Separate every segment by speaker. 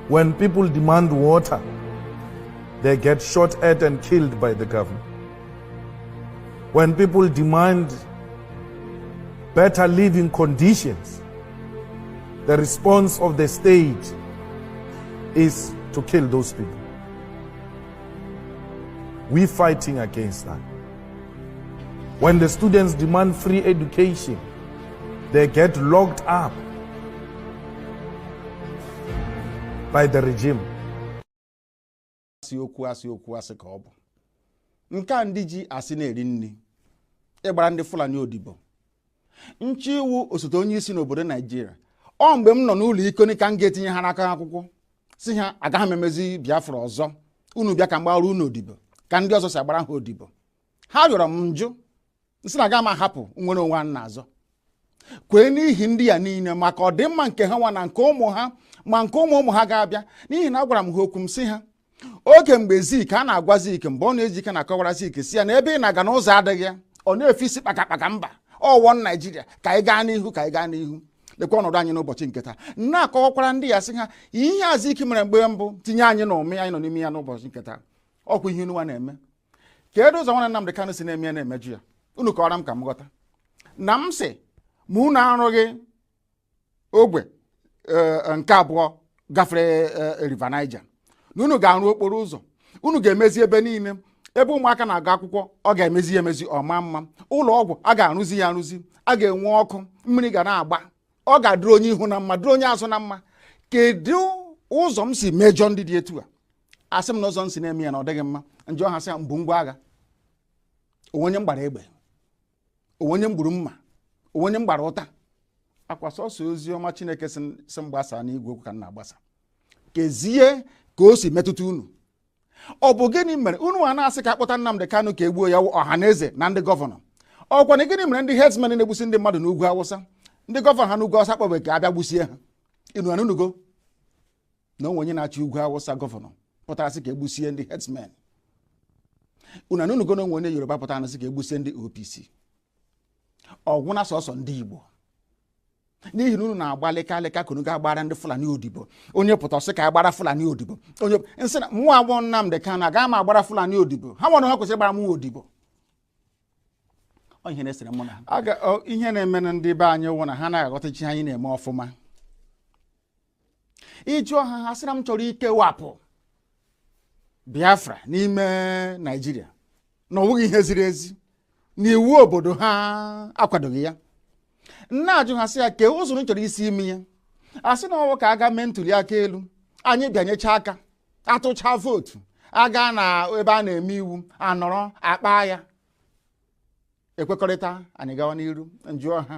Speaker 1: When people demand water, they get shot at and killed by the government. When people demand better living conditions, the response of the state is to kill those people. We're fighting against that. When the students demand free education, they get locked up by the regime.
Speaker 2: Asị ka ọ bụ nke a ndị ji asị na-eri nri ịgbara ndị Fulani odibo nchi iwu osote onye isi n'obodo Nigeria ọ mgbe m nọ n'ụlọ ikoni ka m ga-etinye ha n'aka akwụkwọ si ha agaghị m emezi Biafra ọzọ unu bịa ka m gbara unu odibo ka ndị ọzọ si agbara ha odibo ha rịọrọ m njụ nsị na aga m ahapụ nwere onwe ha n'azọ kwee n'ihi ndị ya niile maka ọdịmma nke ha nwa na nke ụmụ ha ma nke ụmụ ha ga-abịa n'ihi na agwara m ha okwu m si ha oge mgbe Zik a na-agwa Zik mgbe ọ na-eji ike na-akọwara Zik si ya na ebe ị na-aga n'ụzọ adịghị ya ọ na-efe isi kpakakpaka mba ọwọ Naijiria ka anyị gaa n'ihu ka anyị gaa n'ihu lekwa ọnọdụ anyị n'ụbọchị nke taa na-akọwakwara ndị ya sị ha ihe a Zik mere mgbe mbụ tinye anyị na ụmị anyị nọ n'ime ya n'ụbọchị nke taa ọkwa ihe unu nwa na-eme kedu ụzọ nwanne Nnamdi Kanu si na-eme ya na-emeju ya unu kọwara m ka m ghọta na m sị ma unu arụghị ogbe nke abụọ gafere River Niger na unu ga-arụ okporo ụzọ unu ga-emezi ebe niile ebe ụmụaka na-agụ akwụkwọ ọ ga-emezi ya emezi ọma mma ụlọ ọgwụ a ga-arụzi ya arụzi a ga-enwe ọkụ mmiri ga na-agba ọ ga-adịrị onye ihu na mma dịrị onye azụ na mma kedu ụzọ m si mejọ ndị dị etu a asị m na ụzọ m si na-eme ya na ọ dịghị mma njọ ha sị ya mbụ ngwa agha onwenye m gbara egbe onwenye m gburu mma onwenye m gbara ụta akwa sọsọ ozi ọma Chineke si m gbasa n'igwe okwu ka m na-agbasa kezie ka o si metụta unu ọ bụ gịnị mere unu a na-asị ka akpọta Nnamdi Kanu ka egbuo ya ọha na eze na ndị gọvanọ ọkwa na gịnị mere ndị herdsmen na-egbusi ndị mmadụ n'ugwu Awụsa ndị gọvanọ ha n'ugwu Awụsa kpọbe ka abịa gbusie ha inu anunugo na onwe onye na-achị ugwu Awụsa gọvanọ pụtara sị ka egbusie ndị herdsmen unu anunugo na onwe onye Yoruba pụtara sị ka egbusie ndị OPC ọgwụ na sọsọ ndị Igbo n'ihi na unu na-agbalịka alịka ka unu ga-agbara ndị Fulani odibo onye pụta ọsị ka agbara Fulani odibo onye nsị na mụ agbọ Nnamdi Kanu agaghị m agbara Fulani odibo ha nwere ha kwesịrị ịgbara mụ odibo ihe na-esere mụ na ha ihe na-eme na ndị be anyị wụ na ha na-aghọtachi anyị na-eme ọfụma ịjụọ ha ha sịra m chọrọ ikewapụ Biafra n'ime Nigeria na ọ bụghị ihe ziri ezi na iwu obodo ha akwadoghị ya nna ajụ ha sị ya kee ụzọ chọrọ isi imi ya asị na ọwụ ka aga mee ntuli aka elu anyị bịanyecha aka atụcha vootu aga na ebe a na-eme iwu anọrọ akpa ya ekwekọrịta anyị gawa n'iru njụọ ha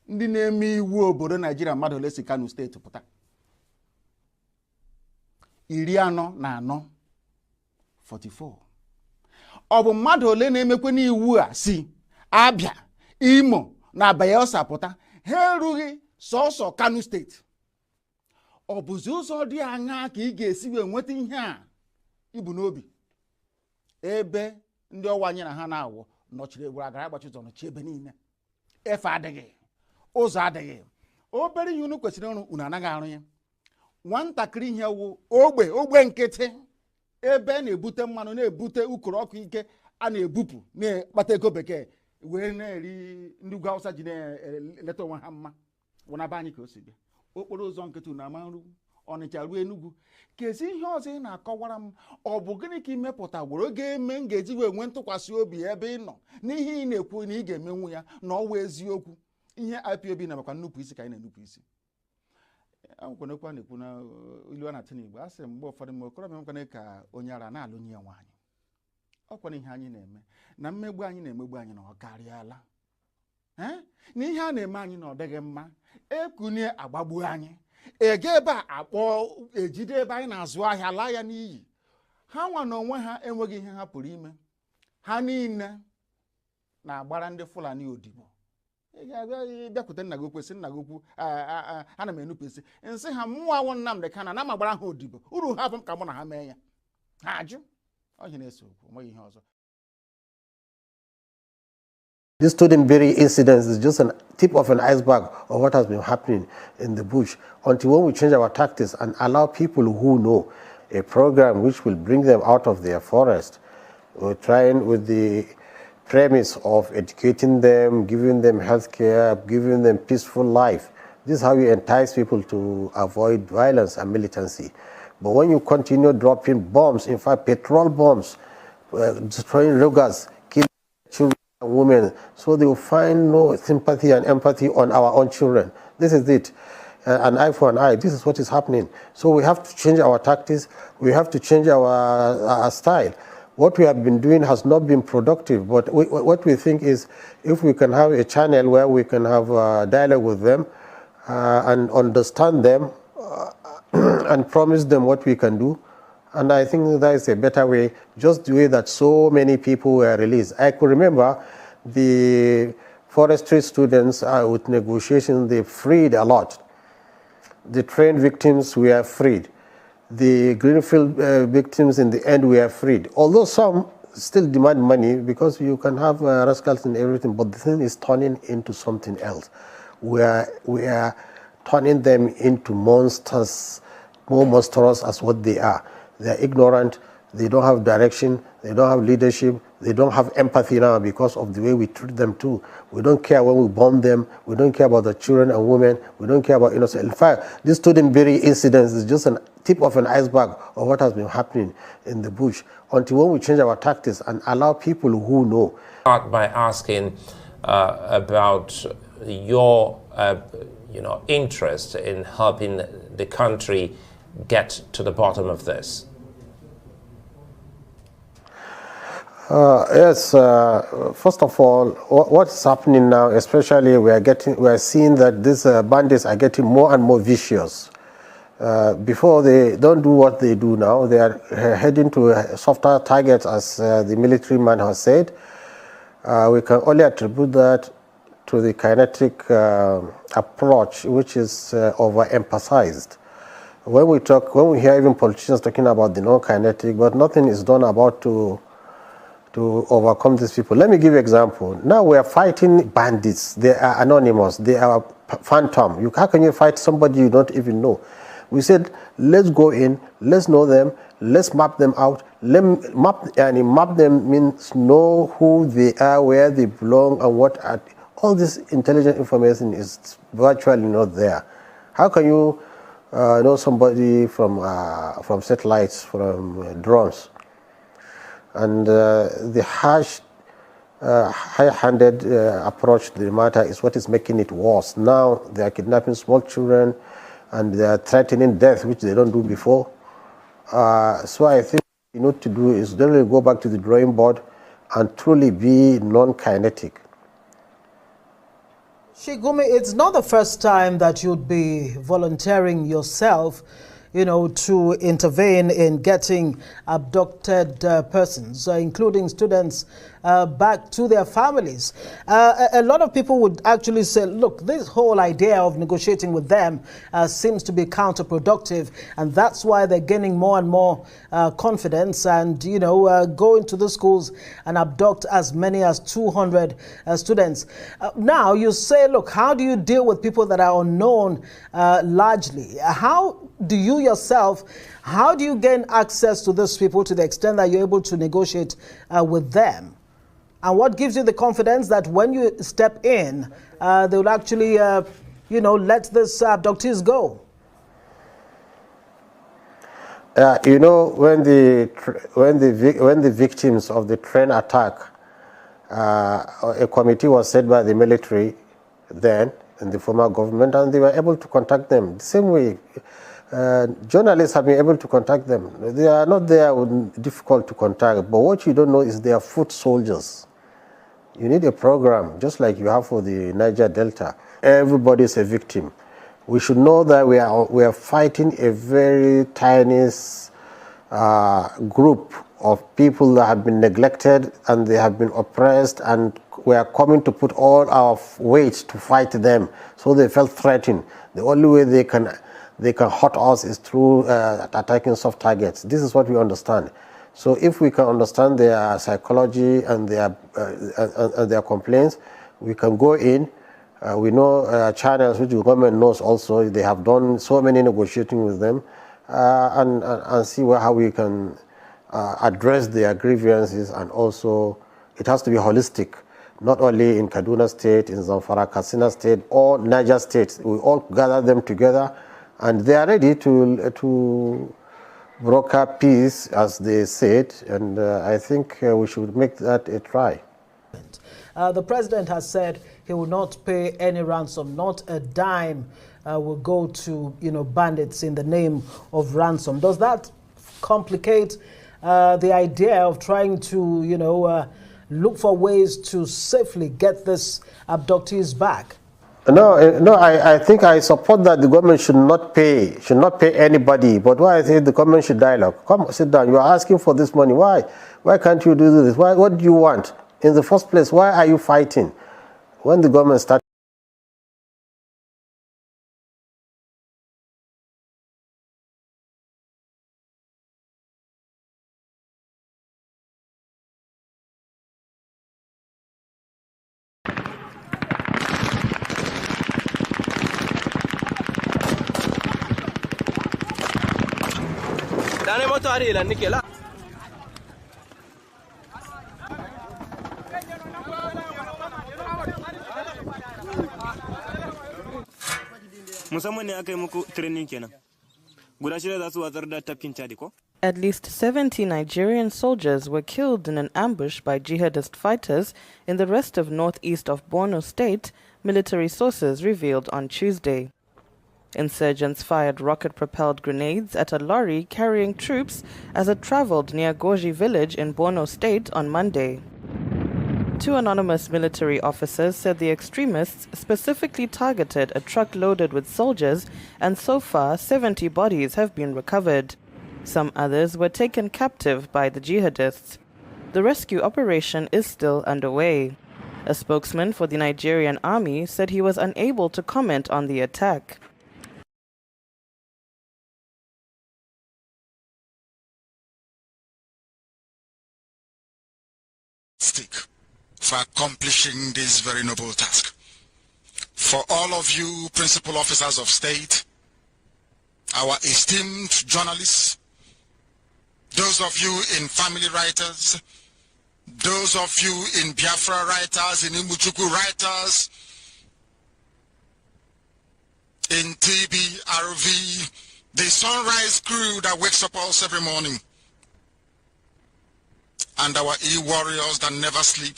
Speaker 2: ndị na-eme iwu obodo Naijiria mmadụ ole si Kano steeti pụta 44 ọ bụ mmadụ ole na-emekwe n'iwu a si Abia Imo na Bayelsa pụta ha erughị sọsọ Kano steeti ọ bụzi ụzọ dị aṅaa ka ị ga-esi wee nweta ihe a ibu n'obi ebe ndị ọwa anyị na ha na-awụ nọchiri egburu agara agbachi ụzọ nọchi ebe niile efe adịghị ụzọ adịghị obere ihe unu kwesịrị ịrụ unu anaghị arụ ya nwatakịrị ihe wụ ogbe nkịtị ebe na-ebute mmanụ na-ebute ukoro ọkụ ike a na-ebupụ na-akpata ego bekee wee na-eri ndị ugwu Awụsa ji na-eleta onwe ha mma wụnaba anyị ka o si bịa okporo ụzọ nkịtị na amarụ Ọnịcha ruo Enugu kezi ihe ọzọ ị na-akọwara m ọ bụ gịnị ka imepụta gworo ga-eme m ga-eji wee nwee ntụkwasị obi ebe ị nọ n'ihe ị na-ekwu na ị ga-emenwu ya na ọwa eziokwu ihe IPOB na-amakwa nnupụ isi ka anyị na-enupụ isi akwụkwanekwa na-ekwu na ilu a na-atụ n'Igbo a sị mgbe ụfọdụ m okorobịa mekwana ka onye ara na-alụnye ya nwaanyị ọkwana ihe anyị na-eme na mmegbu anyị na-emegbu anyị na ọ karịala na ihe a na-eme anyị na ọ dịghị mma ekunye agbagbu anyị ege ebe a akpọ ejide ebe anyị na-azụ ahịa laa ya n'iyi ha nwa na onwe ha enweghị ihe ha pụrụ ime ha niile na-agbara ndị Fulani odibo bịakwute nna gị okwesị nna gị okwu ana m enupụsị nsị ha mmụọ awụ Nnamdi Kanu na m agbara ha odibo uru ha bụ m ka mụ na ha mee ya ha ajụ ọ na-ese okwu nweghị ihe ọzọ
Speaker 3: This Todenberry incident is just a tip of an iceberg of what has been happening in the bush. Until when we change our tactics and allow people who know a program which will bring them out of their forest, we're trying with the premise of educating them, giving them health care, giving them peaceful life. This is how you entice people to avoid violence and militancy. But when you continue dropping bombs, in fact petrol bombs, destroying loggers, killing children and women, so they will find no sympathy and empathy on our own children. This is it. An eye for an eye. This is what is happening. So we have to change our tactics. We have to change our style. What we have been doing has not been productive, but what we think is if we can have a channel where we can have a dialogue with them and understand them and promise them what we can do, and I think that is a better way, just the way that so many people were released. I could remember the forestry students with negotiations, they freed a lot. The train victims were freed. The Greenfield victims in the end were freed. Although some still demand money because you can have rascals and everything, but the thing is turning into something else. We are turning them into monsters, more monstrous as what they are. They are ignorant, they don't have direction, they don't have leadership, they don't have empathy now because of the way we treat them too. We don't care when we bomb them, we don't care about the children and women, we don't care about innocent. In fact, this Todenberry incident is just a tip of an iceberg of what has been happening in the bush. Until when we change our tactics and allow people who know.
Speaker 4: Start by asking about your interest in helping the country get to the bottom of this.
Speaker 3: Yes, first of all, what's happening now, especially we are seeing that these bandits are getting more and more vicious. Before they don't do what they do now, they are heading to softer targets, as the military man has said. We can only attribute that to the kinetic approach, which is overemphasized. When we hear even politicians talking about the non-kinetic, but nothing is done about to overcome these people. Let me give you an example. Now we are fighting bandits. They are anonymous. They are phantom. How can you fight somebody you don't even know? We said, let's go in, let's know them, let's map them out. Map them means know who they are, where they belong, and what are. All this intelligent information is virtually not there. How can you know somebody from satellites, from drones? And the harsh, high-handed approach to the matter is what is making it worse. Now they are kidnapping small children and they are threatening death, which they don't do before. So I think what you need to do is really go back to the drawing board and truly be non-kinetic.
Speaker 5: Shigumi, it's not the first time that you'd be volunteering yourself, to intervene in getting abducted persons, including students, back to their families. A lot of people would actually say, look, this whole idea of negotiating with them seems to be counterproductive, and that's why they're gaining more and more confidence and, go into the schools and abduct as many as 200 students. Now you say, look, how do you deal with people that are unknown largely? How do you yourself, how do you gain access to these people to the extent that you're able to negotiate with them? And what gives you the confidence that when you step in, they will actually, let these abductees go? When the victims of the train attack, a committee was set by the military then in the former government, and they were able to contact them. The same way, journalists have been able to contact them. They are not there difficult to contact, but what you don't know is they are foot soldiers. You need a program, just like you have for the Niger Delta. Everybody is a victim. We should know that we are fighting a very tiny group of people that have been neglected and they have been oppressed, and we are coming to put all our weight to fight them. So they felt threatened. The only way they can hurt us is through attacking soft targets. This is what we understand.
Speaker 3: So if we can understand their psychology and their complaints, we can go in. We know channels which the government knows also. They have done so many negotiating with them, and see how we can address their grievances. And also, it has to be holistic, not only in Kaduna State, in Zamfara, Katsina State, or Niger State. We all gather them together, and they are ready to broker peace, as they said, and I think we should make that a try.
Speaker 5: The president has said he will not pay any ransom, not a dime will go to bandits in the name of ransom. Does that complicate the idea of trying to look for ways to safely get these abductees back?
Speaker 3: No, I think I support that the government should not pay anybody. But why I think the government should dialogue. Come, sit down. You are asking for this money. Why? Why can't you do this? What do you want? In the first place, why are you fighting? When the government starts.
Speaker 6: At least 70 Nigerian soldiers were killed in an ambush by jihadist fighters in the rest of northeast of Borno State, military sources revealed on Tuesday. Insurgents fired rocket-propelled grenades at a lorry carrying troops as it traveled near Goji village in Borno State on Monday. Two anonymous military officers said the extremists specifically targeted a truck loaded with soldiers, and so far 70 bodies have been recovered. Some others were taken captive by the jihadists. The rescue operation is still underway. A spokesman for the Nigerian army said he was unable to comment on the attack.
Speaker 7: For accomplishing this very noble task. For all of you principal officers of state, our esteemed journalists, those of you in family writers, those of you in Biafra writers, in Imuchuku writers, in TB, RV, the sunrise crew that wakes up us every morning, and our e-warriors that never sleep.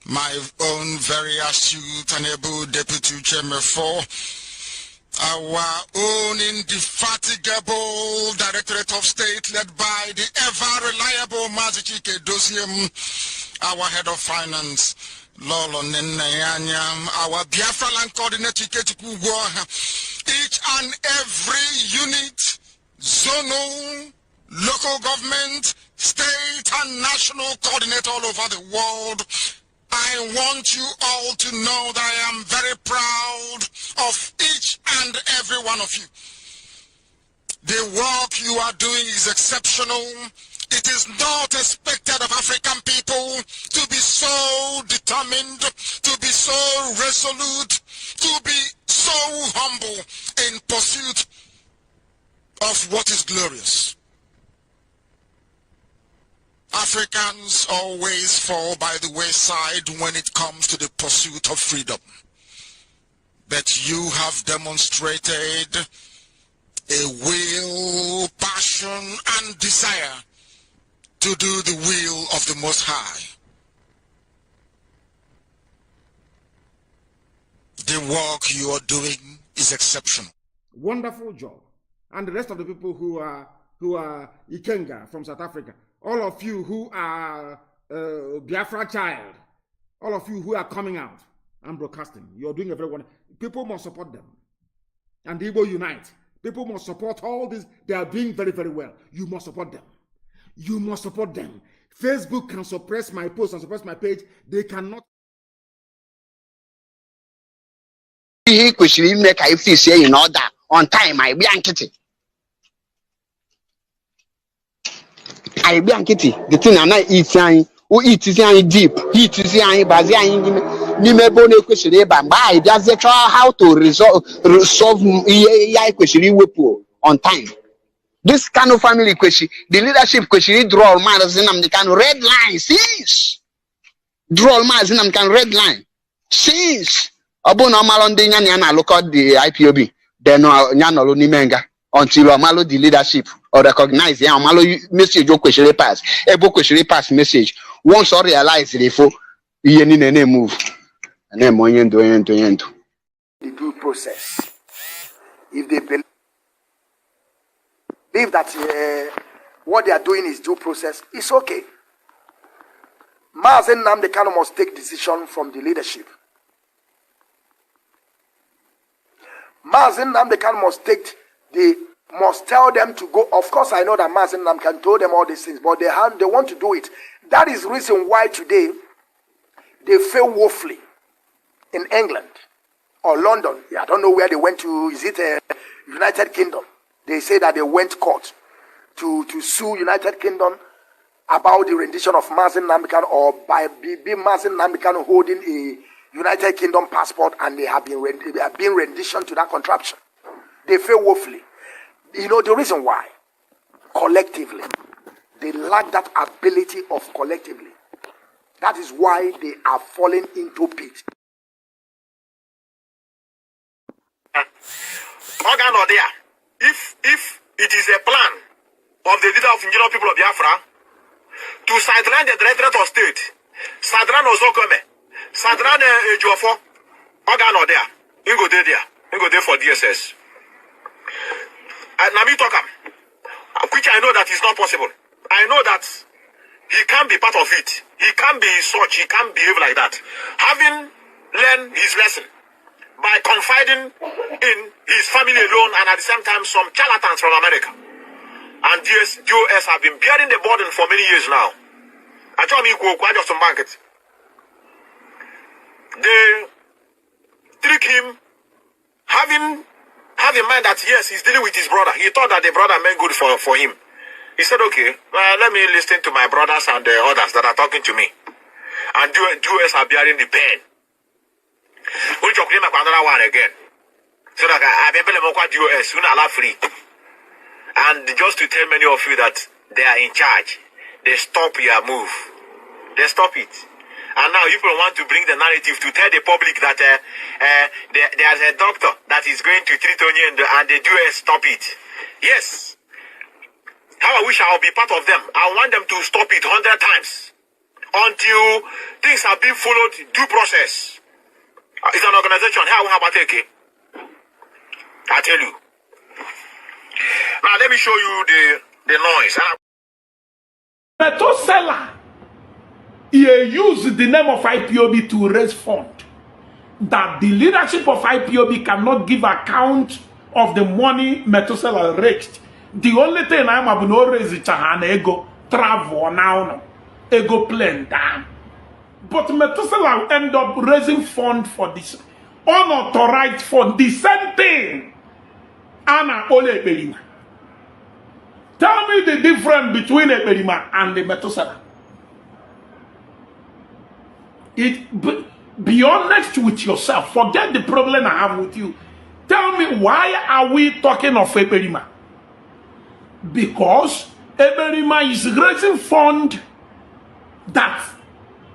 Speaker 7: My own very astute and able Deputy Chairman for our own indefatigable Directorate of State led by the ever-reliable Mazichike Dosiem, our Head of Finance, Lolo Nenayanyam, our Biafra Land Coordinator, each and every unit, zonal, local government, state and national coordinator all over the world, I want you all to know that I am very proud of each and every one of you. The work you are doing is exceptional. It is not expected of African people to be so determined, to be so resolute, to be so humble in pursuit of what is glorious. Africans always fall by the wayside when it comes to the pursuit of freedom. But you have demonstrated a will, passion, and desire to do the will of the Most High. The work you are doing is exceptional.
Speaker 2: Wonderful job. And the rest of the people who are Ikenga from South Africa, all of you who are Biafra child, all of you who are coming out and broadcasting, you're doing a very wonderful. People must support them. And Igbo unite. People must support all this. They are doing very, very well. You must support them. You must support them. Facebook can suppress my post and suppress my page. They cannot.
Speaker 8: He could make a say in order on time. I be anxiety. I be ankiti the thing na eat anyị o eat anyị deep heat anyị bazi anyị n'ime ebe na ekwesịrị ịba mgbe anyị bịazie chọọ how to solve ihe kwesịrị iwepụ on time. This kind of family question, the leadership question, draw matters in the kind of red line, since draw matters in the kind of red line, since Abu Namalo Diana look at the IPOB, then Yanolo Nimenga until Amalo the leadership or recognize the Amalo message or question pass, a book question pass message. Once or realize the for Yen move and then Moyen doing the
Speaker 9: due process. If they believe that what they are doing is due process, it's okay. Mazen Nnamdi Kanu must take decision from the leadership. Mazen Nnamdi Kanu must tell them to go. Of course, I know that Mazen Nnamdi Kanu told them all these things, but they want to do it. That is the reason why today they fail woefully in England or London. I don't know where they went to. Is it United Kingdom? They say that they went court to sue United Kingdom about the rendition of Mazen Nnamdi Kanu, or by Mazen Nnamdi Kanu holding a United Kingdom passport, and they have been rendition to that contraption. They fail woefully. You know the reason why? Collectively. They lack that ability of collectively. That is why they are falling into pit.
Speaker 10: Organ or there. If it is a plan of the leader of indigenous people of Biafra to sideline the Directorate of State, sideline Osokome, sideline Ejiofor, organ or there, you go there, for DSS. And Nami Tokam, which I know that is not possible. I know that he can't be part of it. He can't be such. He can't behave like that. Having learned his lesson by confiding in his family alone, and at the same time some charlatans from America. And DOS have been bearing the burden for many years now. I told me just some market. They trick him, having in mind that yes, he's dealing with his brother. He thought that the brother meant good for him. He said, okay, let me listen to my brothers and the others that are talking to me. And DOS are bearing the pain. Which of them another one again. So that I remember DOS, soon allow free. And just to tell many of you that they are in charge, they stop your move. They stop it. And now people want to bring the narrative to tell the public that there's a doctor that is going to treat Onye and the DOS stop it. Yes. How I wish I would be part of them. I want them to stop it 100 times until things have been followed due process. It's an organization. How about take it? I tell you. Now let me show you the noise.
Speaker 11: Metosela, he used the name of IPOB to raise fund. That the leadership of IPOB cannot give account of the money Metosela raised. The only thing I'm about to raise is ego travel now, ego plane down. But Metosela will end up raising fund for this unauthorized for the same thing. Anna Ole Eberima. Tell me the difference between Eberima and the Metosela. Be honest with yourself. Forget the problem I have with you. Tell me, why are we talking of Eberima? Because Eberima is raising fund that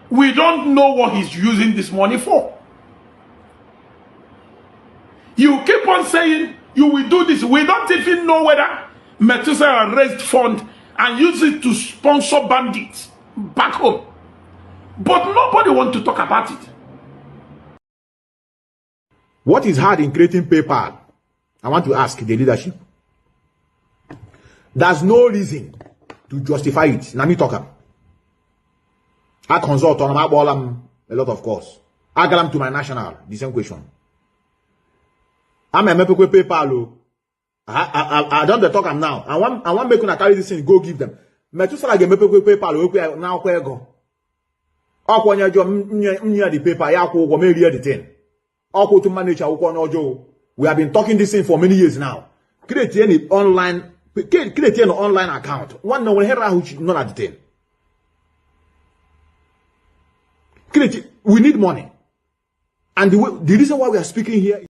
Speaker 11: we don't know what he's using this money for. You keep on saying you will do this. We don't even know whether Metosela raised fund and use it to sponsor bandits back home. But nobody wants to talk about it.
Speaker 12: What is hard in creating PayPal? I want to ask the leadership. There's no reason to justify it. Let me talk. I consult on my ball a lot of course. I got to my national, the same question. I'm a member with PayPal. I don't talk them now. I want make una carry this thing, go give them. Metosela get member with PayPal. Now where go? Akwanya jo mnya the paper ya ko me read the thing. Ako to manage our no jo. We have been talking this thing for many years now. Create any online create an online account. One no here who not detain. We need money. And the reason why we are speaking here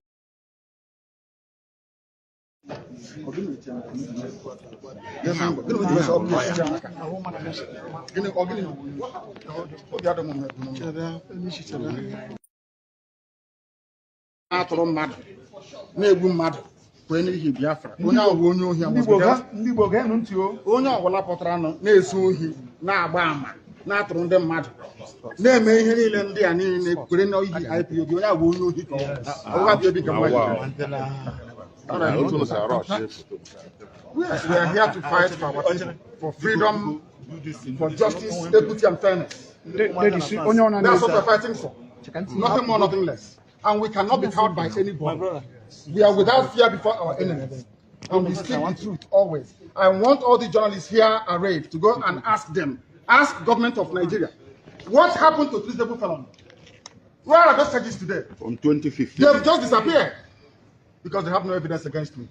Speaker 2: atụrụ mmadụ na-egbu mmadụ kwee n'ihi Biafra onye ahụ onye ohi ndị Igbo ga-enu ntị onye ọbụla pụtara na-ezu ohi na-agba ama na-atụrụ ndị mmadụ na-eme ihe niile ndị a niile kwere n'ihi IPOB onye ahụ onye ohi ka ọ IPOB ka we are here to fight for freedom, for justice, equity, and fairness. That's what we're fighting for. Nothing more, nothing less. And we cannot be cowed by anybody. We are without fear before our enemies. And we speak the truth always. I want all the journalists here arrayed to go and ask them, ask government of Nigeria, what happened to treasonable felons? Where are those charges today?
Speaker 13: From 2015.
Speaker 2: They have just disappeared because they have no evidence against me.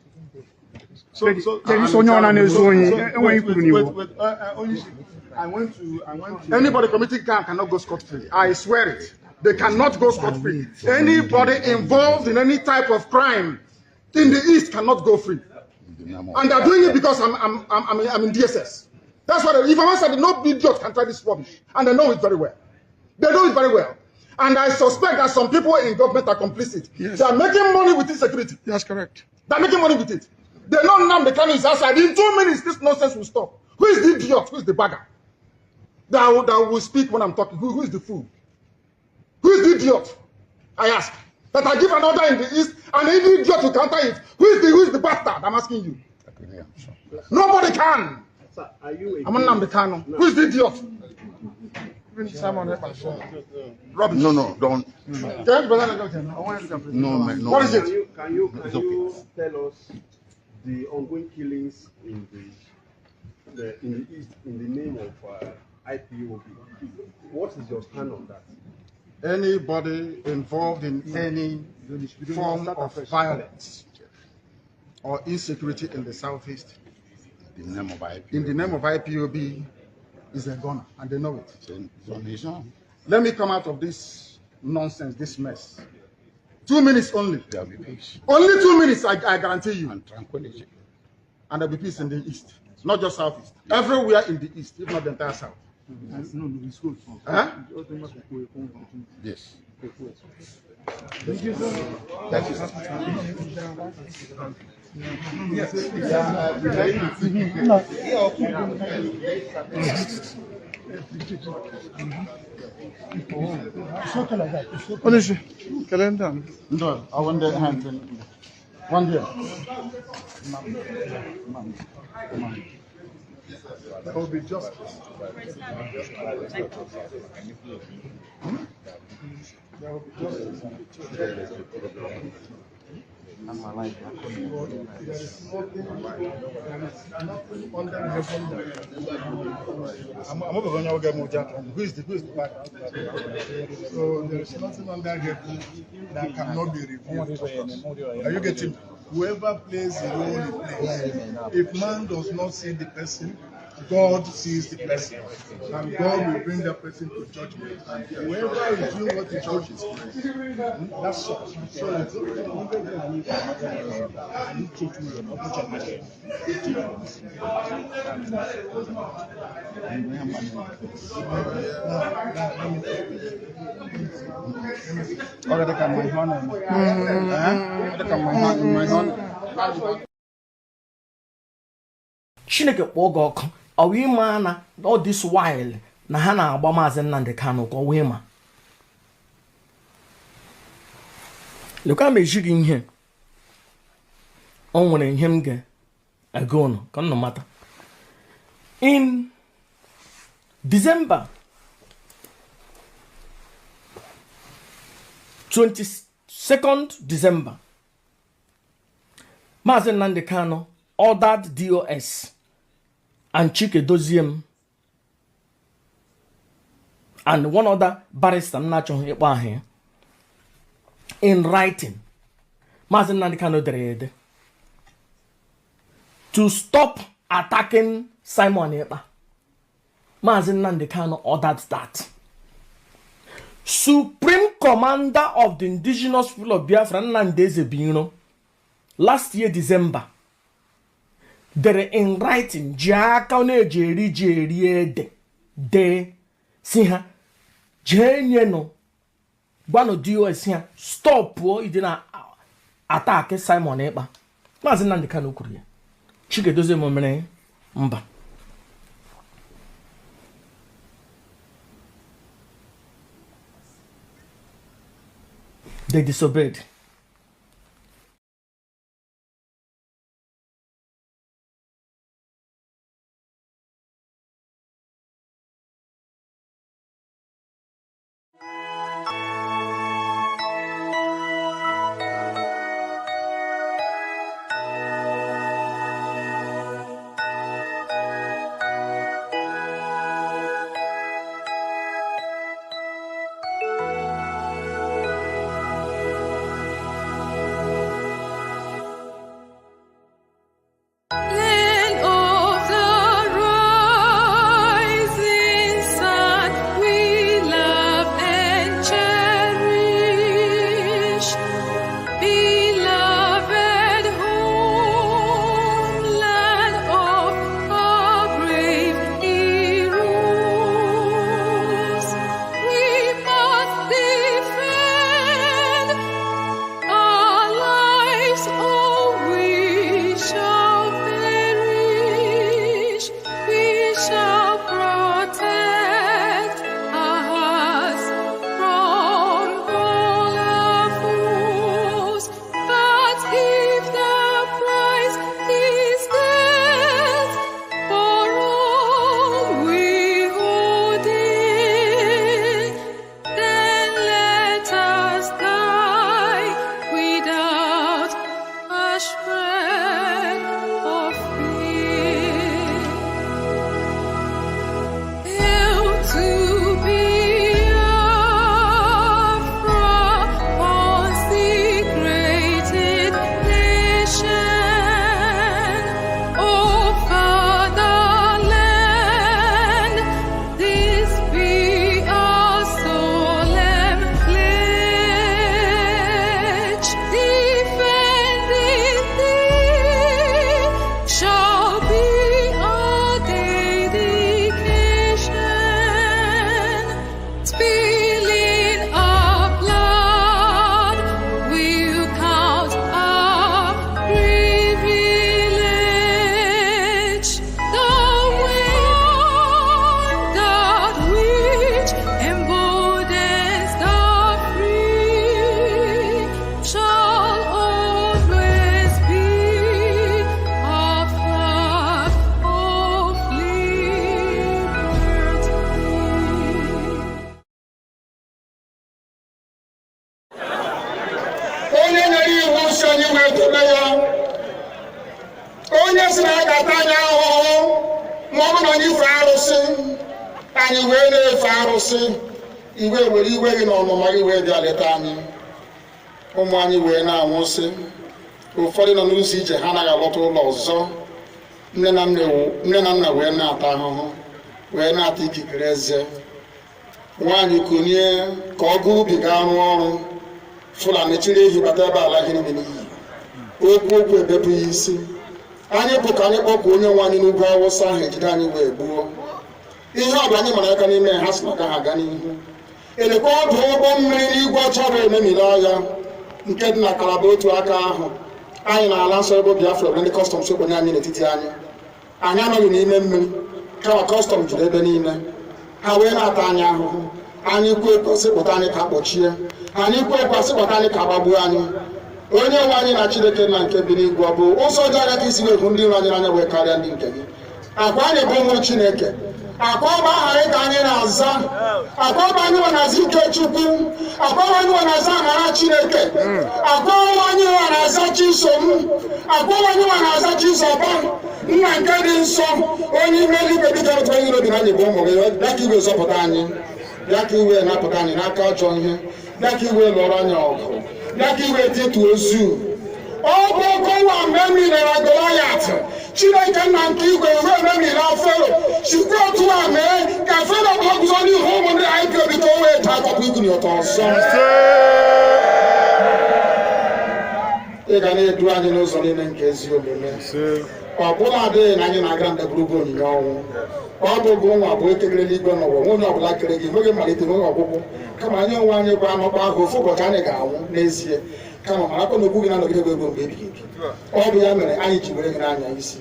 Speaker 2: Anybody committing crime cannot go scot-free. I swear it. They cannot go scot-free. Anybody involved in any type of crime in the East cannot go free. And they're doing it because I'm in DSS. That's what. If I said no idiot can try this rubbish, and they know it very well. They know it very well. And I suspect that some people in government are complicit. Yes. They are making money with insecurity.
Speaker 13: That's correct.
Speaker 2: They're making money with it. They know now the Kanu is outside. In 2 minutes, this nonsense will stop. Who is the idiot? Who is the bagger? That will speak when I'm talking. Who is the fool? Who is the idiot? I ask. That I give an order in the East, and any idiot will counter it. Who is the bastard? I'm asking you. Nobody can.
Speaker 13: Sir, are you
Speaker 2: I'm on the Kanu. Who is the idiot?
Speaker 13: No, don't. No, man.
Speaker 2: What is it?
Speaker 13: Can you tell us the ongoing killings in the East in the name of IPOB? What is your stand on that?
Speaker 2: Anybody involved in any form of violence or insecurity in the Southeast,
Speaker 13: In the name of IPOB.
Speaker 2: in the name of IPOB, is a gunner, and they know it. Let me come out of this nonsense, this mess. 2 minutes only.
Speaker 13: There will be peace.
Speaker 2: Only 2 minutes, I guarantee you.
Speaker 13: And tranquility.
Speaker 2: And there will be peace in the East, not just Southeast. Everywhere in the East, if not the entire South. Huh?
Speaker 13: Yes.
Speaker 2: That is No, I want the hand in one year. There will be justice. There will be justice. There is nothing under heaven. Who is the back? So there is nothing under heaven that cannot be revealed. Are you getting? Whoever plays the role he plays. If man does not see the person, God sees the person, and God will bring that person to judgment. Whoever is doing what the judge is doing, that's all.
Speaker 14: Chineke kpọọ gị ọkụ ọ wee maa na all this while na ha na-agba Maazị Nnamdi Kanu ka ọ wee ma lekwa ma ejighị ihe o nwere ihe m ga-aga ụnụ ka nnụ mata in December 22nd December Maazị Nnamdi Kanu ordered DOS and Chike Doziem and one other barrister in writing. Maazị Nnamdi Kanu dere ede to stop attacking Simon Ekpa. Mazi Nnamdi Kanu ordered that. Supreme Commander of the Indigenous People of Biafra, Nnamdi Ezebiro, last year December, they're in writing, de siha jenyeno gbano DOS here stop o idina attack Simon Ekpa. Mazi Nnamdi Kanu kwuru ya. Chigedozie momere mba. They disobeyed.
Speaker 15: Ụfọdụ nọ n'ụzọ ije ha anaghị alọta ụlọ ọzọ. Nne na nna wee na-ata ahụhụ wee na-ata ikikere eze. Nwaanyị konye ka ọ gaa ubi gaa rụọ ọrụ. Fulani chiri ehi bata ebe ala gị niile n'iyi. Okwu ebepụ ya isi. Anyị bụ ka anyị kpọpụ onye nwe anyị n'ugwu Awụsa ahụ ejide anyị wee gbuo. Ihe ọ bụla anyị mara aka n'ime ha sị na ka ha gaa n'ihu. Elekwa ọdụ ụgbọ mmiri n'igwe ọcha bụ ememiri agha nke dị na Kalaba otu aka ahụ. Anyị na-ala nsọ ebe Biafra bụ ndị kọstọm sokwenye anyị n'etiti anyị. Anyị anọghị n'ime mmiri kama kọstọm juru ebe niile. Ha wee na-ata anyị ahụhụ. Anyị kwe kwesịpụta anyị ka kpọchie. Anyị kwe kwesịpụta anyị ka gbagbuo anyị. Onye nwe anyị na Chineke na nke bi n'igwe ọ bụ ụzọ dị anya ka isi wee hụ ndị iro anyị n'anya wee karịa ndị nke gị. Akwa anyị bụ ụmụ Chineke. Akwa ọba aha anyị ka anyị na-aza. Akwa ọba anyị nwe na-aza Ikechukwu. Akwa ọba anyị nwe na-aza amara Chineke. Akwa ọba anyị nwe na-aza Chisom. Akwa ọba anyị nwe na-aza Chizọba. Nna nke dị nsọ onye ime eluigwe dịka otu onye iro bi na anyị bụ ụmụ gị. Bịa ka iwe zọpụta anyị. Bịa ka iwe napụta anyị n'aka ajọ ihe. Bịa ka iwe lụọrọ anyị ọgụ. Bịa ka iwe tịtụ ozu. Ọ bụ oke ụwa mgbe m milere Goliath. Chineke na nke igwe wee memiri afero sikwa otu a mee ka fero gbagụzọ n'ihu ụmụnne IPOB ka o wee taa akpọkpọ ikuni ọtọ ọzọ ị ga na-edu anyị n'ụzọ niile nke ezi omume ọ bụla adịghị na anyị na-aga ndagwurugwu onyinye ọnwụ ọ bụ gụ nwa bụ ekekere n'igwe n'ụwa onye ọbụla kere gị nweghị mmalite nweghị ọgwụgwụ kama anyị onwe anyị bụ anọkpa ahụ ofu ụbọchị anyị ga-anwụ n'ezie kama marakwa na okwu gị na-anọgide gị mgbe ebighị ebi ọ bụ ya mere anyị ji were gị n'anya isi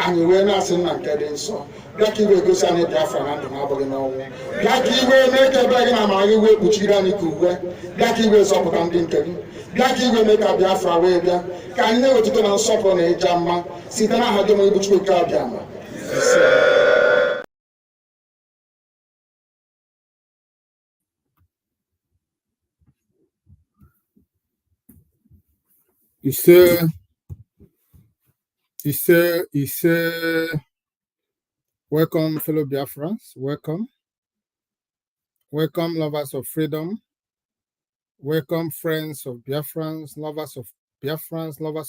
Speaker 15: anyị wee na-asị nna nke dị nsọ bịa ka iwe gosi anyị Biafra na ndụ na-abụghị n'ọnwụ bịa ka iwe mee ka ebe gị na amara gị wee kpuchiri anyị ka uwe bịa ka iwe zọpụta ndị nke gị bịa ka iwe mee ka Biafra wee bịa ka anyị na-ewetụta na nsọpụrụ na ịja mma site n'aha gị onye bụ Chukwu abịa ma
Speaker 16: Welcome, fellow Biafrans. Welcome. Welcome, lovers of freedom. Welcome, friends of Biafrans, lovers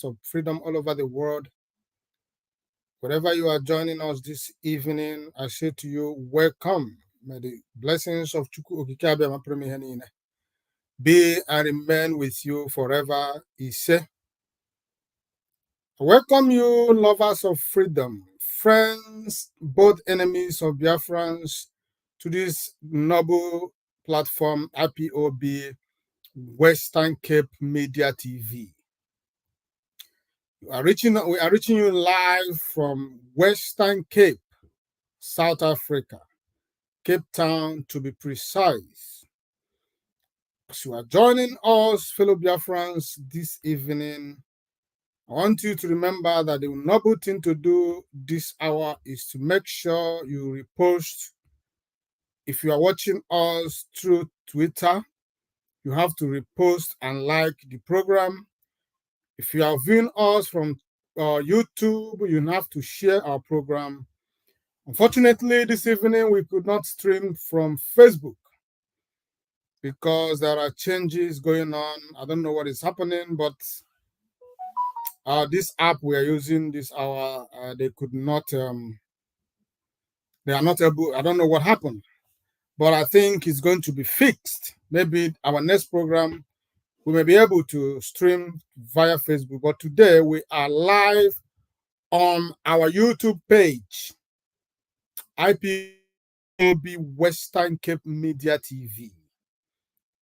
Speaker 16: of freedom all over the world. Wherever you are joining us this evening, I say to you, welcome. May the blessings of Chukwu Okike be and remain with you forever. Ise. Welcome you, lovers of freedom, friends, both enemies of Biafrans, to this noble platform, IPOB Western Cape Media TV. We are reaching you live from Western Cape, South Africa, Cape Town to be precise. As you are joining us, fellow Biafrans, this evening, I want you to remember that the noble thing to do this hour is to make sure you repost. If you are watching us through Twitter, you have to repost and like the program. If you are viewing us from YouTube, you have to share our program. Unfortunately, this evening we could not stream from Facebook because there are changes going on. I don't know what is happening, but this app we are using this hour, they could not, they are not able, I don't know what happened, but I think it's going to be fixed. Maybe our next program, we may be able to stream via Facebook, but today we are live on our YouTube page, IPOB Western Cape Media TV.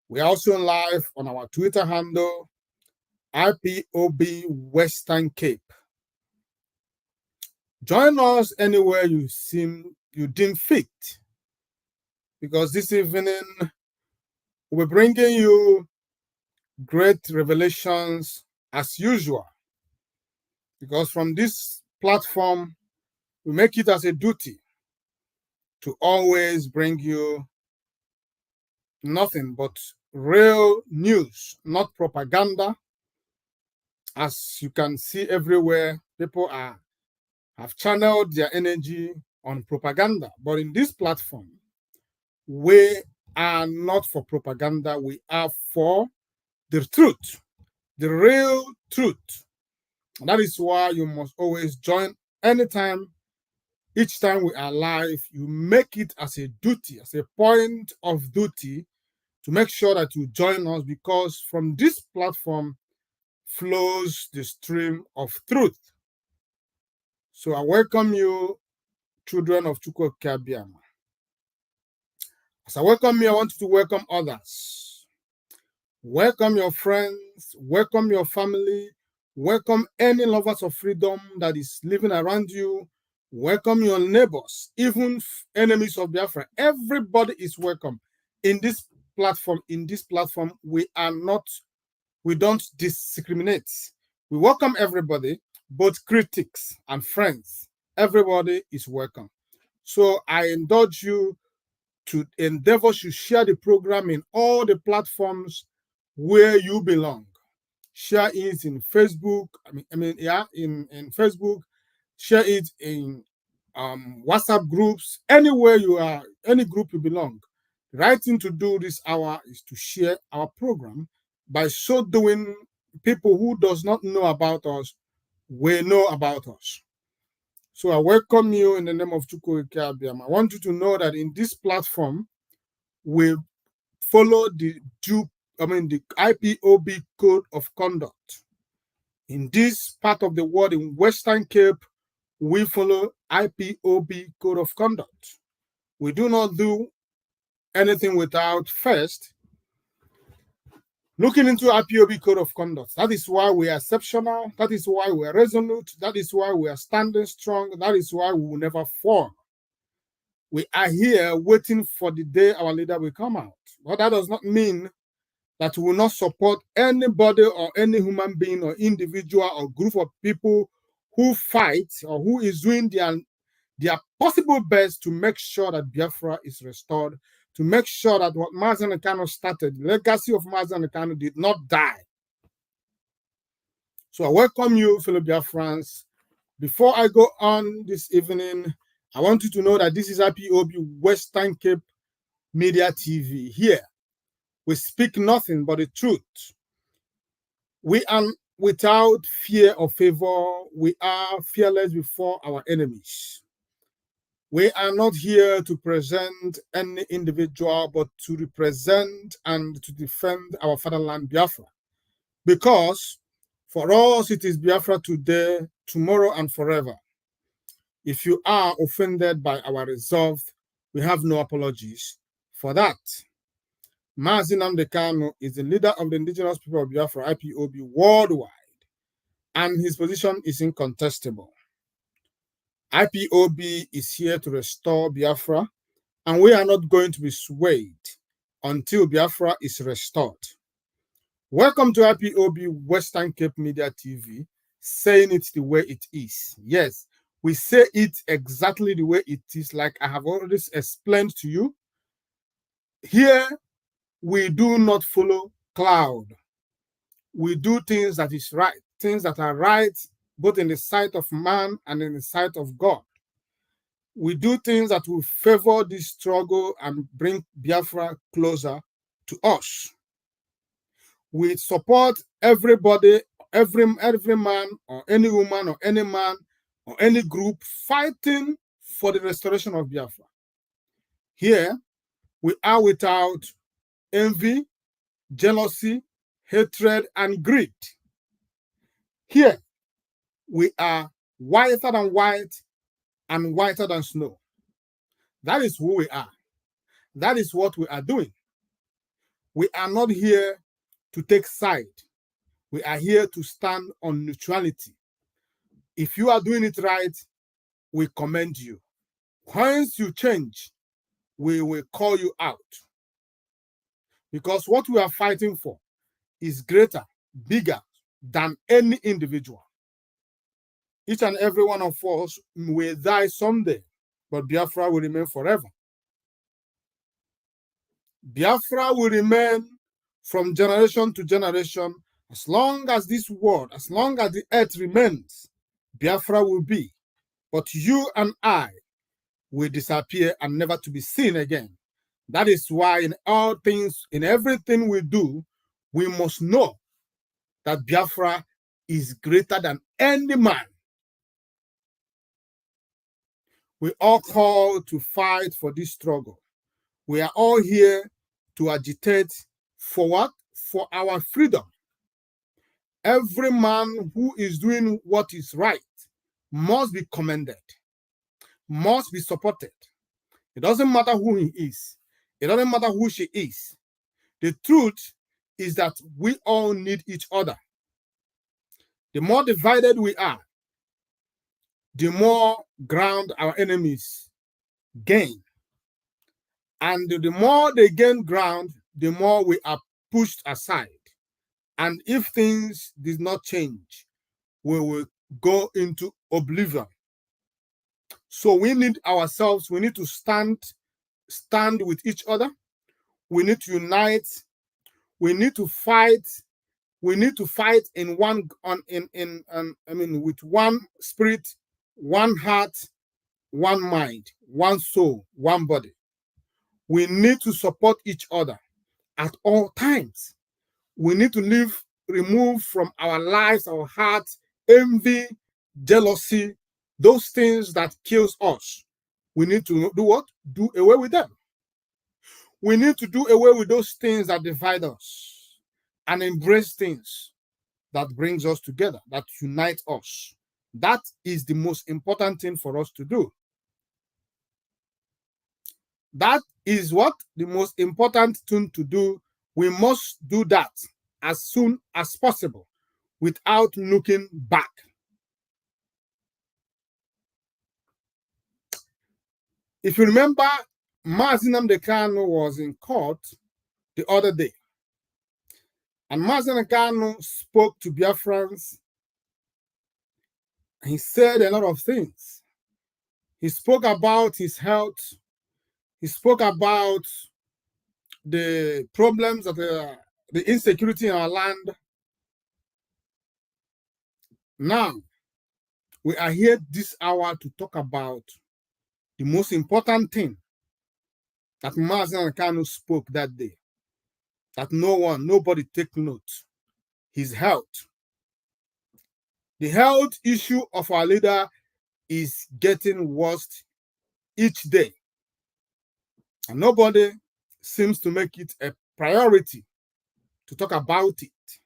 Speaker 16: We are also live on our Twitter handle, IPOB Western Cape. Join us anywhere you deem fit, because this evening we're bringing you great revelations as usual. Because from this platform, we make it as a duty to always bring you nothing but real news, not propaganda. As you can see everywhere, people have channeled their energy on propaganda. But in this platform, we are not for propaganda. We are for the truth, the real truth. And that is why you must always join anytime. Each time we are live, you make it as a duty, as a point of duty to make sure that you join us, because from this platform flows the stream of truth. So I welcome you, children of Chukwu Kabiama. As I welcome you, I want you to welcome others. Welcome your friends, welcome your family, welcome any lovers of freedom that is living around you, welcome your neighbors, even enemies of Biafra. Everybody is welcome in this platform. In this platform, we don't discriminate. We welcome everybody, both critics and friends. Everybody is welcome. So I indulge you to endeavor to share the program in all the platforms where you belong. Share it in Facebook. In Facebook. Share it in WhatsApp groups. Anywhere you are, any group you belong. The right thing to do this hour is to share our program. By so doing, people who does not know about us will know about us. So I welcome you in the name of Chukwueke Abiam. I want you to know that in this platform, we follow the IPOB code of conduct. In this part of the world, in Western Cape, we follow IPOB code of conduct. We do not do anything without first looking into IPOB code of conduct. That is why we are exceptional. That is why we are resolute. That is why we are standing strong. That is why we will never fall. We are here waiting for the day our leader will come out. But that does not mean that we will not support anybody or any human being or individual or group of people who fight or who is doing their possible best to make sure that Biafra is restored, to make sure that what Mazen Kano started, the legacy of Mazen Kano did not die. So I welcome you, fellow Biafrans. Before I go on this evening, I want you to know that this is IPOB Western Cape Media TV. Here, we speak nothing but the truth. We are without fear or favor. We are fearless before our enemies. We are not here to present any individual, but to represent and to defend our fatherland, Biafra. Because for us, it is Biafra today, tomorrow, and forever. If you are offended by our resolve, we have no apologies for that. Mazi Nnamdi Kanu is the leader of the indigenous people of Biafra, IPOB, worldwide, and his position is incontestable. IPOB is here to restore Biafra, and we are not going to be swayed until Biafra is restored. Welcome to IPOB Western Cape Media TV, saying it the way it is. Yes, we say it exactly the way it is, like I have already explained to you. Here, we do not follow cloud. We do things that is right, things that are right, both in the sight of man and in the sight of God. We do things that will favor this struggle and bring Biafra closer to us. We support everybody, every man or any woman or any man or any group fighting for the restoration of Biafra. Here, we are without envy, jealousy, hatred, and greed. Here, we are whiter than white and whiter than snow. That is who we are. That is what we are doing. We are not here to take side. We are here to stand on neutrality. If you are doing it right, we commend you. Once you change, we will call you out. Because what we are fighting for is greater, bigger than any individual. Each and every one of us will die someday, but Biafra will remain forever. Biafra will remain from generation to generation. As long as this world, as long as the earth remains, Biafra will be. But you and I will disappear and never to be seen again. That is why in all things, in everything we do, we must know that Biafra is greater than any man. We all call to fight for this struggle. We are all here to agitate for what? For our freedom. Every man who is doing what is right must be commended, must be supported. It doesn't matter who he is. It doesn't matter who she is. The truth is that we all need each other. The more divided we are, the more ground our enemies gain. And the more they gain ground, the more we are pushed aside. And if things did not change, we will go into oblivion. So we need ourselves, we need to stand with each other. We need to unite. We need to fight. We need to fight in one with one spirit, one heart, one mind, one soul, one body. We need to support each other at all times. We need to remove from our lives, our hearts, envy, jealousy, those things that kills us, we need to do what? Do away with them. We need to do away with those things that divide us and embrace things that brings us together, that unite us. That is the most important thing for us to do. That is what the most important thing to do. We must do that as soon as possible without looking back. If you remember, Mazi Nnamdi Kanu was in court the other day, and Mazi Nnamdi Kanu spoke to Biafrans. He said a lot of things. He spoke about his health. He spoke about the problems of the insecurity in our land. Now, we are here this hour to talk about the most important thing that Mazi Nnamdi Kanu spoke that day, that nobody take note, his health. The health issue of our leader is getting worse each day, and nobody seems to make it a priority to talk about it.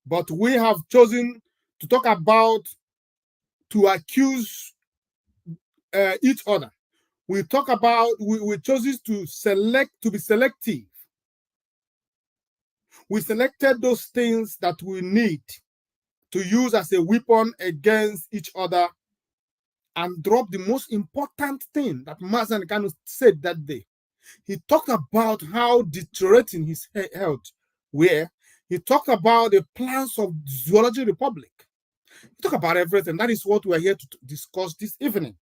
Speaker 16: But we have chosen to talk about, to accuse each other. We talk about, we chose to be selective. We selected those things that we need to use as a weapon against each other and drop the most important thing that Mazi Nnamdi Kanu said that day. He talked about how deteriorating his health were. He talked about the plans of Zoology Republic. He talked about everything. That is what we are here to discuss this evening.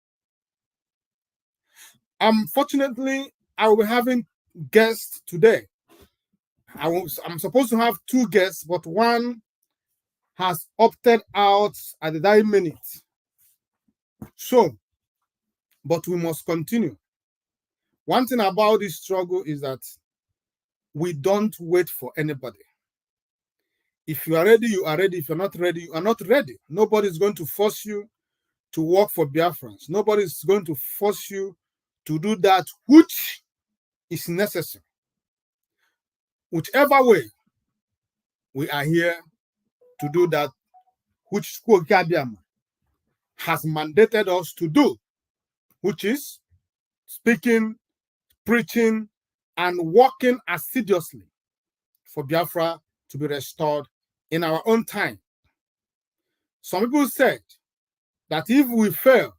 Speaker 16: Unfortunately, I will be having guests today. I'm supposed to have two guests, but one has opted out at the dying minute. So, but we must continue. One thing about this struggle is that we don't wait for anybody. If you are ready, you are ready. If you're not ready, you are not ready. Nobody's going to force you to work for Biafrans. Nobody's going to force you to do that which is necessary. Whichever way, we are here to do that which Gabiam has mandated us to do, which is speaking, preaching, and working assiduously for Biafra to be restored in our own time. Some people said that if we fail,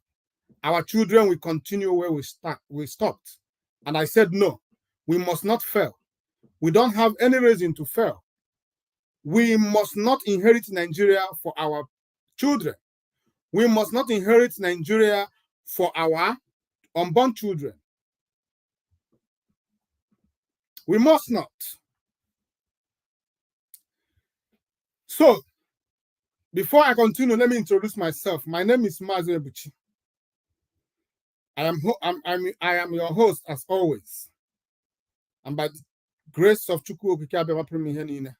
Speaker 16: our children will continue where we stopped. And I said, no, we must not fail. We don't have any reason to fail. We must not inherit Nigeria for our children. We must not inherit Nigeria for our unborn children. We must not. So, before I continue, let me introduce myself. My name is Mazi Ebuchi. I am your host as always. And by the grace of Chukwu Okike Abịama Pụrụ Ihe Niile,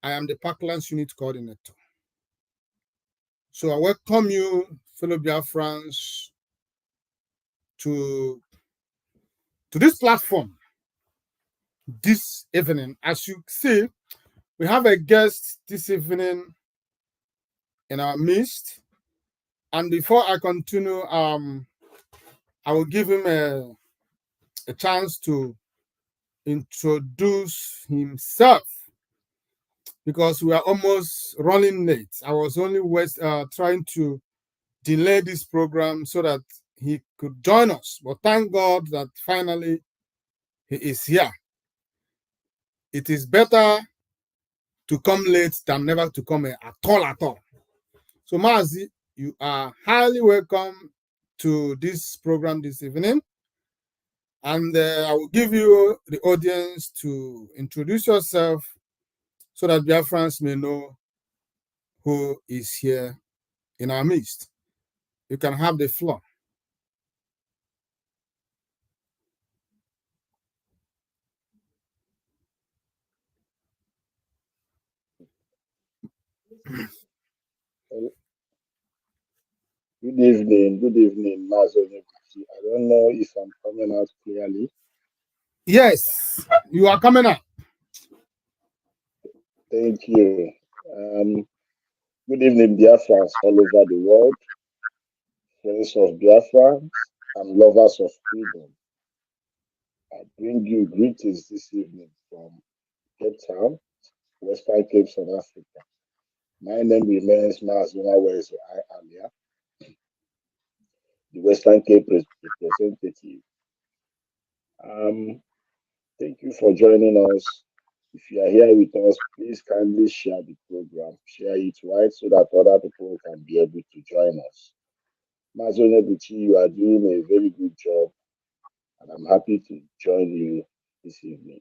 Speaker 16: I am the Parklands Unit Coordinator. So I welcome you, fellow Biafrans, to this platform this evening. As you see, we have a guest this evening in our midst. And before I continue, I will give him a chance to introduce himself because we are almost running late. I was only trying to delay this program so that he could join us. But thank God that finally he is here. It is better to come late than never to come at all. So Mazi, you are highly welcome to this program this evening. And I will give you the audience to introduce yourself so that Biafrans may know who is here in our midst. You can have the floor.
Speaker 17: Good evening, Mazo. I don't know if I'm coming out clearly.
Speaker 16: Yes, you are coming up.
Speaker 17: Thank you. Good evening, Biafrans all over the world, friends of Biafrans and lovers of freedom. I bring you greetings this evening from Cape Town, Western Cape, South Africa. My name remains Mazuna Wezo Alia, the Western Cape representative. Thank you for joining us. If you are here with us, please kindly share the program. Share it right so that other people can be able to join us. Mazone Buchi, you are doing a very good job, and I'm happy to join you this evening.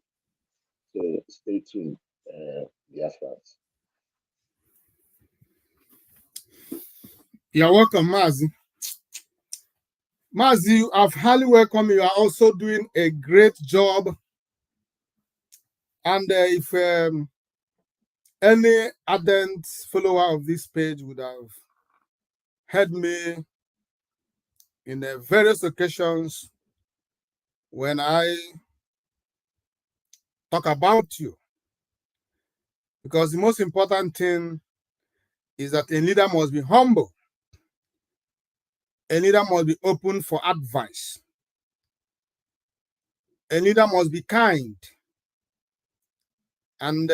Speaker 17: So stay tuned, dear friends.
Speaker 16: You're welcome, Mazi. Mazi, I've highly welcome you. You are also doing a great job. And if any ardent follower of this page would have heard me in various occasions when I talk about you, because the most important thing is that a leader must be humble. A leader must be open for advice. A leader must be kind. And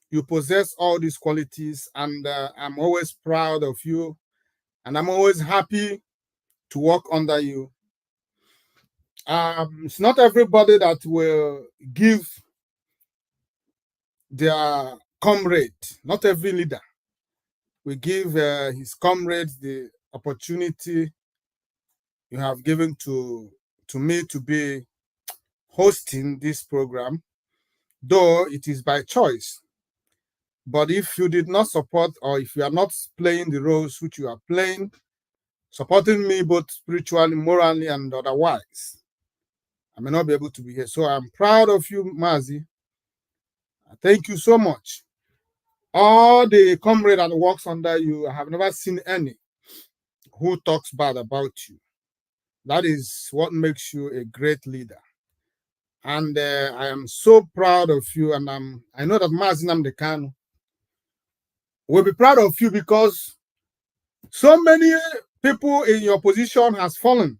Speaker 16: you possess all these qualities, and I'm always proud of you, and I'm always happy to work under you. It's not everybody that will give their comrade, not every leader will give his comrades the opportunity you have given to me to be hosting this program, though it is by choice. But if you did not support, or if you are not playing the roles which you are playing, supporting me both spiritually, morally, and otherwise, I may not be able to be here. So I'm proud of you, Mazi. Thank you so much. All the comrade that works under you, I have never seen any who talks bad about you. That is what makes you a great leader. And I am so proud of you. And I know that Mazi Namdekanu will be proud of you, because so many people in your position has fallen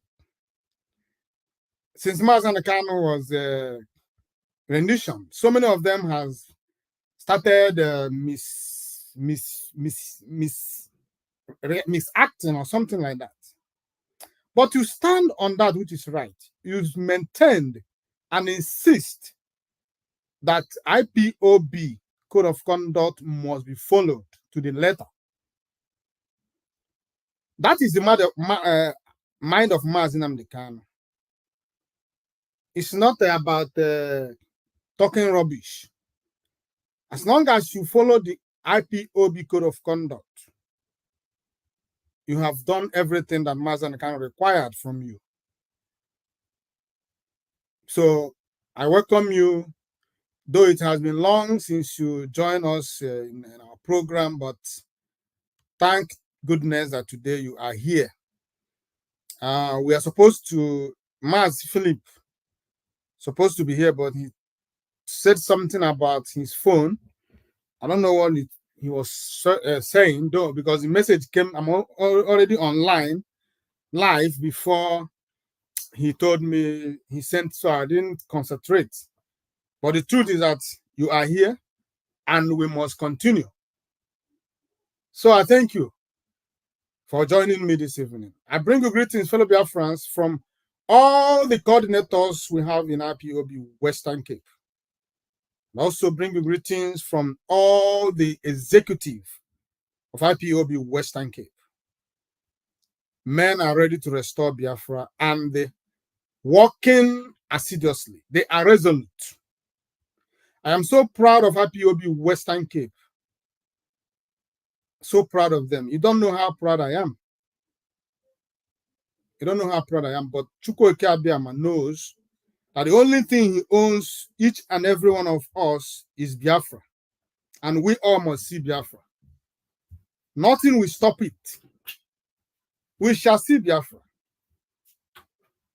Speaker 16: since Mazi Namdekanu was rendition. So many of them has started misacting or something like that. But you stand on that which is right. You've maintained and insist that IPOB code of conduct must be followed to the letter. That is the mind of Mazi Nnamdi Kanu. It's not about talking rubbish. As long as you follow the IPOB code of conduct, you have done everything that Mazi Nnamdi Kanu required from you. So I welcome you, though it has been long since you joined us in our program, but thank goodness that today you are here. We are supposed to, Maz Philip, supposed to be here, but he said something about his phone. I don't know what he was saying, though, because the message came, I'm already online, live, before he told me he sent, so I didn't concentrate. But the truth is that you are here and we must continue. So I thank you for joining me this evening. I bring you greetings, fellow Biafrans, from all the coordinators we have in IPOB Western Cape. I also bring you greetings from all the executive of IPOB Western Cape. Men are ready to restore Biafra and they're working assiduously. They are resolute. I am so proud of IPOB Western Cape. So proud of them. You don't know how proud I am. You don't know how proud I am, but Chukwueke Abiyama knows that the only thing he owns, each and every one of us, is Biafra. And we all must see Biafra. Nothing will stop it. we shall see Biafra.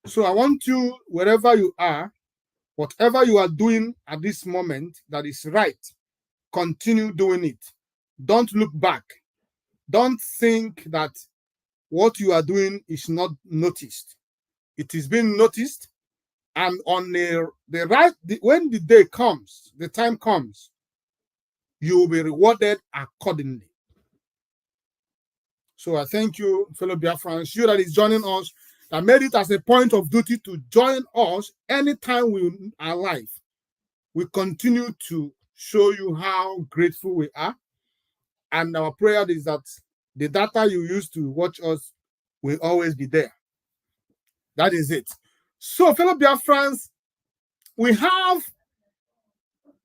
Speaker 16: So I want you, wherever you are, whatever you are doing at this moment that is right, continue doing it. Don't look back. Don't think that what you are doing is not noticed. It is being noticed, and on when the day comes, the time comes, you will be rewarded accordingly. So I thank you, fellow Biafrans, you that is joining us, that made it as a point of duty to join us anytime we are live. We continue to show you how grateful we are. And our prayer is that the data you use to watch us will always be there. That is it. So, fellow Biafrans, we have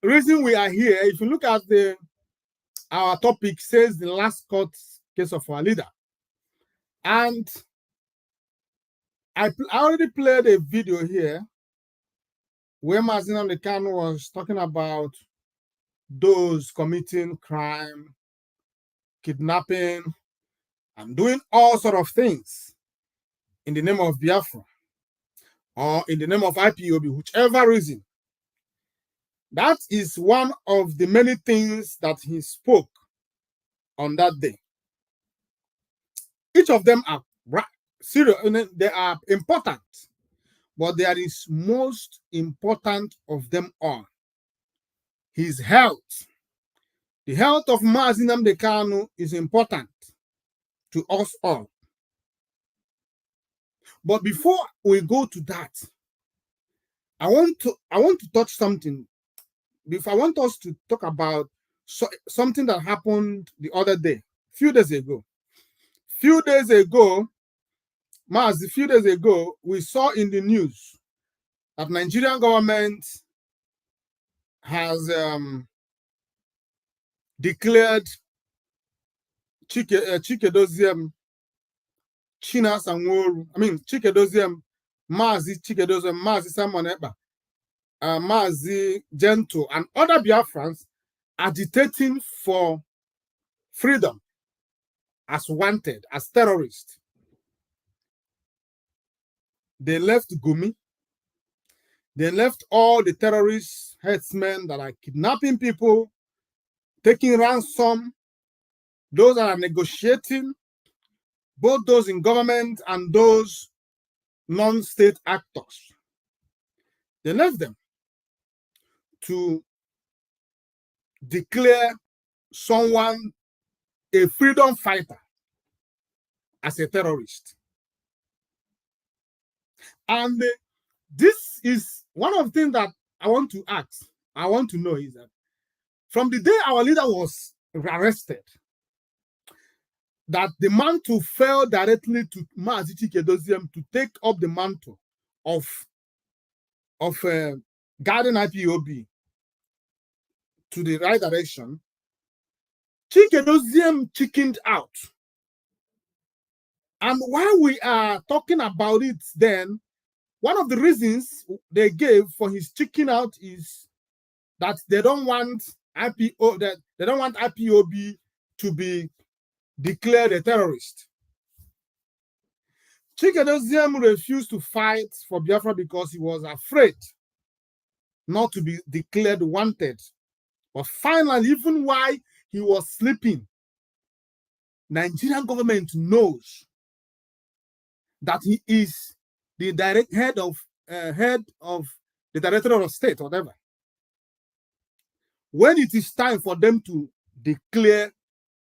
Speaker 16: reason we are here. If you look at our topic, says the last court case of our leader. And I already played a video here where Mazi Nnamdi Kanu was talking about those committing crime, kidnapping, and doing all sort of things in the name of Biafra or in the name of IPOB, whichever reason. That is one of the many things that he spoke on that day. Each of them are serious, they are important, but there is most important of them all: his health. The health of Mazi Nnamdi Kanu is important to us all. But before we go to that, I want to touch something. I want us to talk about something that happened the other day, few days ago, we saw in the news that Nigerian government has declared Chikedoziem Mazi Chikedoziem, Mazi Simon Ekpa, Mazi Gento, and other Biafrans agitating for freedom as wanted, as terrorists. They left Gumi. They left all the terrorist headsmen that are kidnapping people, taking ransom, those that are negotiating, both those in government and those non-state actors. They left them to declare someone a freedom fighter as a terrorist. And this is one of the things that I want to ask, I want to know is that from the day our leader was arrested, that the mantle fell directly to Mazi Chikedoziem to take up the mantle of guarding IPOB to the right direction. Chikedoziem chickened out. And while we are talking about it then, one of the reasons they gave for his chicken out is that they don't want IPOB to be declared a terrorist. Chikedoziem refused to fight for Biafra because he was afraid not to be declared wanted. But finally, even while he was sleeping, Nigerian government knows that he is the direct head of the Directorate of State, whatever. When it is time for them to declare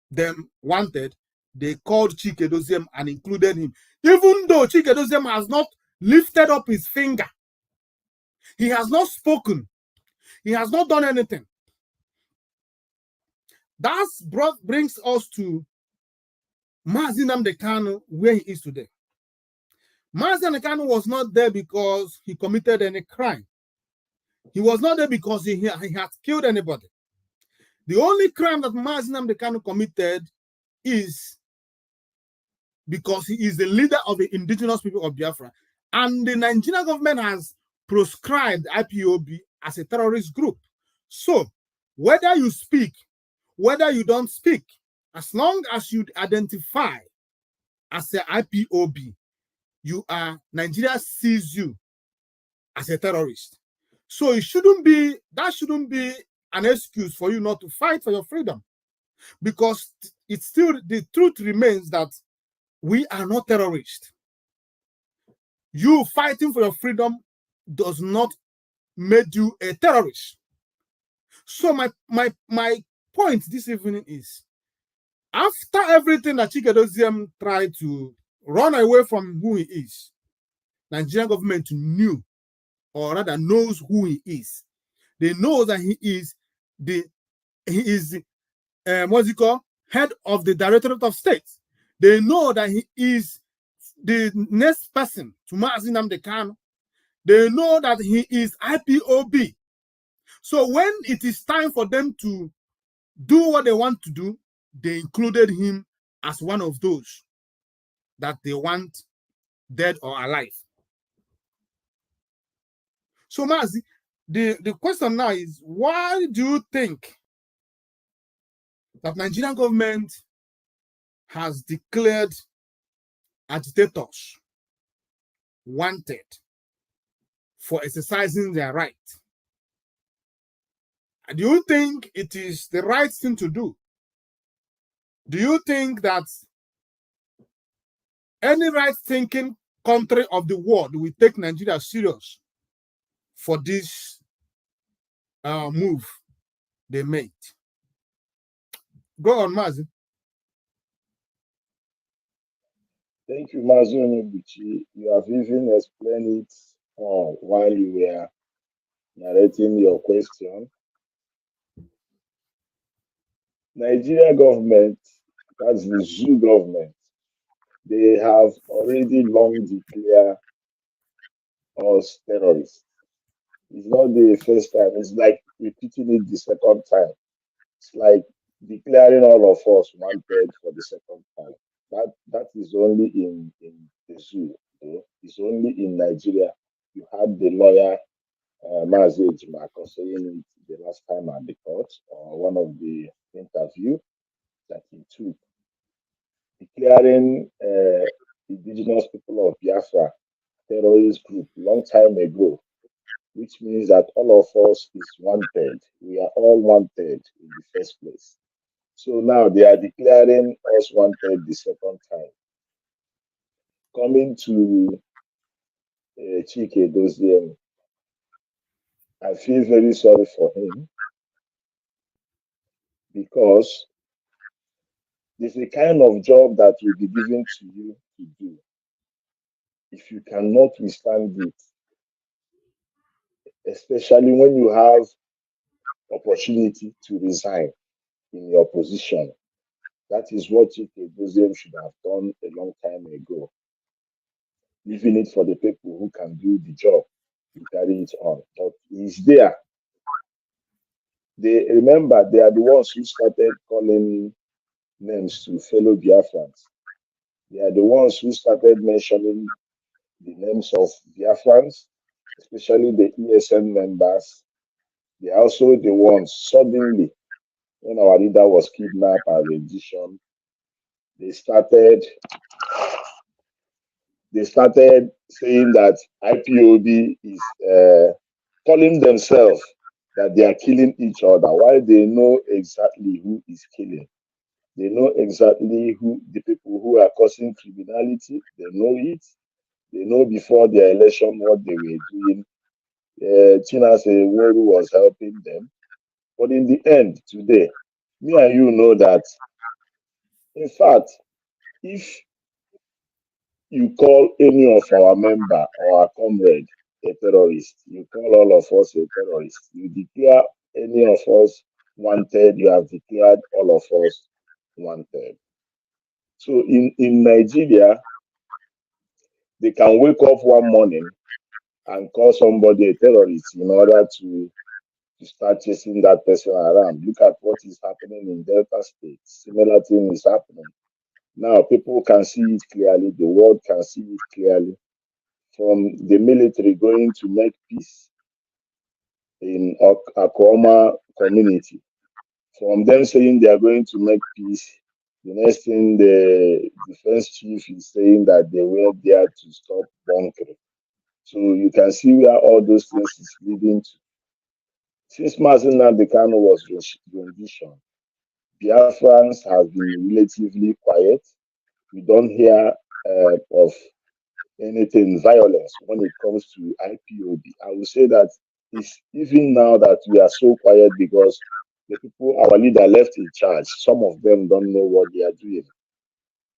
Speaker 16: them wanted, they called Chikedoziem and included him. Even though Chikedoziem has not lifted up his finger, he has not spoken, he has not done anything. That brings us to Mazi Nnamdi Kanu, where he is today. Mazi Nnamdi Kanu was not there because he committed any crime. He was not there because he had killed anybody. The only crime that Mazi Nnamdi Kanu committed is because he is the leader of the indigenous people of Biafra. And the Nigerian government has proscribed IPOB as a terrorist group. So, whether you speak, whether you don't speak, as long as you identify as a IPOB, Nigeria sees you as a terrorist. So that shouldn't be an excuse for you not to fight for your freedom, because it's still, the truth remains that we are not terrorists. You fighting for your freedom does not make you a terrorist. So my point this evening is, after everything that Chikedozie tried to run away from who he is, Nigerian government knew, or rather knows who he is. They know that he is what's it called, head of the Directorate of State. They know that he is the next person to Mazi Nnamdi Kanu. They know that he is IPOB. So when it is time for them to do what they want to do, they included him as one of those that they want dead or alive. So Mazi, the question now is, why do you think that Nigerian government has declared agitators wanted for exercising their right? Do you think it is the right thing to do? Do you think that any right-thinking country of the world will take Nigeria serious for this move they made? Go on, Mazi.
Speaker 17: Thank you, Mazi Onyebuchi. You have even explained it while you were narrating your question. Nigeria government, that's the zoo government, they have already long declared us terrorists. It's not the first time. It's like repeating it the second time. It's like declaring all of us wanted for the second time. That is only in the zoo. It's only in Nigeria. You had the lawyer Mazi Ejimako saying it the last time at the court, or one of the interview that he took, declaring indigenous people of Biafra terrorist group long time ago, which means that all of us is wanted. We are all wanted in the first place. So now they are declaring us wanted the second time. Coming to Chikedozie, I feel very sorry for him, because there's a kind of job that will be given to you to do. If you cannot withstand it, especially when you have opportunity to resign in your position, that is what Chikedozie should have done a long time ago, leaving it for the people who can do the job to carry it on. But he's there. They remember they are the ones who started calling names to fellow Biafrans. They are the ones who started mentioning the names of Biafrans, especially the ESN members. They are also the ones, suddenly, when our leader was kidnapped and rendition, they started saying that IPOB is calling themselves that they are killing each other, while they know exactly who is killing. They know exactly who the people who are causing criminality. They know it. They know before their election what they were doing. Chinase Woru was helping them. But in the end, today, me and you know that, in fact, if you call any of our member or our comrade a terrorist, you call all of us a terrorist, you declare any of us wanted, you have declared all of us wanted. So in Nigeria, they can wake up one morning and call somebody a terrorist in order to start chasing that person around. Look at what is happening in Delta State. Similar thing is happening. Now people can see it clearly, the world can see it clearly. From the military going to make peace in Akoma community, from them saying they are going to make peace The next thing, the defense chief is saying that they were there to stop bunkering. So you can see where all those things is leading to. Since Mazi Nnamdi Kanu was rendition, Biafrans have been relatively quiet. We don't hear of anything violence when it comes to IPOB. I will say that it's even now that we are so quiet because the people our leader left in charge, some of them don't know what they are doing,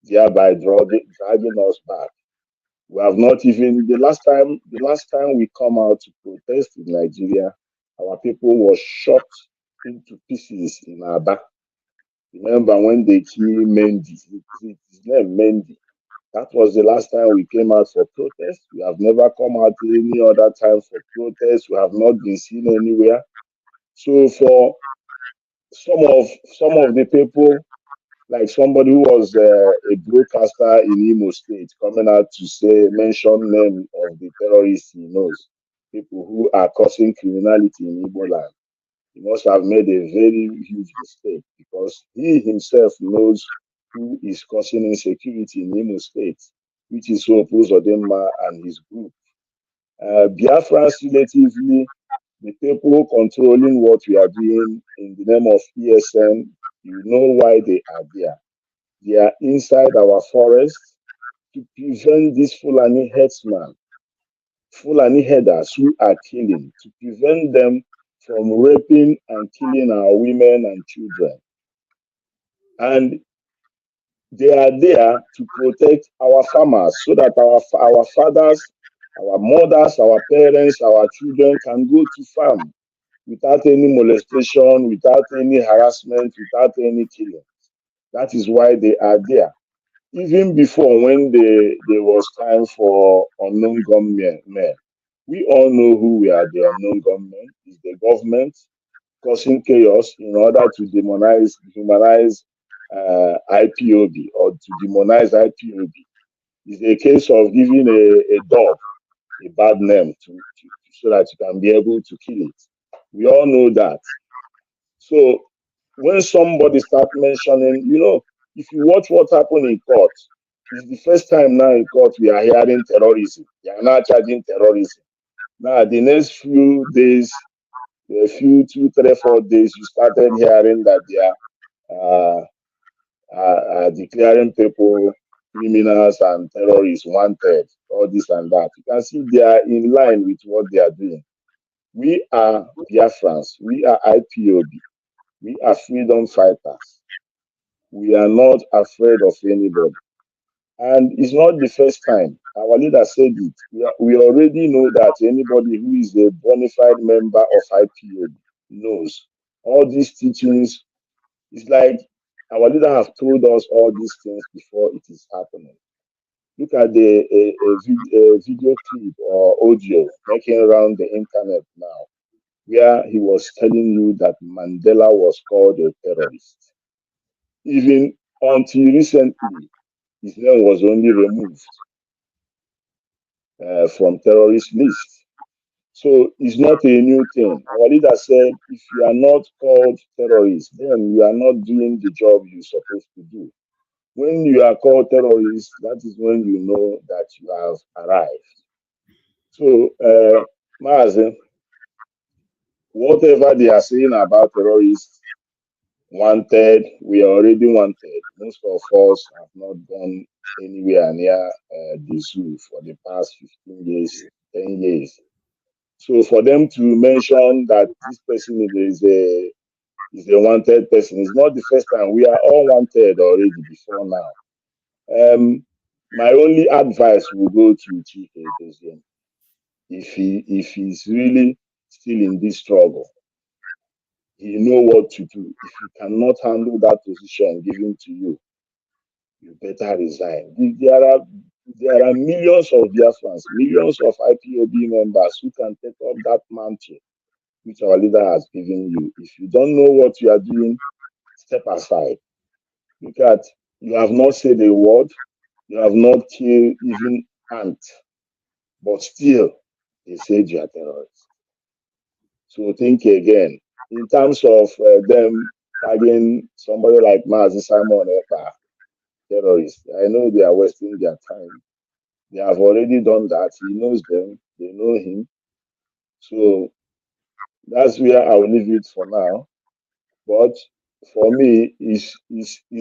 Speaker 17: thereby driving us back. We have not even the last time we come out to protest in Nigeria, our people was shot into pieces in Aba. Remember when they killed Mendy? His name Mendy. That was the last time we came out for protest. We have never come out any other time for protest. We have not been seen anywhere. So for some of the people, like somebody who was a broadcaster in Imo State, coming out to mention name of the terrorists he knows, people who are causing criminality in Igbo land. He must have made a very huge mistake because he himself knows who is causing insecurity in Imo State, which is Hope Uzodinma and his group. Biafrans relatively, the people controlling what we are doing in the name of ESN, you know why they are there. They are inside our forests to prevent these Fulani headsmen, Fulani headers who are killing, to prevent them from raping and killing our women and children. And they are there to protect our farmers so that our fathers, our mothers, our parents, our children can go to farm without any molestation, without any harassment, without any killing. That is why they are there. Even before, when there was time for unknown gunmen, we all know who we are. The unknown gunmen is the government causing chaos in order to humanize IPOB or to demonize IPOB. It's a case of giving a dog a bad name so that you can be able to kill it. We all know that. So when somebody start mentioning, if you watch what happened in court, it's the first time now in court we are hearing terrorism. They are now charging terrorism. Now the next few days, a few 2, 3, 4 days, you started hearing that they are declaring people criminals and terrorists wanted, all this and that. You can see they are in line with what they are doing. We are Biafrans. We are IPOB. We are freedom fighters. We are not afraid of anybody. And it's not the first time. Our leader said it. We already know that anybody who is a bona fide member of IPOB knows all these teachings. It's like our leader have told us all these things before it is happening. Look at a video clip or audio making around the internet now, where he was telling you that Mandela was called a terrorist. Even until recently, his name was only removed from terrorist list. So it's not a new thing. Our leader said, if you are not called terrorist, then you are not doing the job you're supposed to do. When you are called terrorist, that is when you know that you have arrived. So, Mazi, whatever they are saying about terrorists, wanted, we are already wanted. Most of us have not gone anywhere near the zoo for the past 15 years, 10 years. So for them to mention that this person is a wanted person, it's not the first time. We are all wanted already before now. My only advice will go to Chief Edozian. If he's really still in this struggle, he know what to do. If you cannot handle that position given to you, you better resign. There are millions of Biafrans, millions of IPOB members who can take up that mantle which our leader has given you. If you don't know what you are doing, step aside. Because you have not said a word, you have not killed even ant, but still they said you are terrorists. So think again. In terms of them tagging somebody like Mazi Simon Ekpa terrorists. I know they are wasting their time. They have already done that. He knows them. They know him. So that's where I'll leave it for now. But for me, it's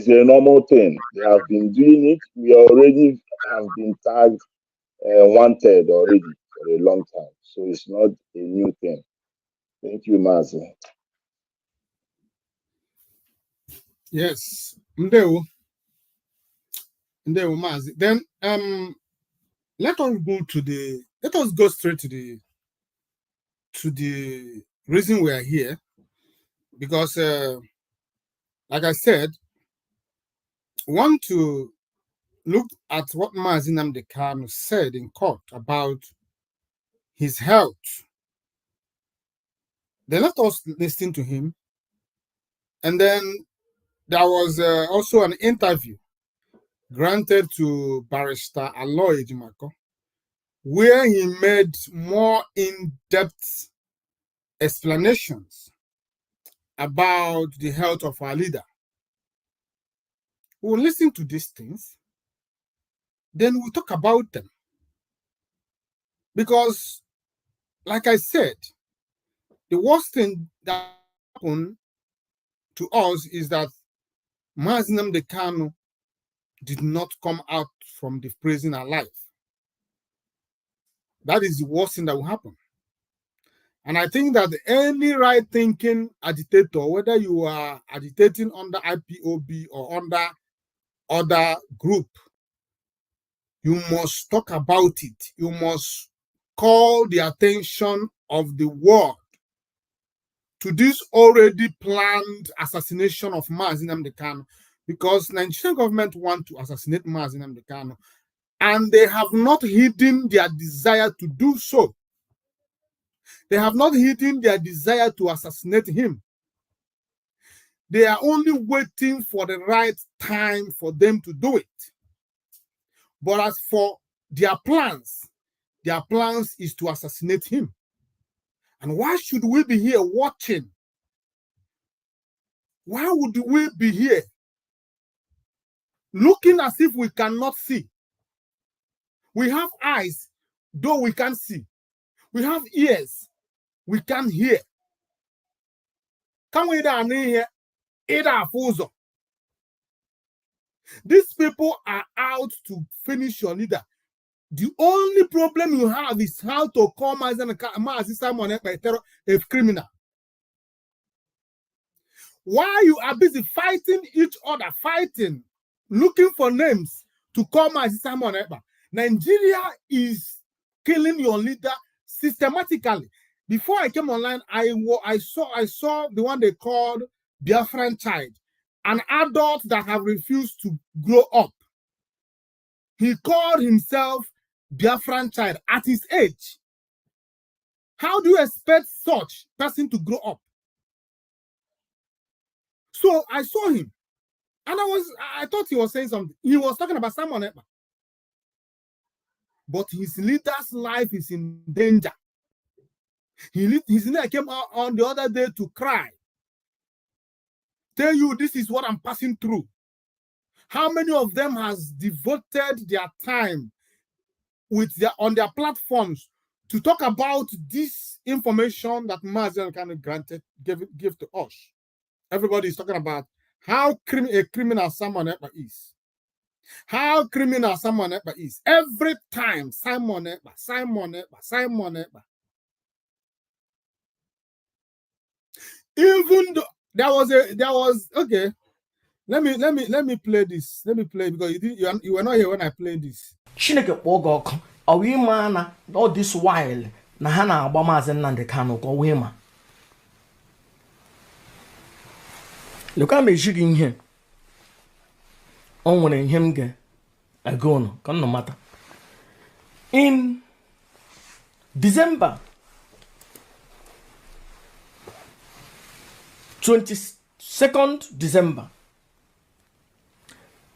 Speaker 17: a normal thing. They have been doing it. We already have been tagged wanted already for a long time. So it's not a new thing. Thank you, Mazi.
Speaker 16: Yes. Ndewo. Ndewo, Mazi. Then let us go straight to the reason we are here. Because like I said, we want to look at what Mazi Nnamdi Kanu said in court about his health. Then let us listen to him. And then there was also an interview granted to Barrister Aloy Ejimako, where he made more in-depth explanations about the health of our leader. We'll listen to these things, then we'll talk about them. Because, like I said, the worst thing that happened to us is that Mazi Nnamdi Kanu did not come out from the prison alive. That is the worst thing that will happen. And I think that any right-thinking agitator, whether you are agitating under IPOB or under other group, you must talk about it. You must call the attention of the world to this already planned assassination of Mazi Nnamdi Kanu, because Nigerian government want to assassinate Mazi Nnamdi Kanu, and they have not hidden their desire to do so. They have not hidden their desire to assassinate him. They are only waiting for the right time for them to do it. But as for their plans is to assassinate him. And why should we be here watching? Why would we be here looking as if we cannot see? We have eyes, though we can't see. We have ears, we can't hear. Can we hear? These people are out to finish your leader. The only problem you have is how to call Mazi Simon a criminal. While you are busy fighting each other, looking for names to call Mazi Simon Ekpa, Nigeria is killing your leader systematically. Before I came online, I saw the one they called Biafran child, an adult that have refused to grow up. He called himself Biafran child at his age. How do you expect such person to grow up? So I saw him, and I thought he was saying something. He was talking about Simon Ekpa. But his leader's life is in danger. His leader came out on the other day to cry. Tell you, this is what I'm passing through. How many of them has devoted their time on their platforms to talk about this information that Mazi Kanu gave to us? Everybody is talking about how a criminal Simon Ekpa is. How criminal Simon Ekpa is. Every time, Simon Ekpa, Simon Ekpa, Simon Ekpa. Even though there was okay. Let me play this. Let me play because you were not here when I played this.
Speaker 14: Chineke kpọọ gị na all this while na ha na-agba Mazi Nnamdi Kanu ka ọwụ ịma. Loka me jigi ihe. O nwere ihe m ga-aga ụnụ ka nnụ mata. In December 22nd December,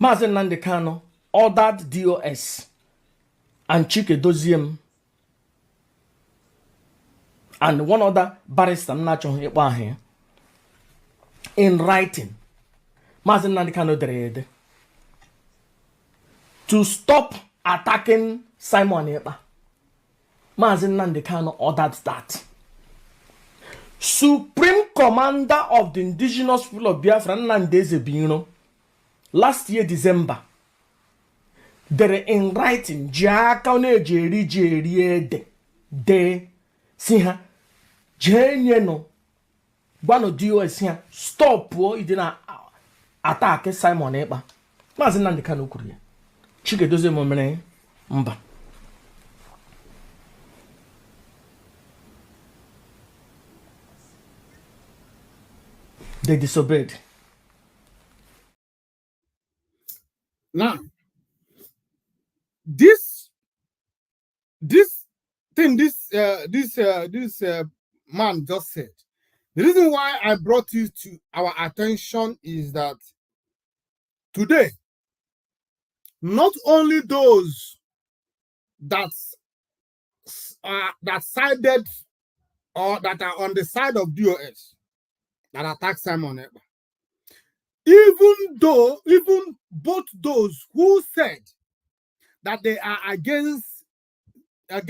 Speaker 14: Mazi Nnamdi Kanu ordered DOS and Chike Doziem and one other barrister here in writing. Mazi Nnamdi Kanu dere ede. to stop attacking Simon Ekpa. Mazi Nnamdi Kanu ordered that. Supreme Commander of the Indigenous People of Biafra, Nnamdi Ezebiro, last year December, they're in writing, de siha jenyeno gwano DOS siha stop wo idina attack Simon Ekpa. Mazi Nnamdi Kanu kwuru ya. Chigedozie momere mba. They disobeyed.
Speaker 16: Now, this thing, this man just said. The reason why I brought you to our attention is that today, not only those that sided or that are on the side of DOS that attack Simon Ekpa, even both those who said that they are against DOS,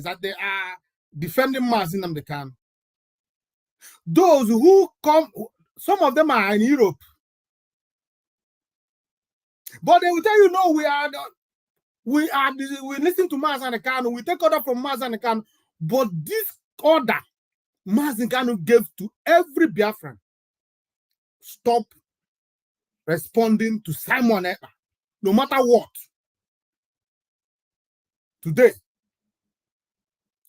Speaker 16: that they are defending Mazi Nnamdi Kanu, those who come, some of them are in Europe, but they will tell you, no, we listen to Mazi Nnamdi Kanu, we take order from Mazi Nnamdi Kanu, but this order Mazi Kanu gave to every Biafran: stop responding to Simon Ekpa, no matter what. Today,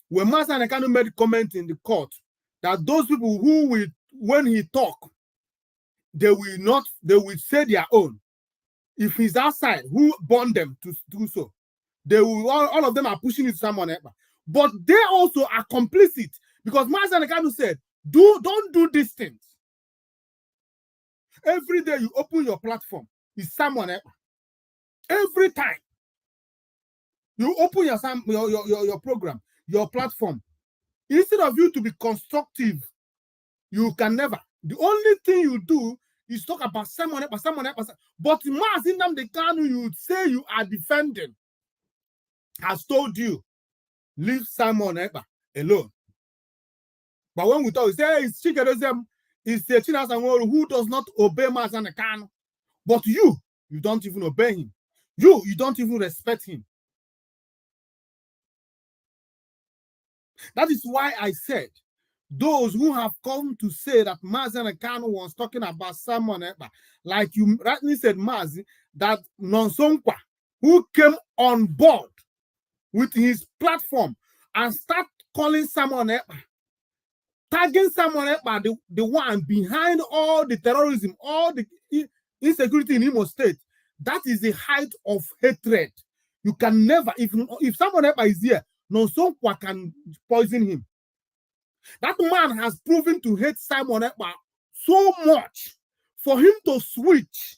Speaker 16: when Mazi Nnamdi Kanu made a comment in the court that those people who will, when he talk, they will say their own. If he's outside, who bond them to do so? They will, all of them are pushing it to Simon Ekpa. But they also are complicit, because Mazi Nnamdi Kanu said, don't do these things. Every day you open your platform, it's Simon Ekpa. Every time you open your program, your platform, instead of you to be constructive, you can never. The only thing you do is talk about Simon Ekpa. But Mazi Nnamdi Kanu, you would say you are defending, has told you, leave Simon Ekpa alone. But when we talk, we say it's Chikedozem, it's Chinas Anworo who does not obey Mazi Nnamdi Kanu. But you don't even obey him. You don't even respect him. That is why I said, those who have come to say that Mazi Nnamdi Kanu was talking about Simon Ekpa, like you rightly said, Mazi, that Nonsonkwa, who came on board with his platform and start calling Simon Ekpa, tagging Simon Ekpa, the one behind all the terrorism, all the insecurity in Imo State. That is the height of hatred. You can never, if Simon Ekpa is here, Nonsonkwa can poison him. That man has proven to hate Simon Ekpa so much for him to switch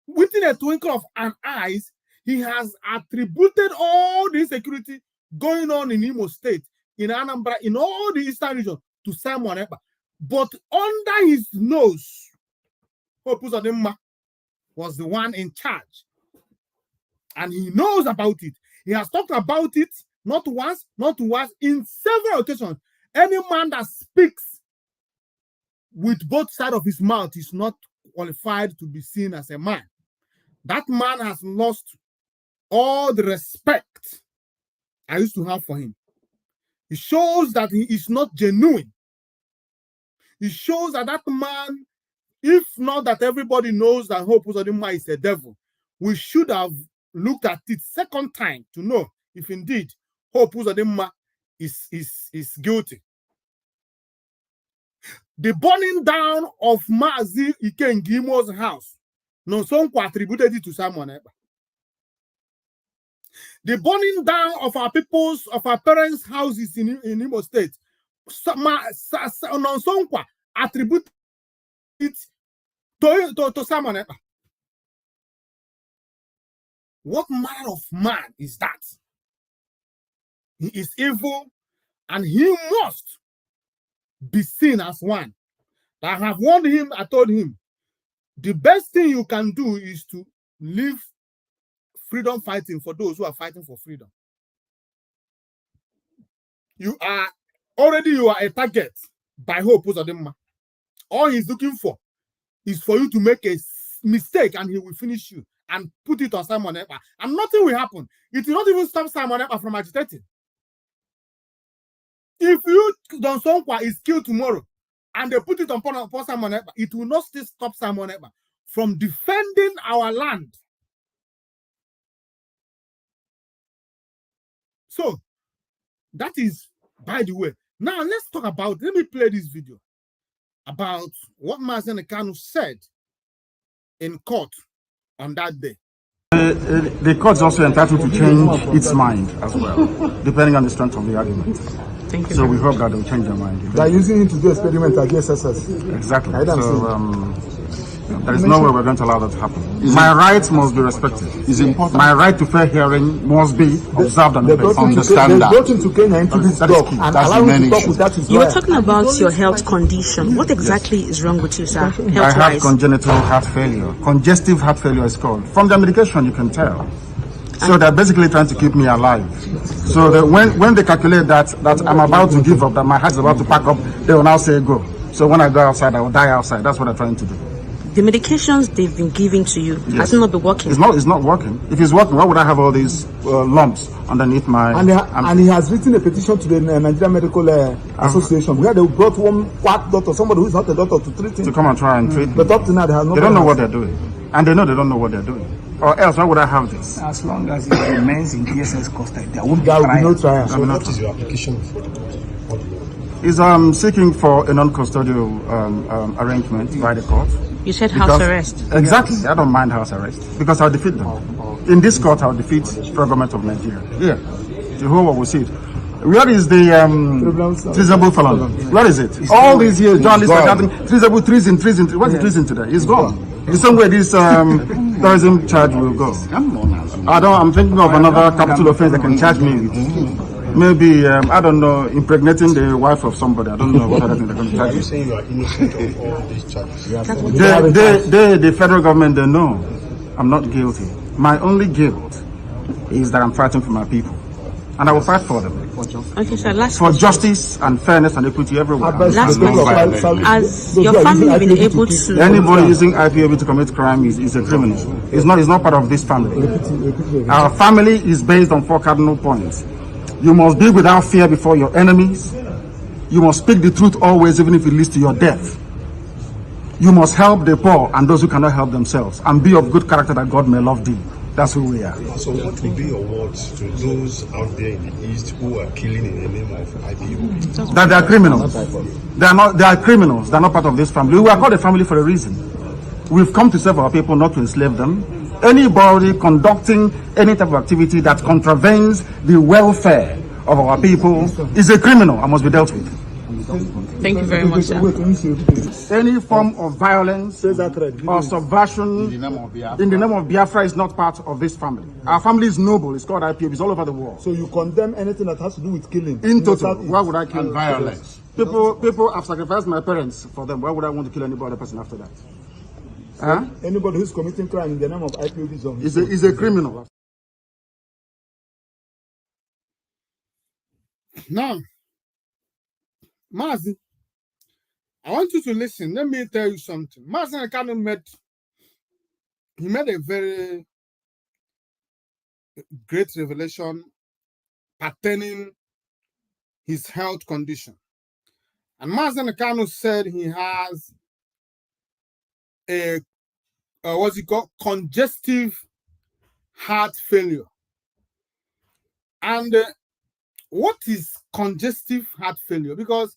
Speaker 16: within a twinkle of an eye. He has attributed all the insecurity going on in Imo State, in Anambra, in all the eastern region to Simon Ekpa. But under his nose, Hope Uzodimma was the one in charge. And he knows about it. He has talked about it not once, not twice, in several occasions. Any man that speaks with both sides of his mouth is not qualified to be seen as a man. That man has lost all the respect I used to have for him. It shows that he is not genuine. It shows that that man, if not that everybody knows that Hope Uzodimma is a devil, we should have looked at it second time to know if indeed Hope Uzodimma is guilty. The burning down of Mazi Ikengimo's house, Nonsonkwa attributed it to Simon Ekpa. The burning down of our parents' houses in Imo State, Nonsonkwa attributed it to Simon Ekpa. What manner of man is that? He is evil, and he must be seen as one. I have warned him, I told him, the best thing you can do is to leave freedom fighting for those who are fighting for freedom. You are a target by Hope Uzodimma. All he's looking for is for you to make a mistake and he will finish you and put it on Simon Ekpa. And nothing will happen. It will not even stop Simon Ekpa from agitating. If you Don Sonkwa is killed tomorrow and they put it upon Simon Ekpa, it will not still stop Simon Ekpa from defending our land. So that is, by the way. Now let's talk about, let me play this video about what Mazen Kanu said in court on that day.
Speaker 2: The court is also entitled to change its mind as well, depending on the strength of the argument.
Speaker 18: Thank you.
Speaker 2: So we hope that they'll change their mind.
Speaker 19: They are using it to do experiment against SS.
Speaker 2: Exactly. So there is no way we're going to allow that to happen. My rights must be respected. It's important. My right to fair hearing must be observed and obeyed.
Speaker 19: Understand that. They brought him to Kenya into this talk and allow him to talk without his
Speaker 18: You were talking about your health condition. What exactly is wrong with you, sir?
Speaker 2: I have congenital heart failure. Congestive heart failure is called. From the medication, you can tell. So they're basically trying to keep me alive. So that when they calculate that I'm about to give up, that my heart is about to pack up, they will now say go. So when I go outside, I will die outside. That's what they're trying to do.
Speaker 18: The medications they've been giving to you, has it not been working?
Speaker 2: It's not working. If it's working, why would I have all these lumps underneath my...
Speaker 19: And he has written a petition to the Nigerian Medical Association where they brought one quack doctor, somebody who is not a doctor, to treat him.
Speaker 2: To come and try and treat me.
Speaker 19: But up to now, they have no...
Speaker 2: They don't know what they're doing. And they know they don't know what they're doing. Or else, why would I have this?
Speaker 20: As long as it remains in DSS custody, there will
Speaker 19: be no trial.
Speaker 20: So what is your application for?
Speaker 2: Is seeking for a non-custodial arrangement by the court.
Speaker 18: You said house arrest.
Speaker 2: Exactly. I don't mind house arrest because I'll defeat them. In this court, I'll defeat the government of Nigeria. Yeah. Jehovah will see it. Where is the treasonable felon? Where is it? All these years, journalists are gathering treasonable treason. What's the treason today? It's gone. The same way this terrorism charge will go. I'm thinking of another capital offense they can charge me with. Maybe, I don't know, impregnating the wife of somebody. I don't know what other thing they're going to charge you.
Speaker 20: Are you saying you are innocent of all these charges?
Speaker 2: The federal government, they know I'm not guilty. My only guilt is that I'm fighting for my people. And I will fight for them.
Speaker 18: Okay, sir, last
Speaker 2: for justice and fairness and equity everywhere.
Speaker 18: Last question. Has your family been able to...
Speaker 2: Anybody using IPOB to commit crime is a criminal. It's not part of this family. Our family is based on 4 cardinal points. You must be without fear before your enemies. You must speak the truth always, even if it leads to your death. You must help the poor and those who cannot help themselves, and be of good character that God may love thee. That's who we are.
Speaker 20: So what will be your words to those out there in the East who are killing in the name of IPOB?
Speaker 2: That they are criminals. They are criminals. They are not part of this family. We are called a family for a reason. We've come to serve our people, not to enslave them. Anybody conducting any type of activity that contravenes the welfare of our people is a criminal and must be dealt with.
Speaker 18: Thank you very much, sir.
Speaker 2: Any form of violence or subversion in the name of Biafra is not part of this family. Our family is noble. It's called IPOB. It's all over the world.
Speaker 19: So you condemn anything that has to do with killing?
Speaker 2: In total. Why would I kill? And violence. People have sacrificed my parents for them. Why would I want to kill any other person after that?
Speaker 19: So anybody who's committing crime in the name of IPOB
Speaker 2: is a criminal.
Speaker 16: Now, Mazi, I want you to listen. Let me tell you something. Mazi Kanu made a very great revelation pertaining his health condition. And Mazi Kanu said he has a what's it called? Congestive heart failure. And what is congestive heart failure? Because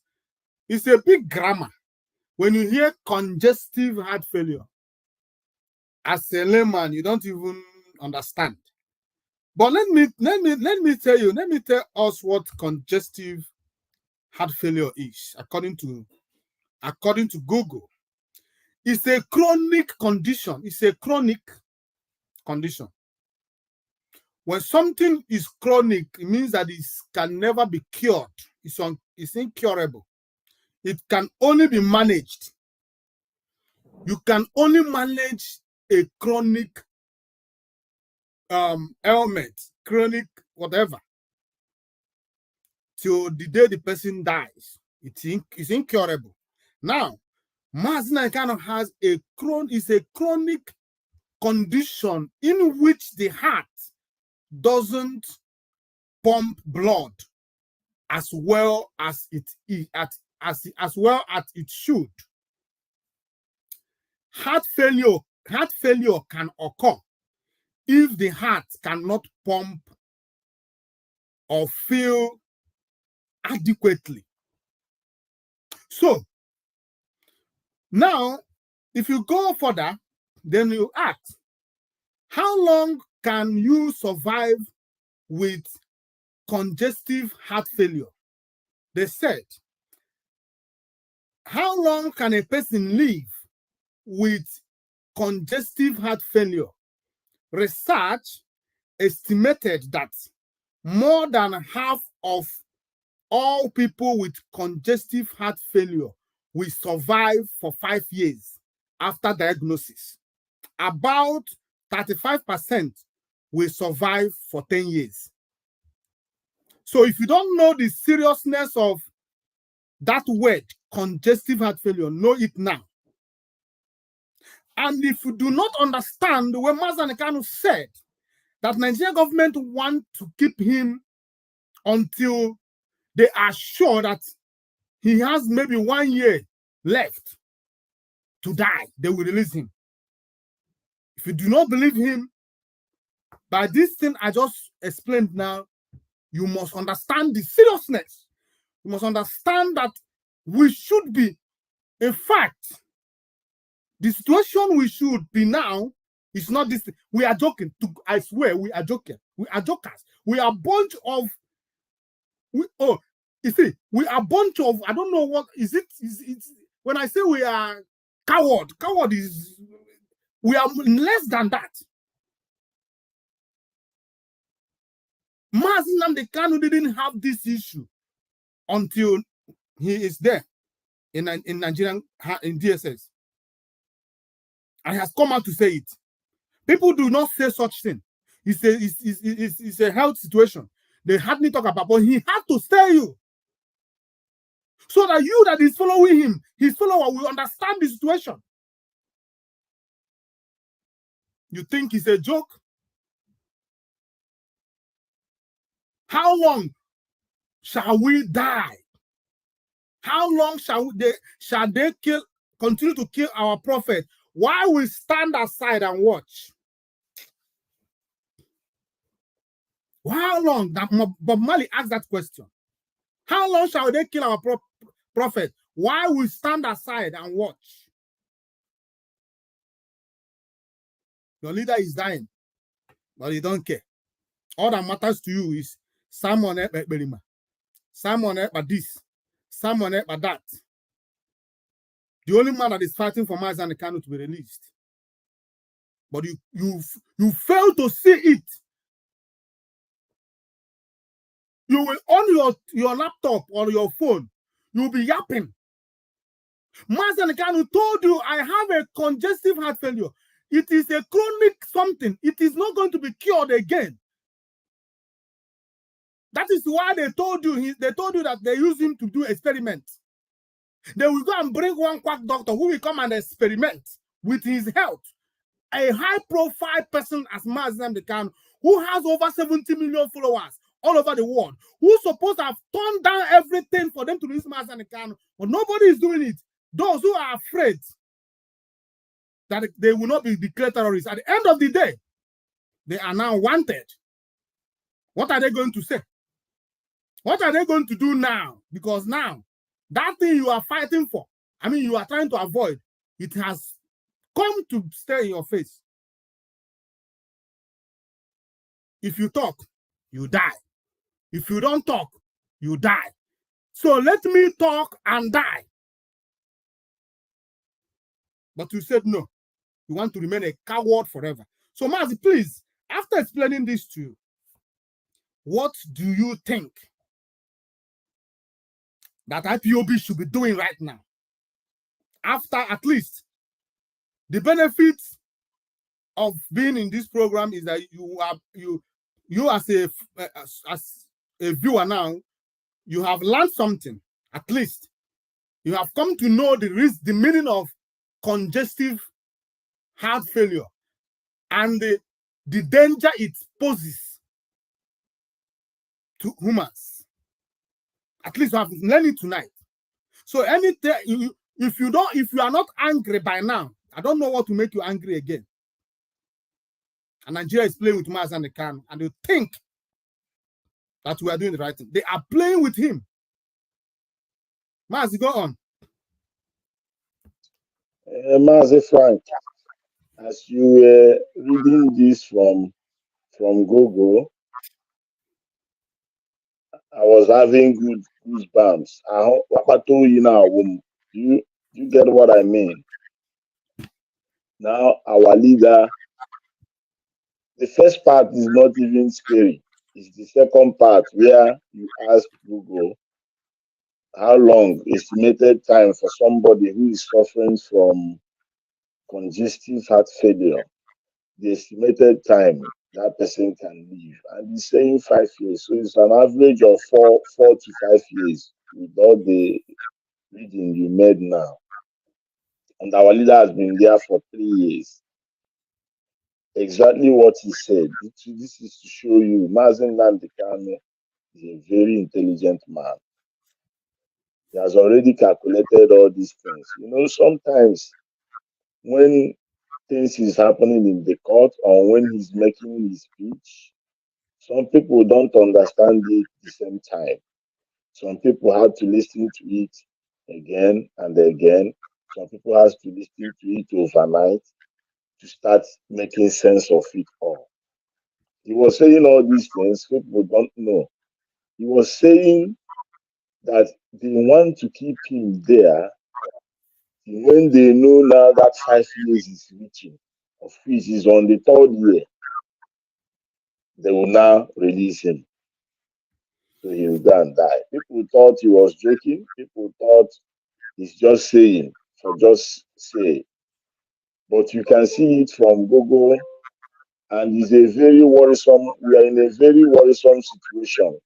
Speaker 16: it's a big grammar. When you hear congestive heart failure, as a layman, you don't even understand. But let me tell us what congestive heart failure is, according to Google. It's a chronic condition. It's a chronic condition. When something is chronic, it means that it can never be cured. It's incurable. It can only be managed. You can only manage a chronic ailment, chronic, whatever, till the day the person dies. It's incurable. Now, Mazina kind of has a chronic condition in which the heart doesn't pump blood as well as it should. Heart failure can occur if the heart cannot pump or fill adequately. So now, if you go further, then you ask, how long can you survive with congestive heart failure? They said, how long can a person live with congestive heart failure? Research estimated that more than half of all people with congestive heart failure will survive for 5 years after diagnosis. About 35% will survive for 10 years. So if you don't know the seriousness of that word, congestive heart failure, know it now. And if you do not understand the way Mazan Kanu said that Nigerian government want to keep him until they are sure that he has maybe 1 year left to die, they will release him. If you do not believe him, by this thing I just explained now, you must understand the seriousness. You must understand that we should be, in fact, the situation we should be now is not this. We are joking. I swear, we are joking. We are jokers. We are a bunch of. We are a bunch of. I don't know what is it. When I say we are coward is. We are less than that. Mazi Nnamdi Kanu didn't have this issue until he is there in Nigerian in DSS. And he has come out to say it. People do not say such thing. It's a health situation. They hardly talk about, but he had to tell you. So that you that is following him, his follower will understand the situation. You think it's a joke? How long shall we die? How long shall they continue to kill our prophet? Why we stand aside and watch? How long? Bob Marley asked that question. How long shall they kill our prophet? Why we stand aside and watch? Your leader is dying, but you don't care. All that matters to you is Simon Ekberima, Simon Ekber this, Simon Ekber that. The only man that is fighting for Mazi Kanu to be released. But you fail to see it. You will on your laptop or your phone, you'll be yapping. Mazi Kanu told you, I have a congestive heart failure. It is a chronic something. It is not going to be cured again. That is why they told you that they use him to do experiments. They will go and bring one quack doctor who will come and experiment with his health. A high-profile person as Mazi Nnamdi Kanu, who has over 70 million followers all over the world, who's supposed to have turned down everything for them to release Mazi Nnamdi Kanu, but nobody is doing it. Those who are afraid that they will not be declared terrorists, at the end of the day, they are now wanted. What are they going to say? What are they going to do now? Because now, that thing you are fighting for, I mean, you are trying to avoid, it has come to stay in your face. If you talk, you die. If you don't talk, you die. So let me talk and die. But you said no. You want to remain a coward forever. So Mazi, please, after explaining this to you, what do you think that IPOB should be doing right now? After at least the benefits of being in this program is that you as a viewer now, you have learned something. At least you have come to know the meaning of congestive heart failure and the danger it poses to humans. At least you have learned it tonight. So anything, if you are not angry by now, I don't know what to make you angry again. And Nigeria is playing with Maz and the can, and they think that we are doing the right thing. They are playing with him. Maz, go on.
Speaker 17: Mazi Frank, as you were reading this from Google, I was having goosebumps. You get what I mean? Now, our leader, the first part is not even scary. It's the second part where you ask Google how long estimated time for somebody who is suffering from congestive heart failure, the estimated time that person can live. And he's saying 5 years. So it's an average of 4 to 5 years with all the reading you made now. And our leader has been there for 3 years. Exactly what he said. This is to show you Mazen Nandekano is a very intelligent man. He has already calculated all these things. You know, sometimes when things is happening in the court or when he's making his speech, some people don't understand it at the same time. Some people have to listen to it again and again. Some people have to listen to it overnight to start making sense of it all. He was saying all these things people don't know. He was saying that they want to keep him there when they know now that 5 years is reaching, of which is on the 3rd year. They will now release him. So he will go and die. People thought he was joking. People thought he's just saying for just say. But you can see it from Google, and it's a very worrisome. We are in a very worrisome situation,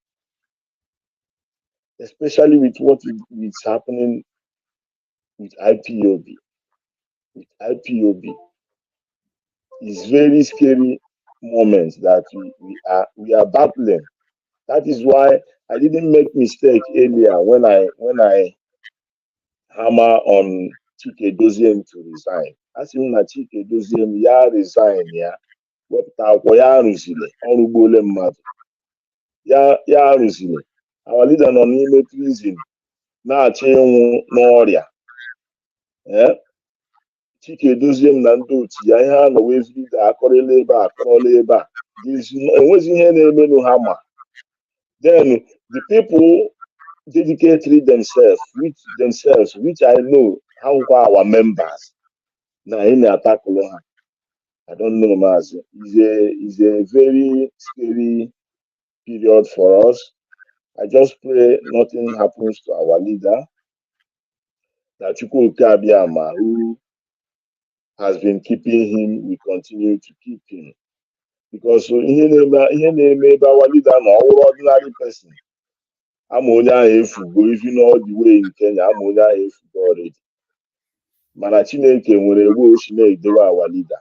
Speaker 17: especially with what is happening with IPOB. With IPOB, it's very scary moments that we are battling. That is why I didn't make mistake earlier when I hammer on Chike Doziem to resign. As in na Chike Doziem ya resign ya wepụta akwụkwọ ya arụzile ọrụ ugboole mmadụ ya arụzile. Our leader nọ n'ime prison na-achọ ịnwụ n'ọrịa. Chike Doziem na ndị otu ya ihe a nọwa everyday akọrọla ebe a akọrọla ebe a enwezi ihe na-emenụ ha ma. Then the people dedicate themselves, which I know how our members. Now in the attack, I don't know, Mazi. It's a very scary period for us. I just pray nothing happens to our leader, that Chukwuka Abiyama, who has been keeping him, we continue to keep him. Because so he name our leader, no ordinary person. I'm only even all the way in Kenya, I'm only already. Mana Chineke nwere egwu o si na-edowe our leader.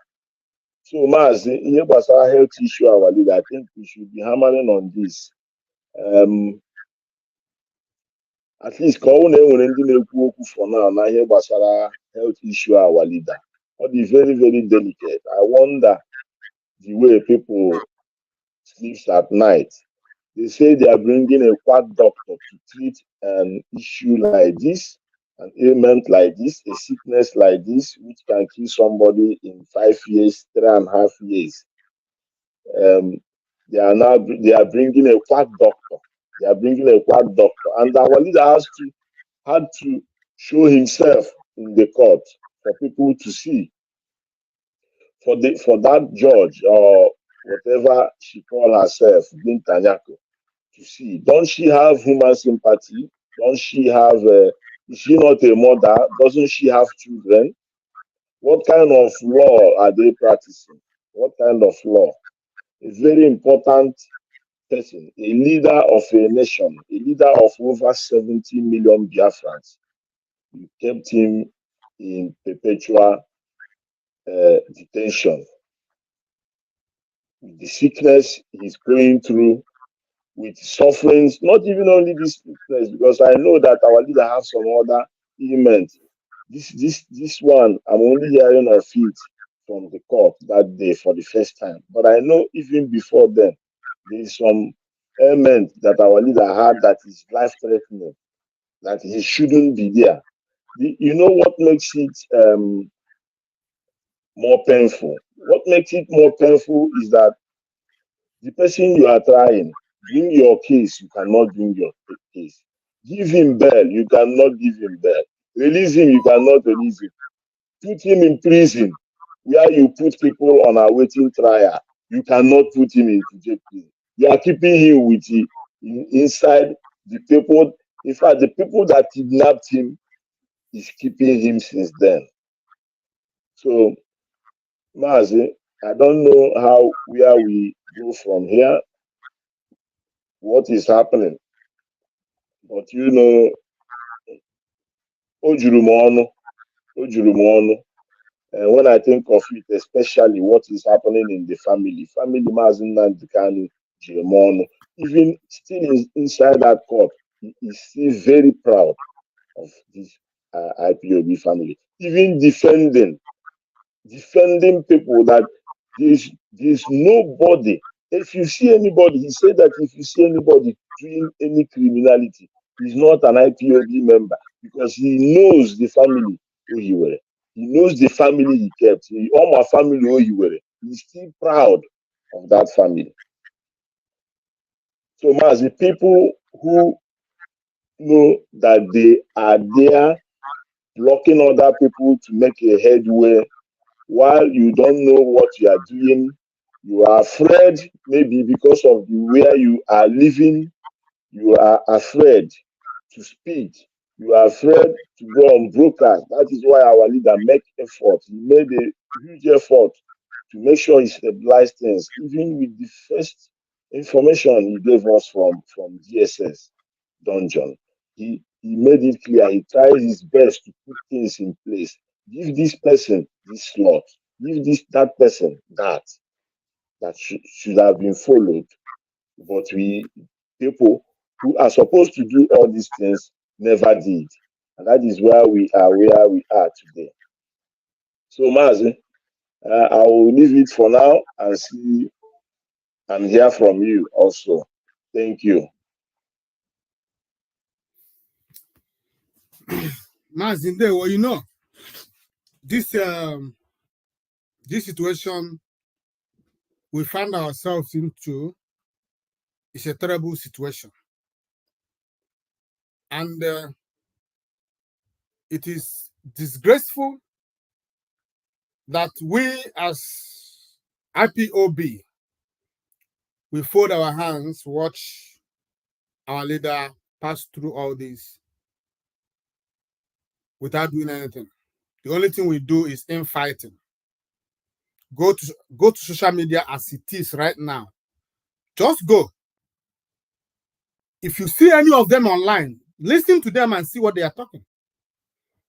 Speaker 17: So Maazị, ihe gbasara health issue our leader, I think we should be hammering on this. At least ka ọ na-enwere ndị na-ekwu okwu for now na ihe gbasara health issue our leader. Ọ dị very, very delicate. I wonder the way people sleep at night. They say they are bringing a quack doctor to treat an issue like this, an ailment like this, a sickness like this, which can kill somebody in 5 years, 3.5 years. They are bringing a quack doctor. They are bringing a quack doctor, and our leader had to show himself in the court for people to see. For that judge or whatever she called herself, Bintanyako, to see. Don't she have human sympathy? Don't she have? Is she not a mother? Doesn't she have children? What kind of law are they practicing? What kind of law? A very important person, a leader of a nation, a leader of over 70 million Biafrans. You kept him in perpetual detention. With the sickness he's going through, with sufferings, not even only this sickness, because I know that our leader has some other ailments. This one, I'm only hearing of it from the court that day for the first time. But I know even before then, there is some ailment that our leader had that is life-threatening, that he shouldn't be there. You know what makes it more painful? What makes it more painful is that the person you are trying, bring your case, you cannot bring your case. Give him bail, you cannot give him bail. Release him, you cannot release him. Put him in prison where you put people on a waiting trial. You cannot put him into jail. You are keeping him with inside the people. In fact, the people that kidnapped him is keeping him since then. So, Mazi, I don't know where we go from here, what is happening. But you know, Ojurumonu, and when I think of it, especially what is happening in the family Mazin Nandikanu, Jirimono, even still inside that court, he is still very proud of this IPOB family. Even defending people that there's nobody. If you see anybody, he said that if you see anybody doing any criminality, he's not an IPOB member because he knows the family who he were. He knows the family he kept. All my family who he were. He's still proud of that family. So, as the people who know that they are there blocking other people to make a headway, while you don't know what you are doing, you are afraid, maybe because of the where you are living, you are afraid to speak. You are afraid to go on broadcast. That is why our leader made effort. He made a huge effort to make sure he stabilized things, even with the first information he gave us from DSS dungeon. He made it clear. He tried his best to put things in place. Give this person this slot. Give that person that should have been followed. But people who are supposed to do all these things never did. And that is where we are today. So, Mazi, I will leave it for now and see and hear from you also. Thank you.
Speaker 16: Mazinde, well, you know, this situation we find ourselves into is a terrible situation. And it is disgraceful that we as IPOB, we fold our hands, watch our leader pass through all this without doing anything. The only thing we do is infighting. Go to social media as it is right now. Just go. If you see any of them online, listen to them and see what they are talking.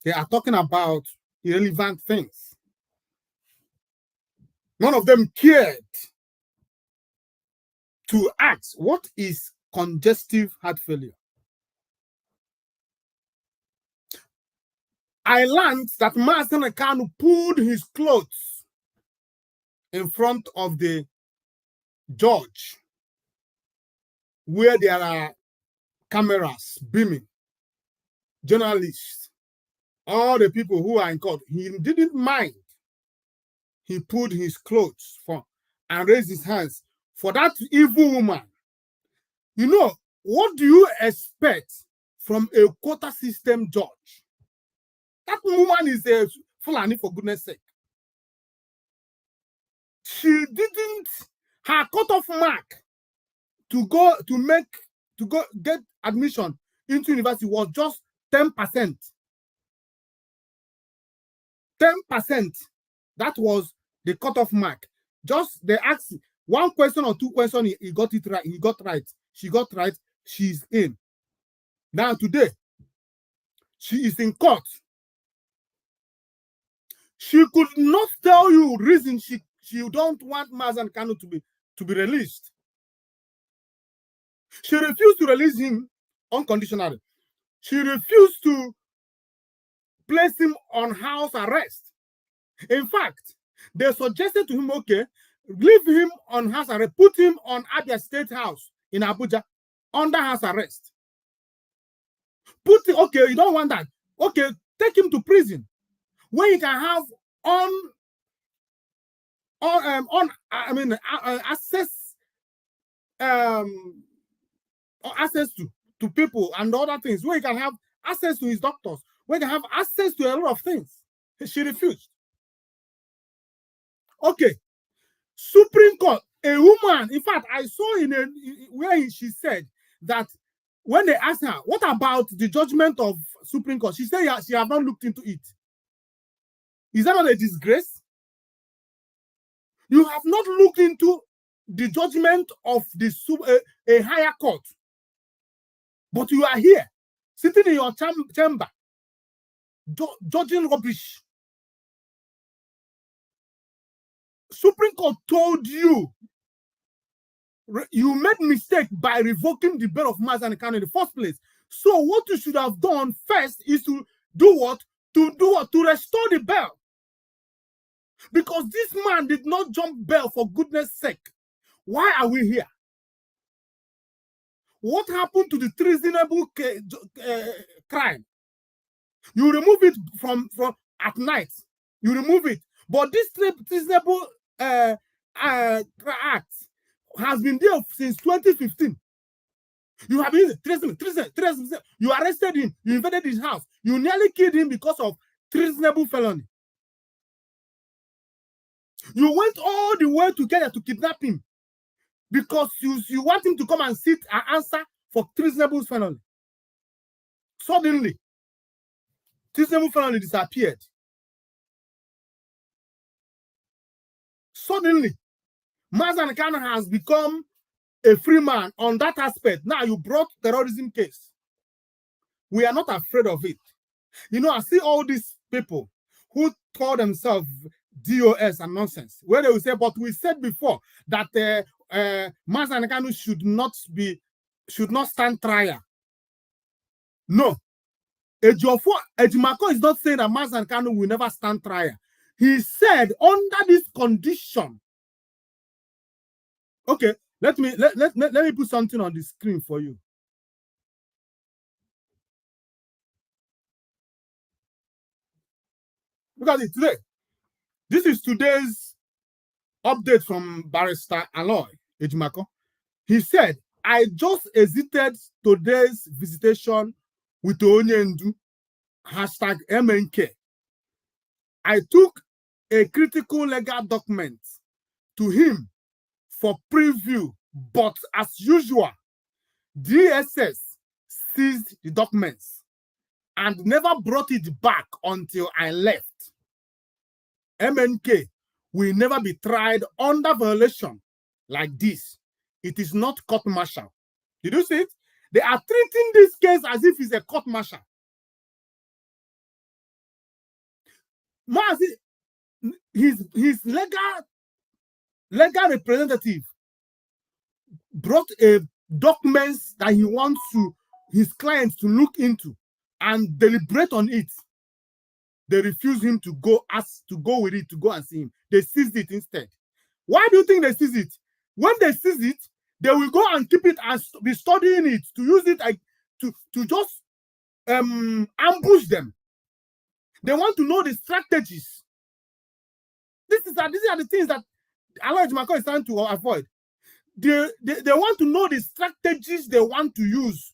Speaker 16: They are talking about irrelevant things. None of them cared to ask, what is congestive heart failure? I learned that Master Kanu pulled his clothes in front of the judge where there are cameras beaming, journalists, all the people who are in court. He didn't mind. He pulled his clothes and raised his hands for that evil woman. You know, what do you expect from a quota system judge? That woman is a Fulani, for goodness sake. She didn't, her cutoff mark to get admission into university was just 10%. 10%. That was the cutoff mark. Just they ask one question or two questions, he got it right. He got right. She got right. She's in. Now today, she is in court. She could not tell you reason she don't want Mazi Kanu to be released. She refused to release him unconditionally. She refused to place him on house arrest. In fact, they suggested to him, okay, leave him on house arrest, put him on Abia State House in Abuja under house arrest. Okay, you don't want that. Okay, take him to prison where he can have access to people and other things, where he can have access to his doctors, where he can have access to a lot of things. She refused. Okay, Supreme Court, a woman, in fact, I saw where she said that when they asked her, what about the judgment of Supreme Court? She said she have not looked into it. Is that not a disgrace? You have not looked into the judgment of a higher court, but you are here, sitting in your chamber, judging rubbish. Supreme Court told you you made mistake by revoking the bail of Mazi Kanu in the first place. So what you should have done first is to do what? To restore the bail. Because this man did not jump bail for goodness sake. Why are we here? What happened to the treasonable crime? You remove it from at night. You remove it. But this treasonable act has been there since 2015. You have been treason. You arrested him. You invaded his house. You nearly killed him because of treasonable felony. You went all the way to Kenya to kidnap him because you want him to come and sit and answer for treasonable felony. Suddenly, treasonable felony disappeared. Suddenly, Mazi Kanu has become a free man on that aspect. Now you brought terrorism case. We are not afraid of it. You know, I see all these people who call themselves DOS and nonsense, where they will say, but we said before that Mazi Kanu should not stand trial. No. Ejimako is not saying that Mazi Kanu will never stand trial. He said under this condition. Okay, let me put something on the screen for you. Look at it today. This is today's update from Barrister Aloy Ejimako. He said, I just exited today's visitation with Onyendu, #MNK. I took a critical legal document to him for preview, but as usual, DSS seized the documents and never brought it back until I left. MNK will never be tried under violation like this. It is not court-martial. Did you see it? They are treating this case as if it's a court-martial. His legal representative brought a documents that he wants his clients to look into and deliberate on it. They refuse him to go with it, to go and see him. They seized it instead. Why do you think they seize it? When they seize it, they will go and keep it and be studying it, to use it to just ambush them. They want to know the strategies. These are the things that Aloy Ejimako is trying to avoid. They want to know the strategies they want to use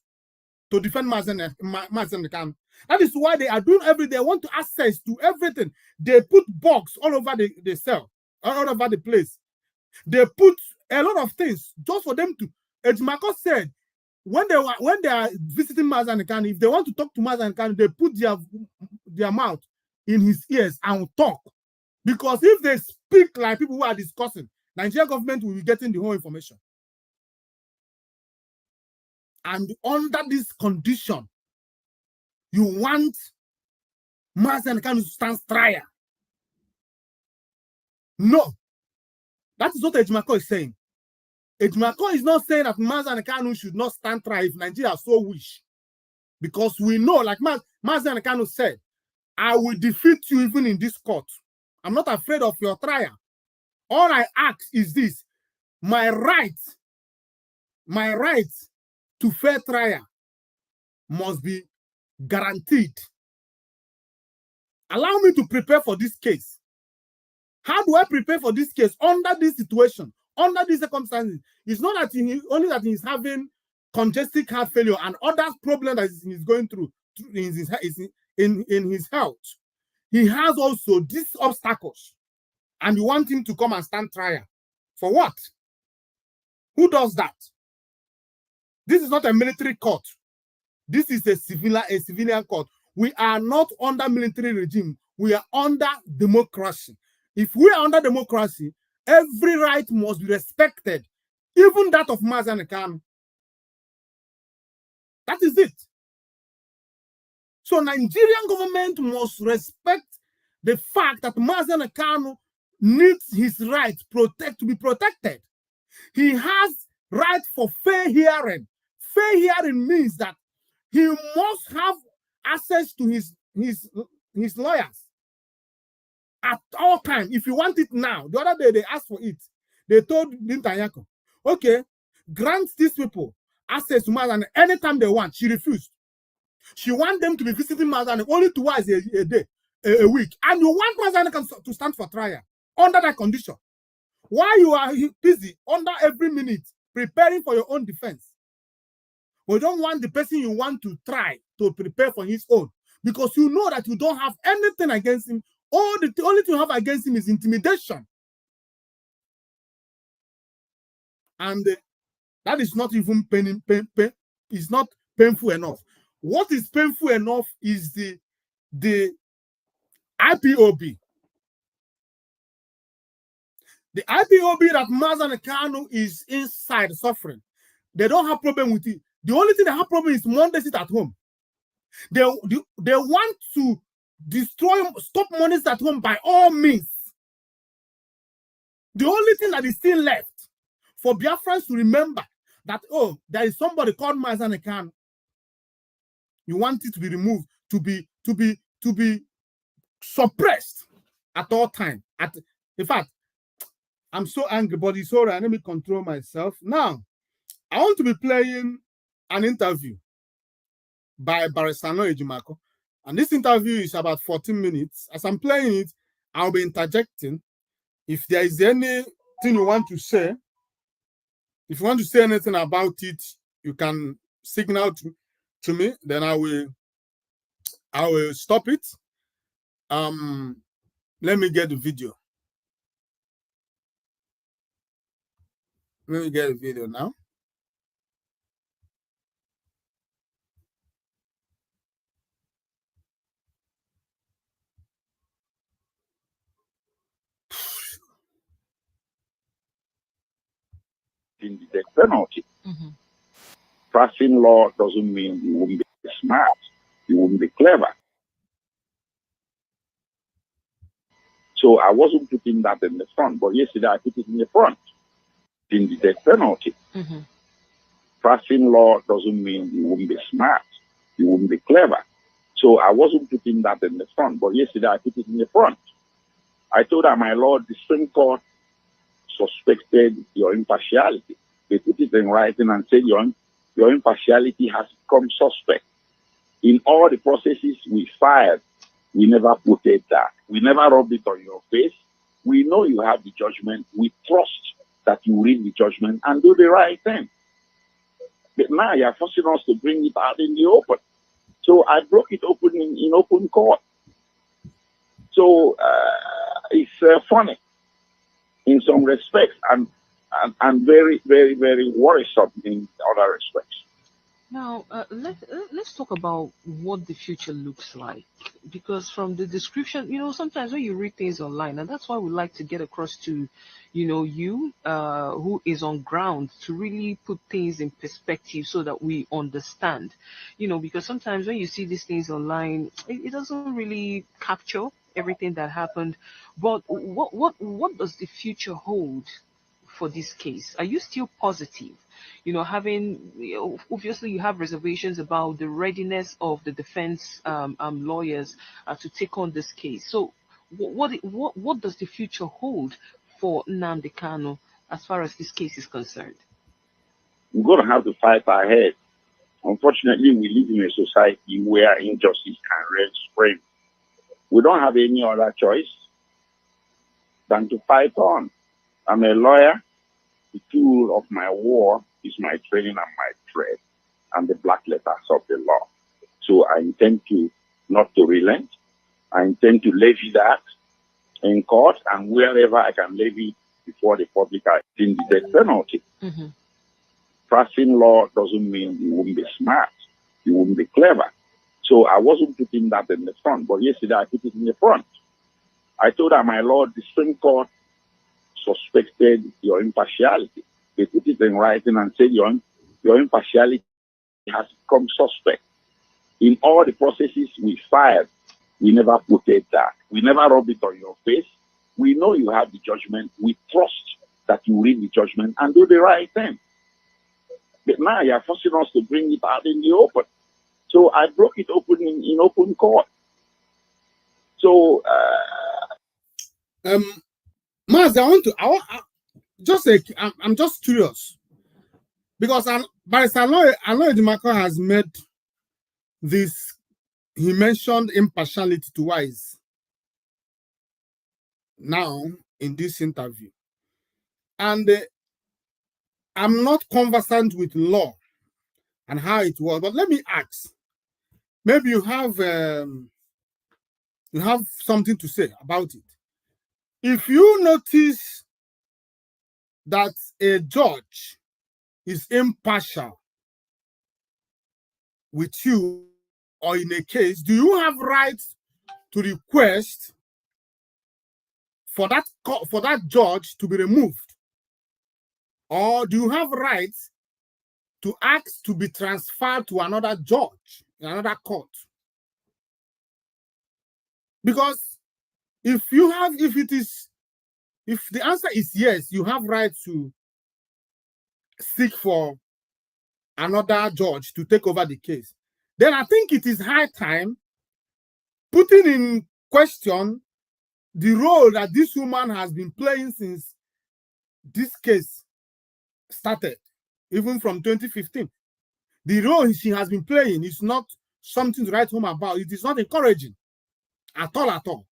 Speaker 16: to defend Mazi Kanu. That is why they are doing everything. They want to access to everything. They put bugs all over the cell, all over the place. They put a lot of things just for them to. Ejimako said when they are visiting Mazi Kanu, if they want to talk to Mazi Kanu, they put their mouth in his ears and talk. Because if they speak like people who are discussing, Nigerian government will be getting the whole information. And under this condition, you want Mazi Kanu to stand trial. No. That is what Ejimako is saying. Ejimako is not saying that Mazi Kanu should not stand trial if Nigeria so wish. Because we know, like Mazi Kanu said, I will defeat you even in this court. I'm not afraid of your trial. All I ask is this: my right to fair trial must be guaranteed. Allow me to prepare for this case. How do I prepare for this case under this situation, under these circumstances? It's not that only that he's having congestive heart failure and other problems that he's going through in his health. He has also these obstacles, and you want him to come and stand trial. For what? Who does that? This is not a military court. This is a civilian court. We are not under military regime. We are under democracy. If we are under democracy, every right must be respected, even that of Mazi Kanu. That is it. So Nigerian government must respect the fact that Mazi Kanu needs his rights to be protected. He has right for fair hearing. Fair hearing means that he must have access to his lawyers at all times. If you want it now, the other day they asked for it. They told Bintanyako, okay, grant these people access to Mazi anytime they want. She refused. She wants them to be visiting Mazi only twice a week. And you want Mazi to stand for trial under that condition. While you are busy under every minute preparing for your own defense. We don't want the person you want to try to prepare for his own, because you know that you don't have anything against him. The only thing you have against him is intimidation. And that is not even it's not painful enough. What is painful enough is the IPOB. The IPOB that Mazi Kanu is inside suffering. They don't have problem with it. The only thing they have problem is Monday sit at home. They want to stop money at home by all means. The only thing that is still left for Biafrans to remember that, oh, there is somebody called Mazi Kanu. You want it to be removed, to be suppressed at all time. In fact, I'm so angry, but it's all right. Let me control myself. Now, I want to be playing an interview by Barisano Ejimako. And this interview is about 14 minutes. As I'm playing it, I'll be interjecting. If there is anything you want to say, if you want to say anything about it, you can signal to me, then I will stop it. Let me get the video. Let me get the video now.
Speaker 21: In the death penalty. Passing law doesn't mean you won't be smart, you won't be clever. So I wasn't putting that in the front, but yesterday I put it in the front. In the death penalty. Passing law doesn't mean you won't be smart, you won't be clever. So I wasn't putting that in the front, but yesterday I put it in the front. I told her, my Lord, the Supreme Court suspected your impartiality. They put it in writing and said your impartiality has become suspect. In all the processes we filed, we never put it that. We never rubbed it on your face. We know you have the judgment. We trust that you read the judgment and do the right thing. But now you're forcing us to bring it out in the open. So I broke it open in open court. So it's funny in some respects and very, very, very worrisome in other respects.
Speaker 22: Now, let's talk about what the future looks like. Because from the description, sometimes when you read things online, and that's why we like to get across to, you who is on ground to really put things in perspective so that we understand, because sometimes when you see these things online, it doesn't really capture everything that happened. But what does the future hold for this case? Are you still positive? Obviously you have reservations about the readiness of the defense lawyers to take on this case. So what does the future hold for Nnamdi Kanu as far as this case is concerned?
Speaker 21: We're going to have to fight ahead. Unfortunately, we live in a society where injustice can reign supreme. We don't have any other choice than to fight on. I'm a lawyer. The tool of my war is my training and my trade and the black letters of the law. So I intend to not to relent. I intend to levy that in court and wherever I can levy before the public are in the death penalty.
Speaker 22: Mm-hmm.
Speaker 21: Passing law doesn't mean you won't be smart, you won't be clever. So I wasn't putting that in the front, but yesterday I put it in the front. I told her, my Lord, the Supreme Court suspected your impartiality. They put it in writing and said your impartiality has become suspect. In all the processes we filed, we never put it that. We never rub it on your face. We know you have the judgment. We trust that you read the judgment and do the right thing. But now you are forcing us to bring it out in the open. So I broke it open in open court. So,
Speaker 16: Maz, I'm just curious because Barrister Aloy Ejimakor has made this. He mentioned impartiality twice now in this interview, and I'm not conversant with law and how it was. But let me ask: maybe you have something to say about it. If you notice that a judge is impartial with you or in a case, do you have rights to request for that judge to be removed? Or do you have rights to ask to be transferred to another judge in another court? Because if the answer is yes, you have right to seek for another judge to take over the case, then I think it is high time putting in question the role that this woman has been playing since this case started, even from 2015. The role she has been playing is not something to write home about. It is not encouraging at all.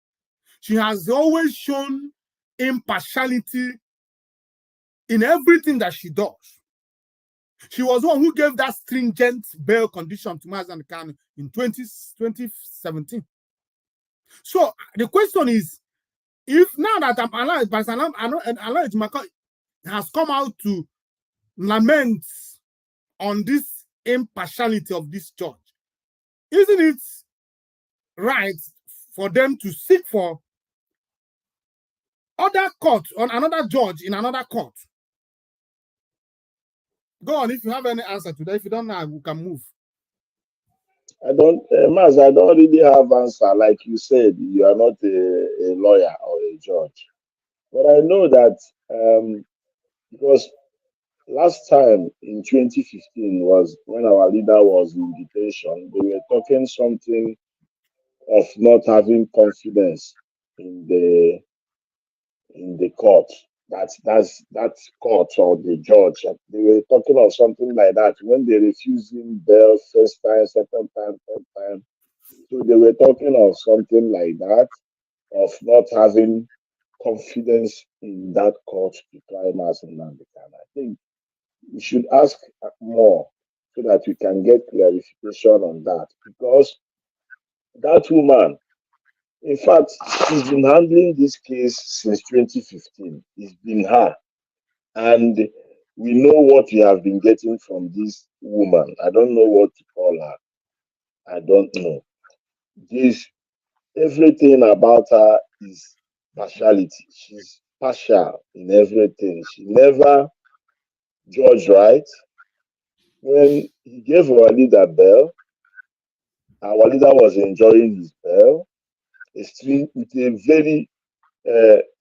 Speaker 16: She has always shown impartiality in everything that she does. She was the one who gave that stringent bail condition to Nnamdi Kanu in 2017. So the question is, if now that Aloy Ejimakor has come out to lament on this impartiality of this judge, isn't it right for them to seek for other court on another judge in another court? Go on if you have any answer to that. If you don't know, we can move.
Speaker 17: I don't, Maz, I don't really have answer. Like you said, you are not a lawyer or a judge. But I know that because last time in 2015 was when our leader was in detention, they were talking something of not having confidence in the court. That court or the judge. They were talking of something like that when they refused him bail first time, second time, third time. So they were talking of something like that, of not having confidence in that court to try Mazi Nnamdi Kanu. I think we should ask more so that we can get clarification on that. Because that woman, in fact, she's been handling this case since 2015. It's been her. And we know what we have been getting from this woman. I don't know what to call her. I don't know. Everything about her is partiality. She's partial in everything. She never judged right. When he gave our leader bail, our leader was enjoying his bail with a very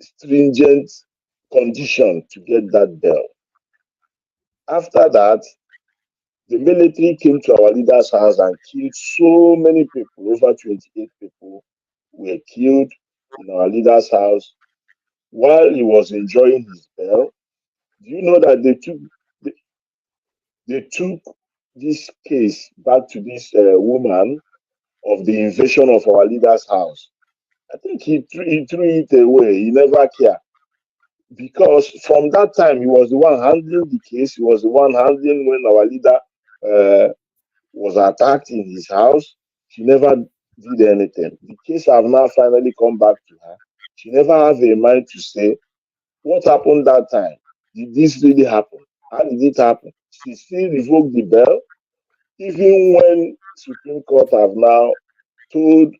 Speaker 17: stringent condition to get that bail. After that, the military came to our leader's house and killed so many people. Over 28 people were killed in our leader's house while he was enjoying his bail. Do you know that they took this case back to this woman of the invasion of our leader's house? I think he threw it away. He never cared. Because from that time, he was the one handling the case. He was the one handling when our leader was attacked in his house. She never did anything. The case have now finally come back to her. She never have a mind to say, what happened that time? Did this really happen? How did it happen? She still revoked the bail, even when Supreme Court have now told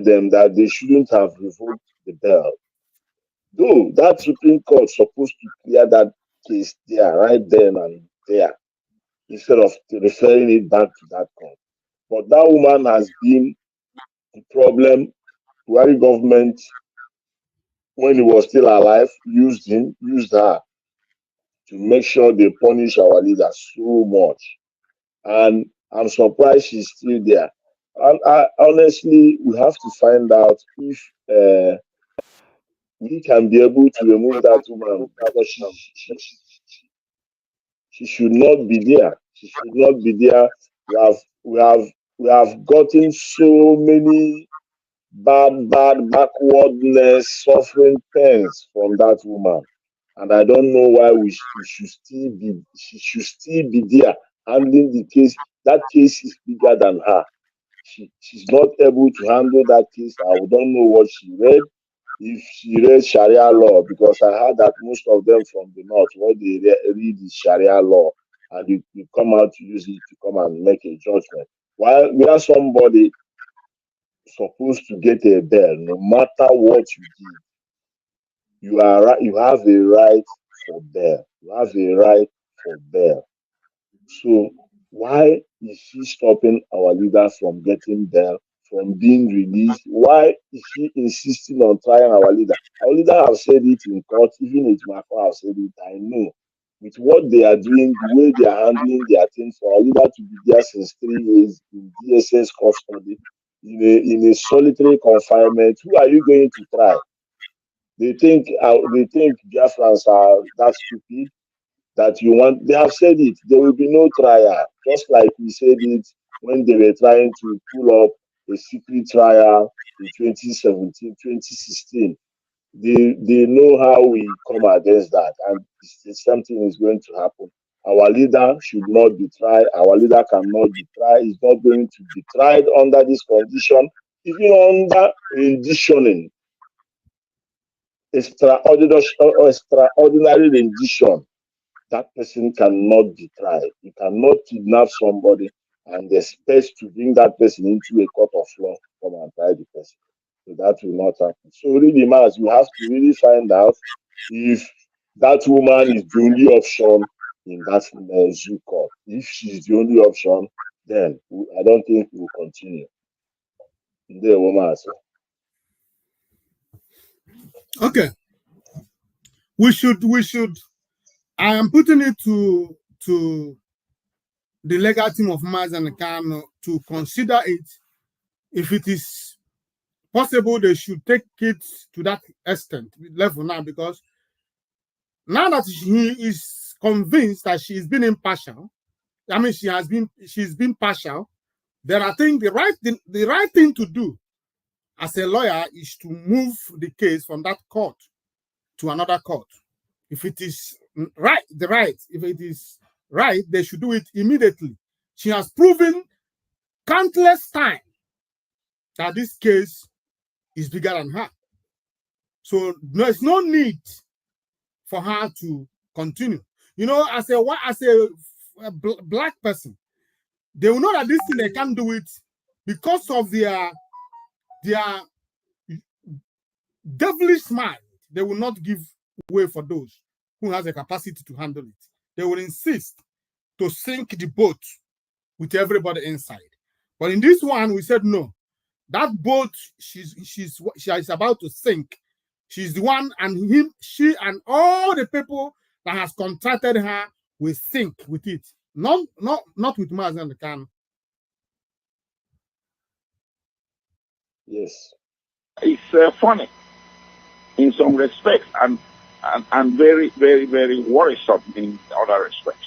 Speaker 17: them that they shouldn't have revoked the bail. Though that Supreme Court supposed to clear that case there, right then and there, instead of referring it back to that court. But that woman has been the problem. Buhari government, when he was still alive, used her to make sure they punish our leader so much. And I'm surprised she's still there. And honestly, we have to find out if we can be able to remove that woman, because she should not be there. She should not be there. We have gotten so many backwardness, suffering pains from that woman, and I don't know why she should still be there handling the case. That case is bigger than her. She's not able to handle that case. I don't know what she read. If she read Sharia law, because I heard that most of them from the north, what they read is Sharia law, and you come out to use it to come and make a judgment. While we are somebody supposed to get a bail, no matter what you did, you have a right for bail. You have a right for bail. So why is she stopping our leader from getting bail, from being released? Why is she insisting on trying our leader? Our leader have said it in court, even if Mako have said it, I know. With what they are doing, the way they are handling their things, for our leader to be there since 3 years in DSS custody, in a solitary confinement, who are you going to try? They think Biafrans are that stupid that you want. They have said it. There will be no trial, just like we said it when they were trying to pull up a secret trial in 2017, 2016. They know how we come against that, and something is going to happen. Our leader should not be tried. Our leader cannot be tried. He's not going to be tried under this condition, even under renditioning, extraordinary rendition. That person cannot be tried. You cannot kidnap somebody and expect to bring that person into a court of law to come and try the person. So that will not happen. So really, Mars, you have to really find out if that woman is the only option in that zoo court. If she's the only option, then I don't think we'll continue. The woman.
Speaker 16: Okay. We should. I am putting it to the legal team of Maz and Kano to consider it. If it is possible, they should take it to that extent level now, because now that he is convinced that she's been impartial, I mean she's been partial, then I think the right thing to do as a lawyer is to move the case from that court to another court. If it is right, if it is right, they should do it immediately. She has proven countless times that this case is bigger than her. So there's no need for her to continue. You know, as a black person, they will know that this thing they can't do it because of their devilish mind they will not give way for those who has a capacity to handle it. They will insist to sink the boat with everybody inside. But in this one, we said no. That boat she is about to sink. She's the one, and she and all the people that has contracted her will sink with it. Not with Mazen Khan.
Speaker 17: Yes.
Speaker 21: It's funny in some respects and very, very, very worrisome in other respects.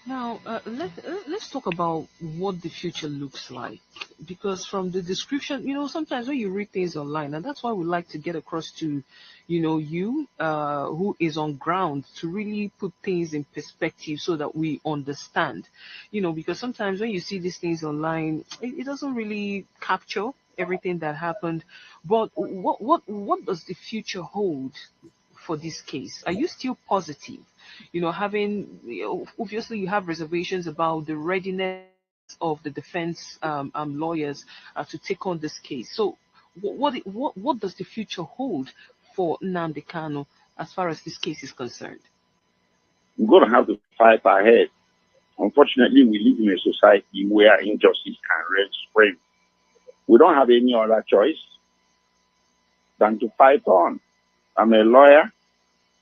Speaker 22: Now, let's talk about what the future looks like. Because from the description, sometimes when you read things online, and that's why we like to get across to, you who is on ground to really put things in perspective so that we understand. Because sometimes when you see these things online, it doesn't really capture everything that happened. But what does the future hold for this case? Are you still positive? Obviously you have reservations about the readiness of the defense lawyers to take on this case. So what does the future hold for Nnamdi Kanu as far as this case is concerned?
Speaker 21: We're going to have to fight ahead. Unfortunately, we live in a society where injustice can reign supreme. We don't have any other choice than to fight on. I'm a lawyer.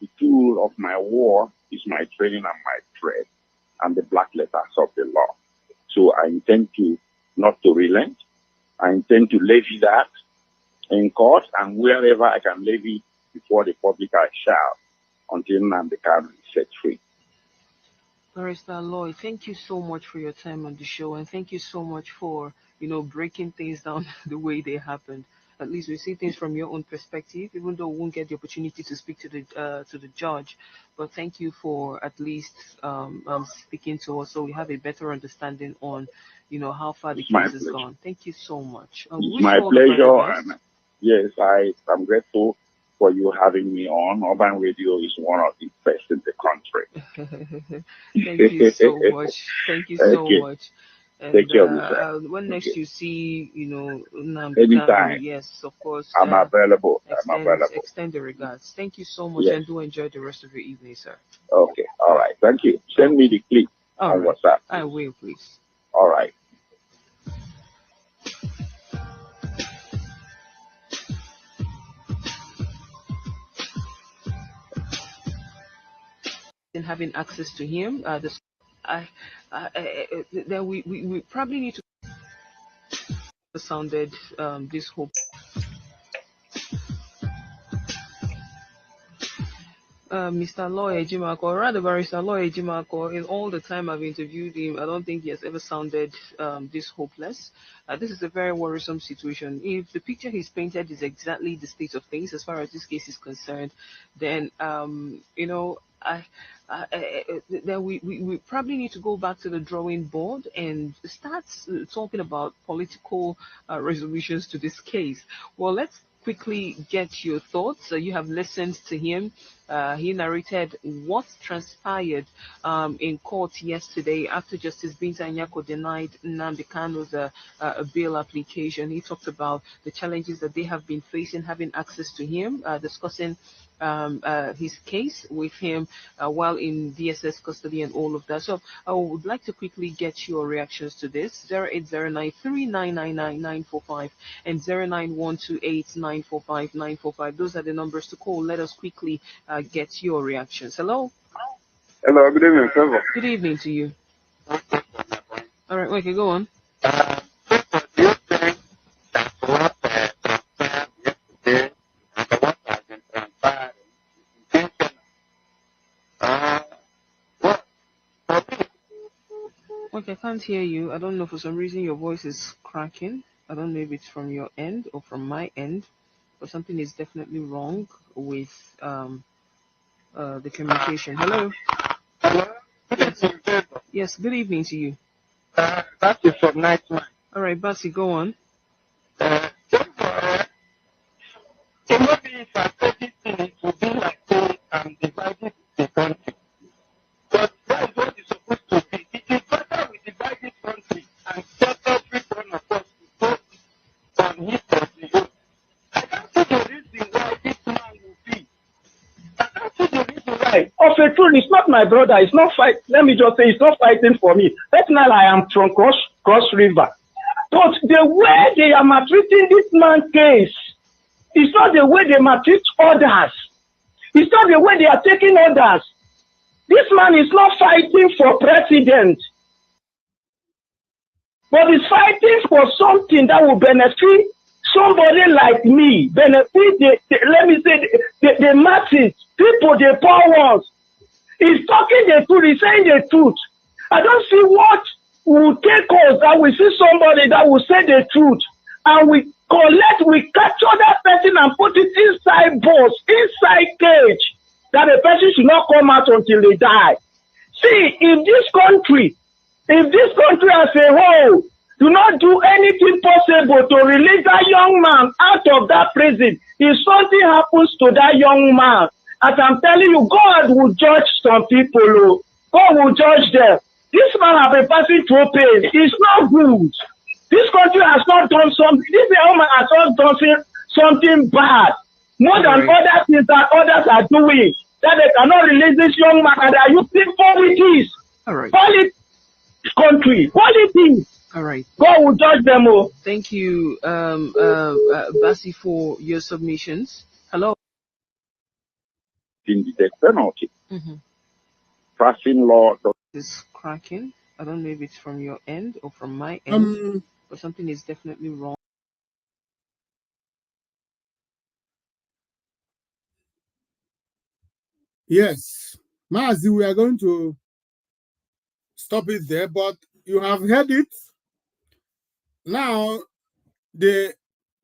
Speaker 21: The tool of my war is my training and my trade and the black letters of the law. So I intend to not to relent. I intend to levy that in court and wherever I can levy before the public I shall until Nnamdi Kanu is set free.
Speaker 22: Barrister Lloyd, thank you so much for your time on the show, and thank you so much for breaking things down the way they happened. At least we see things from your own perspective, even though we won't get the opportunity to speak to the judge. But thank you for at least speaking to us, so we have a better understanding on how far the case has gone. Thank you so much.
Speaker 21: It's my pleasure, and yes, I'm grateful for you having me on. Urban Radio is one of the best in the country.
Speaker 22: Thank you so much. Thank you so much. And
Speaker 21: take care of yourself.
Speaker 22: When next you see, Nnamdi
Speaker 21: Anytime.
Speaker 22: Kanu, yes, of course.
Speaker 21: I'm available.
Speaker 22: Extend the regards. Thank you so much, and do enjoy the rest of your evening, sir.
Speaker 21: Okay. All right. Thank you. Send me the clip on WhatsApp. Please.
Speaker 22: I will, please.
Speaker 21: All right.
Speaker 22: In having access to him, then we probably need to sounded this hope. Mr. Lawyer Jimako, or rather Barrister Lawyer Jimako, in all the time I've interviewed him, I don't think he has ever sounded this hopeless. This is a very worrisome situation. If the picture he's painted is exactly the state of things as far as this case is concerned, then then we probably need to go back to the drawing board and start talking about political resolutions to this case. Well, let's quickly get your thoughts. You have listened to him. He narrated what transpired in court yesterday after Justice Binta Nyako denied Nnamdi Kanu's bail application. He talked about the challenges that they have been facing, having access to him, discussing his case with him while in DSS custody and all of that. So I would like to quickly get your reactions to this. 08093999945 and 09128945945. Those are the numbers to call. Let us quickly get your reactions. Hello?
Speaker 1: Hello, good evening, Trevor.
Speaker 22: Good evening to you. All right, okay, go on. Okay, I can't hear you. I don't know, for some reason your voice is cracking. I don't know if it's from your end or from my end, but something is definitely wrong with the communication. Hello? Yes, good evening to you.
Speaker 1: That is from night man.
Speaker 22: All right, Basi, go on.
Speaker 1: So maybe if I take it in, it will be like saying I'm dividing the country. But that is what it's supposed to be. It is better we divide this country and set every one of us to focus on his country. I don't see the reason why this man will be a truth, it's not my brother. It's not fight. Let me just say, it's not fighting for me. Personally, I am from Cross River. But the way they are maltreating this man's case, it's not the way they maltreat others. It's not the way they are taking others. This man is not fighting for president, but he's fighting for something that will benefit somebody like me, benefit let me say the masses, people, the poor ones. He's talking the truth, he's saying the truth. I don't see what will take us that we see somebody that will say the truth and we capture that person and put it inside box, inside cage, that the person should not come out until they die. See, if this country as a whole do not do anything possible to release that young man out of that prison, if something happens to that young man, as I'm telling you, God will judge some people. God will judge them. This man has been passing through pain. It's not good. This country has not done something. This young man has not done something bad. More than other things that others are doing. That they cannot release this young man and they are using politics.
Speaker 22: All right.
Speaker 1: Politics country. Politics.
Speaker 22: All right.
Speaker 1: God will judge them all.
Speaker 22: Thank you, Basi, for your submissions. Hello.
Speaker 21: In the death penalty.
Speaker 22: Mm-hmm.
Speaker 21: Passing law.
Speaker 22: It's cracking. I don't know if it's from your end or from my end, but something is definitely wrong.
Speaker 16: Yes, Mazi, we are going to stop it there, but you have heard it. Now, the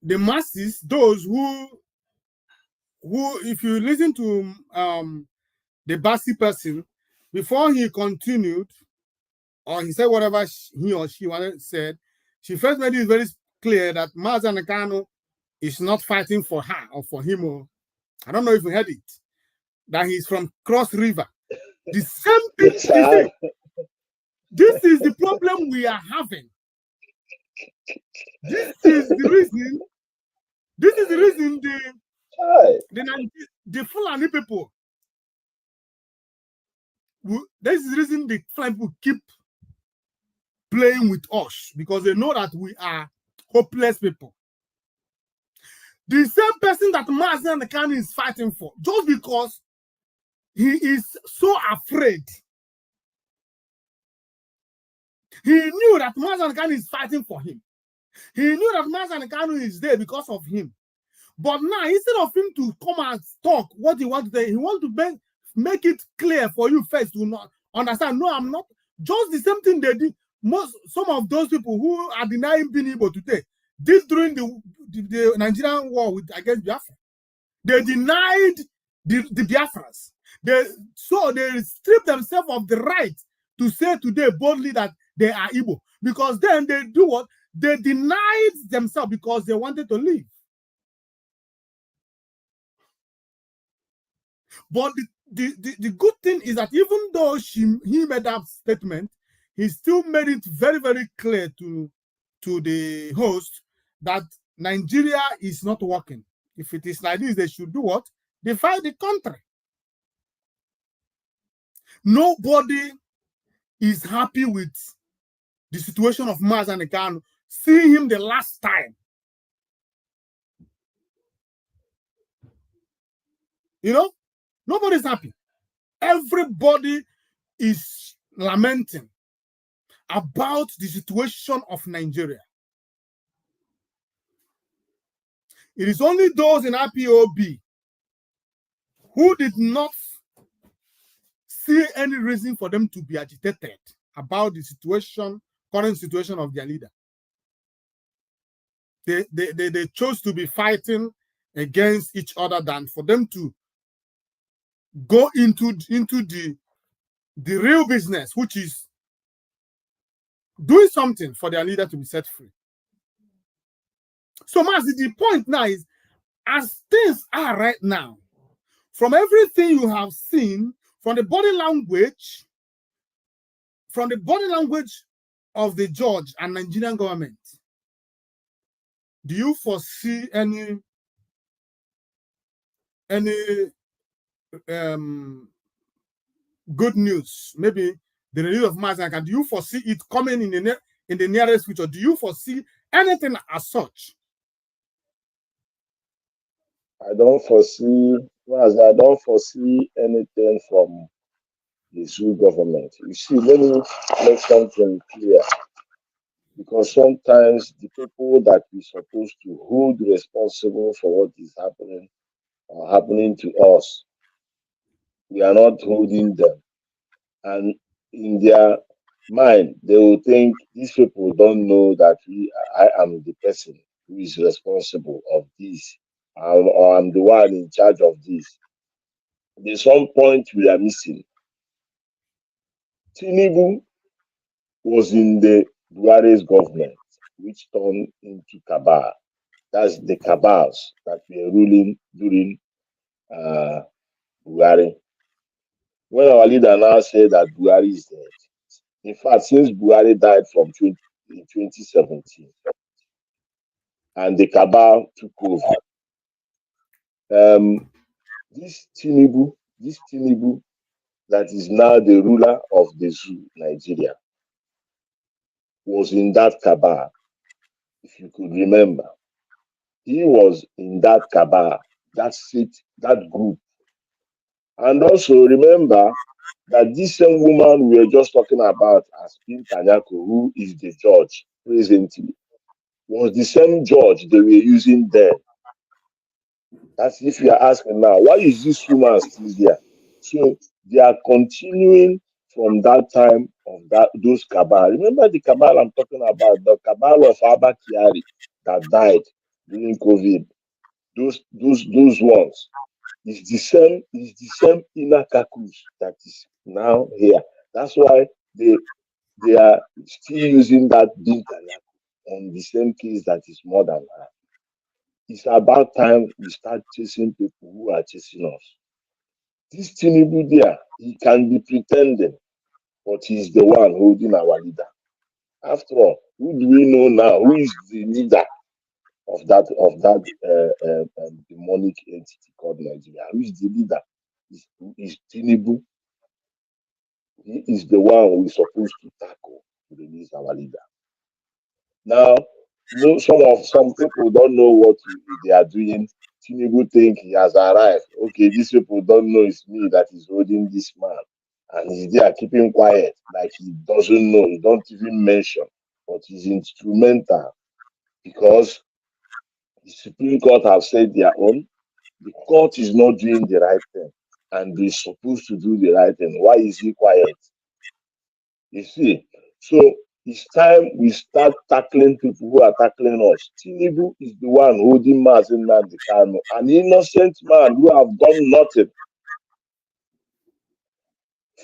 Speaker 16: masses, those who, if you listen to the Basi person, before he continued, or he said whatever he or she wanted said, she first made it very clear that Mazi Nakano is not fighting for her or for him. Or I don't know if you heard it, that he's from Cross River. The same thing. This is the problem we are having. This is the reason. This is the reason the Fulani people. This is the reason the Fulani people keep playing with us, because they know that we are hopeless people. The same person that Mazi Nakano is fighting for, just because he is so afraid. He knew that Mazi Nakano is fighting for him. He knew that Mazi Nakano is there because of him. But now, instead of him to come and talk what he wants to say, he wants to make it clear for you first to not understand. No, I'm not. Just the same thing they did. Some of those people who are denying being able to take did during the Nigerian war against Biafra. They denied the Biafrans. They stripped themselves of the right to say today boldly that they are Igbo. Because then they do what? They denied themselves because they wanted to leave. But the good thing is that even though he made that statement, he still made it very, very clear to the host that Nigeria is not working. If it is like this, they should do what? Divide the country. Nobody is happy with the situation of Mazi Nakano. See him the last time. You know, nobody's happy. Everybody is lamenting about the situation of Nigeria. It is only those in IPOB who did not see any reason for them to be agitated about the current situation of their leader. They chose to be fighting against each other than for them to go into the real business, which is doing something for their leader to be set free. So, Mazi, the point now is, as things are right now, from everything you have seen, from the body language of the judge and Nigerian government, do you foresee any good news, maybe the release of Mazen, do you foresee it coming in the nearest future? Do you foresee anything as such?
Speaker 17: I don't foresee anything from the Zoo government. You see, let me make something clear. Because sometimes the people that we're supposed to hold responsible for what is happening or happening to us, we are not holding them. And in their mind, they will think these people don't know that I am the person who is responsible of this, or I'm the one in charge of this. There's some point we are missing. Tinubu was in the Buhari's government, which turned into cabal. That's the cabals that were ruling during Buhari. When our leader now said that Buhari is dead, in fact, since Buhari died in 2017, and the cabal took over, this Tinubu that is now the ruler of the zoo, Nigeria, was in that cabal. If you could remember, he was in that cabal, that group. And also remember that this same woman we were just talking about as Pintanyako, who is the judge presently, was the same judge they were using then. That's if you are asking now, why is this woman still there? So they are continuing from that time of those cabal. Remember the cabal I'm talking about, the cabal of Abba Kyari that died during COVID. Those ones. It's the same inner caucus that is now here. That's why they are still using that Bintanyako on the same case that is more than her. It's about time we start chasing people who are chasing us. This Tinubu there, he can be pretending, but he's the one holding our leader. After all, who do we know now? Who is the leader of that demonic entity called Nigeria? Who is the leader? Is Tinubu. He is the one we're supposed to tackle to release our leader. Now, some people don't know what they are doing. Tinubu think he has arrived. Okay, these people don't know it's me that is holding this man. And he's there keeping quiet, like he doesn't know. He don't even mention. But he's instrumental because the Supreme Court have said their own. The court is not doing the right thing. And they're supposed to do the right thing. Why is he quiet? You see? So it's time we start tackling people who are tackling us. Tinubu is the one holding Mazen Nnamdi Kanu, an innocent man who have done nothing.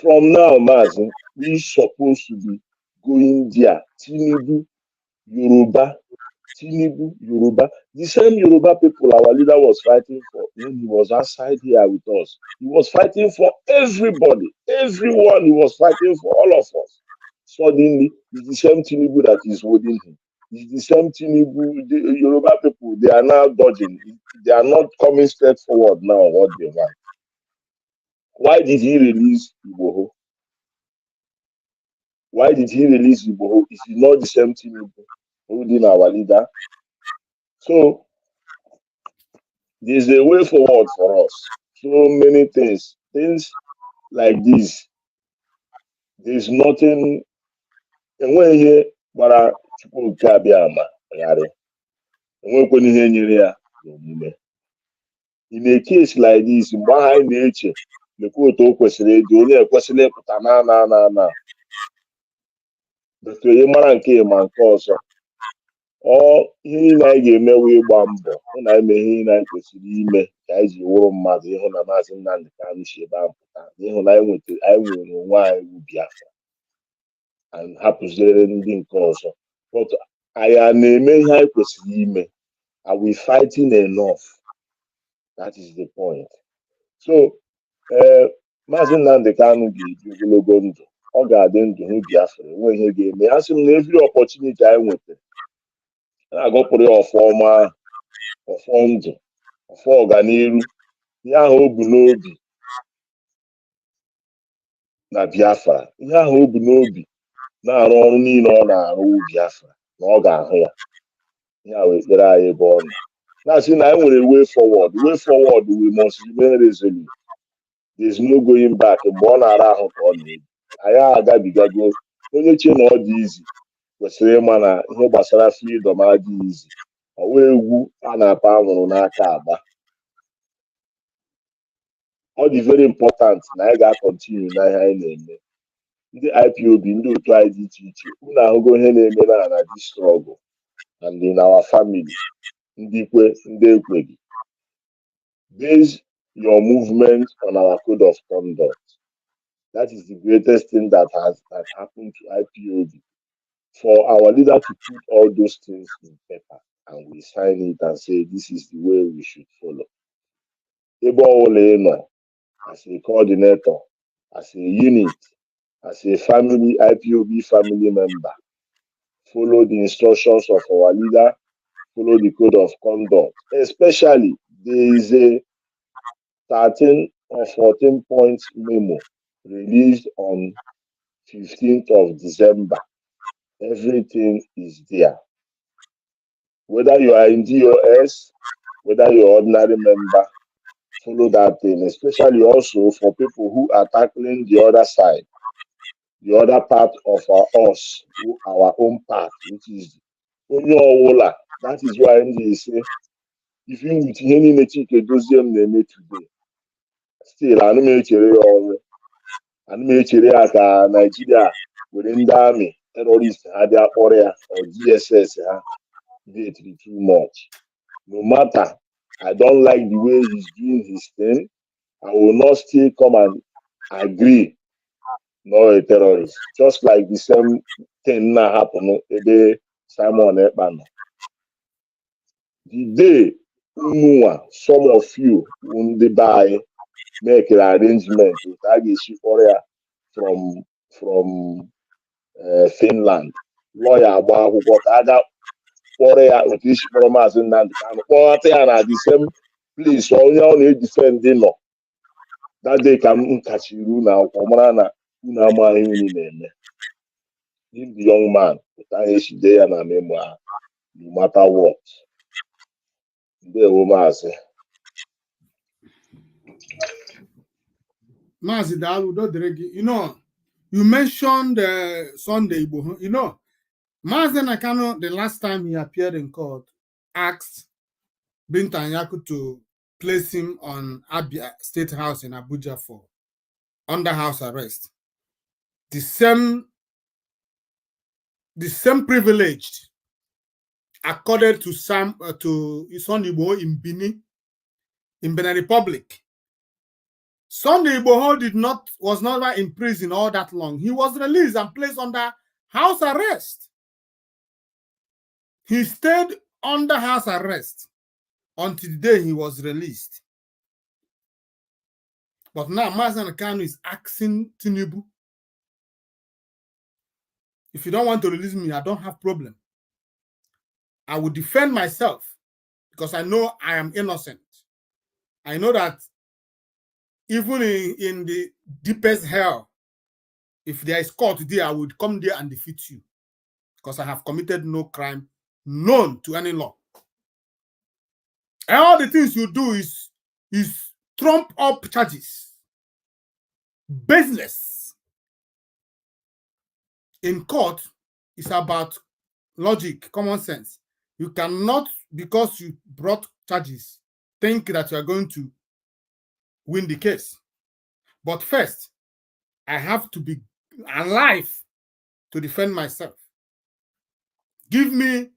Speaker 17: From now, Mazen, we supposed to be going there. Tinubu, Yoruba, Tinubu, Yoruba. The same Yoruba people our leader was fighting for when he was outside here with us. He was fighting for everybody, everyone. He was fighting for all of us. Suddenly, it's the same Tinubu that is holding him. It's the same Tinubu. The Yoruba people, they are now dodging. They are not coming straight forward now on what they want. Why did he release Igboho? Why did he release Igboho? Is it not the same Tinubu holding our leader? So, there's a way forward for us. So many things like this. There's nothing. Enweghị ihe gbara Chukwu nke abịa ama gharị. Enwekwana ihe nyere ya n'omume. In a case like this, mgbe ahụ anyị na-eche lekwa otu o kwesịrị ịdị, onye ekwesịrị ịpụta na betu onye mara nke ma nke ọzọ. Ihe niile anyị ga-eme wee gba mbọ hụ na ime ihe niile anyị kwesịrị ime ka anyị ji wụrụ mmadụ, ịhụ na Maazị Nnamdi Kanu si ebe ahụ pụta, ịhụ na anyị nwere onwe anyị wu Biafra and hapụziere ndị nke ọzọ. But anyị a na-eme ihe anyị kwesịrị ime? Are we fighting enough? That is the point. So Maazị Nnamdi Kanu ga-eji ogologo ndụ, ọ ga-adị ndụ hụ Biafra, enwe ihe ga-eme. A sị m na every opportunity anyị nwetara na-agọpụrụ ya ọfọma, ọfọ ndụ, ọfọ ọganiru, ihe ahụ o bu n'obi na Biafra ihe ahụ o bu n'obi na-arụ ọrụ niile ọ na-arụ Biafra na ọ ga-ahụ ya ihe a wee kpere anyị ebe ọ nọ na-asị na anyị nwere way forward we must remain resolute there is no going back mgbe ọ na-ara ahụ ka ọ na-ebi anyị agabigago onye chee na ọ dị izi kwesịrị ịma na ihe gbasara freedom adịghị izi ọwa egwu a na-apa anwụrụ n'aka agba ọ dị very important na anyị ga-akọntinu na ihe anyị na-eme ndị IPOB ndị otu anyị dị iche iche unu ahụgo ihe na-eme na this struggle and in our family ndị kwe ndị ekweghị base your movement on our code of conduct. That is the greatest thing that happened to IPOB. For our leader to put all those things in paper and we sign it and say this is the way we should follow. Ebo as a coordinator, as a unit, as a family IPOB family member, follow the instructions of our leader, follow the code of conduct. Especially there is a 13 or 14 points memo released on 15th of December. Everything is there. Whether you are in DOS, whether you're ordinary member, follow that thing, especially also for people who are tackling the other side, the other part of our own part, which is Onyowola. That is why they say, if you with any metric today, still, I don't make Nigeria within the army, terrorists had their area or GSS, did too much. No matter, I don't like the way he's doing his thing, I will not still come and agree, no a terrorist. Just like the same thing that happened today, Simon Ekpan. The day some of you when they buy make an arrangement with Agishi Korea from Finland. Lawyer who got other Korea with this promise in that the same place so only defending no. That they can catch you now, Komana, Leave the young man with Agishi there and a memoir, no matter what. The woman say.
Speaker 16: You know, you mentioned Sunday Igbo. You know, Mazen Nakano, the last time he appeared in court, asked Binta Anyaku to place him on Abia State House in Abuja for under house arrest. The same privilege accorded to Sunday Igbo in Benin Republic. Sunday Igboho was never in prison all that long. He was released and placed under house arrest. He stayed under house arrest until the day he was released. But now Mazen Kanu is asking Tinubu, if you don't want to release me, I don't have problem. I will defend myself because I know I am innocent. I know that even in the deepest hell, if there is court there, I would come there and defeat you because I have committed no crime known to any law. And all the things you do is trump up charges. Baseless. In court, it's about logic, common sense. You cannot, because you brought charges, think that you are going to win the case. But first, I have to be alive to defend myself. Give me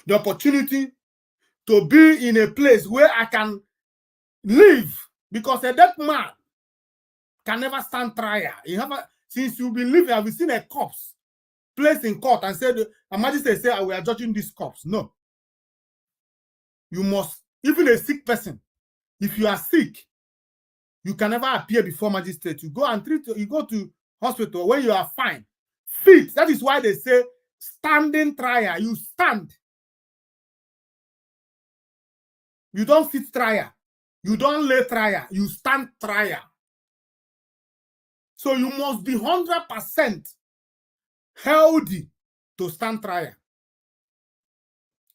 Speaker 16: the opportunity to be in a place where I can live, because a dead man can never stand trial. Since you've been living, have you seen a corpse placed in court and said, a magistrate say, we are judging this corpse? No. You must, even a sick person, if you are sick, you can never appear before magistrate. You go and you go to hospital when you are fine. Fit. That is why they say standing trial. You stand. You don't sit trial. You don't lay trial. You stand trial. So you must be 100% healthy to stand trial.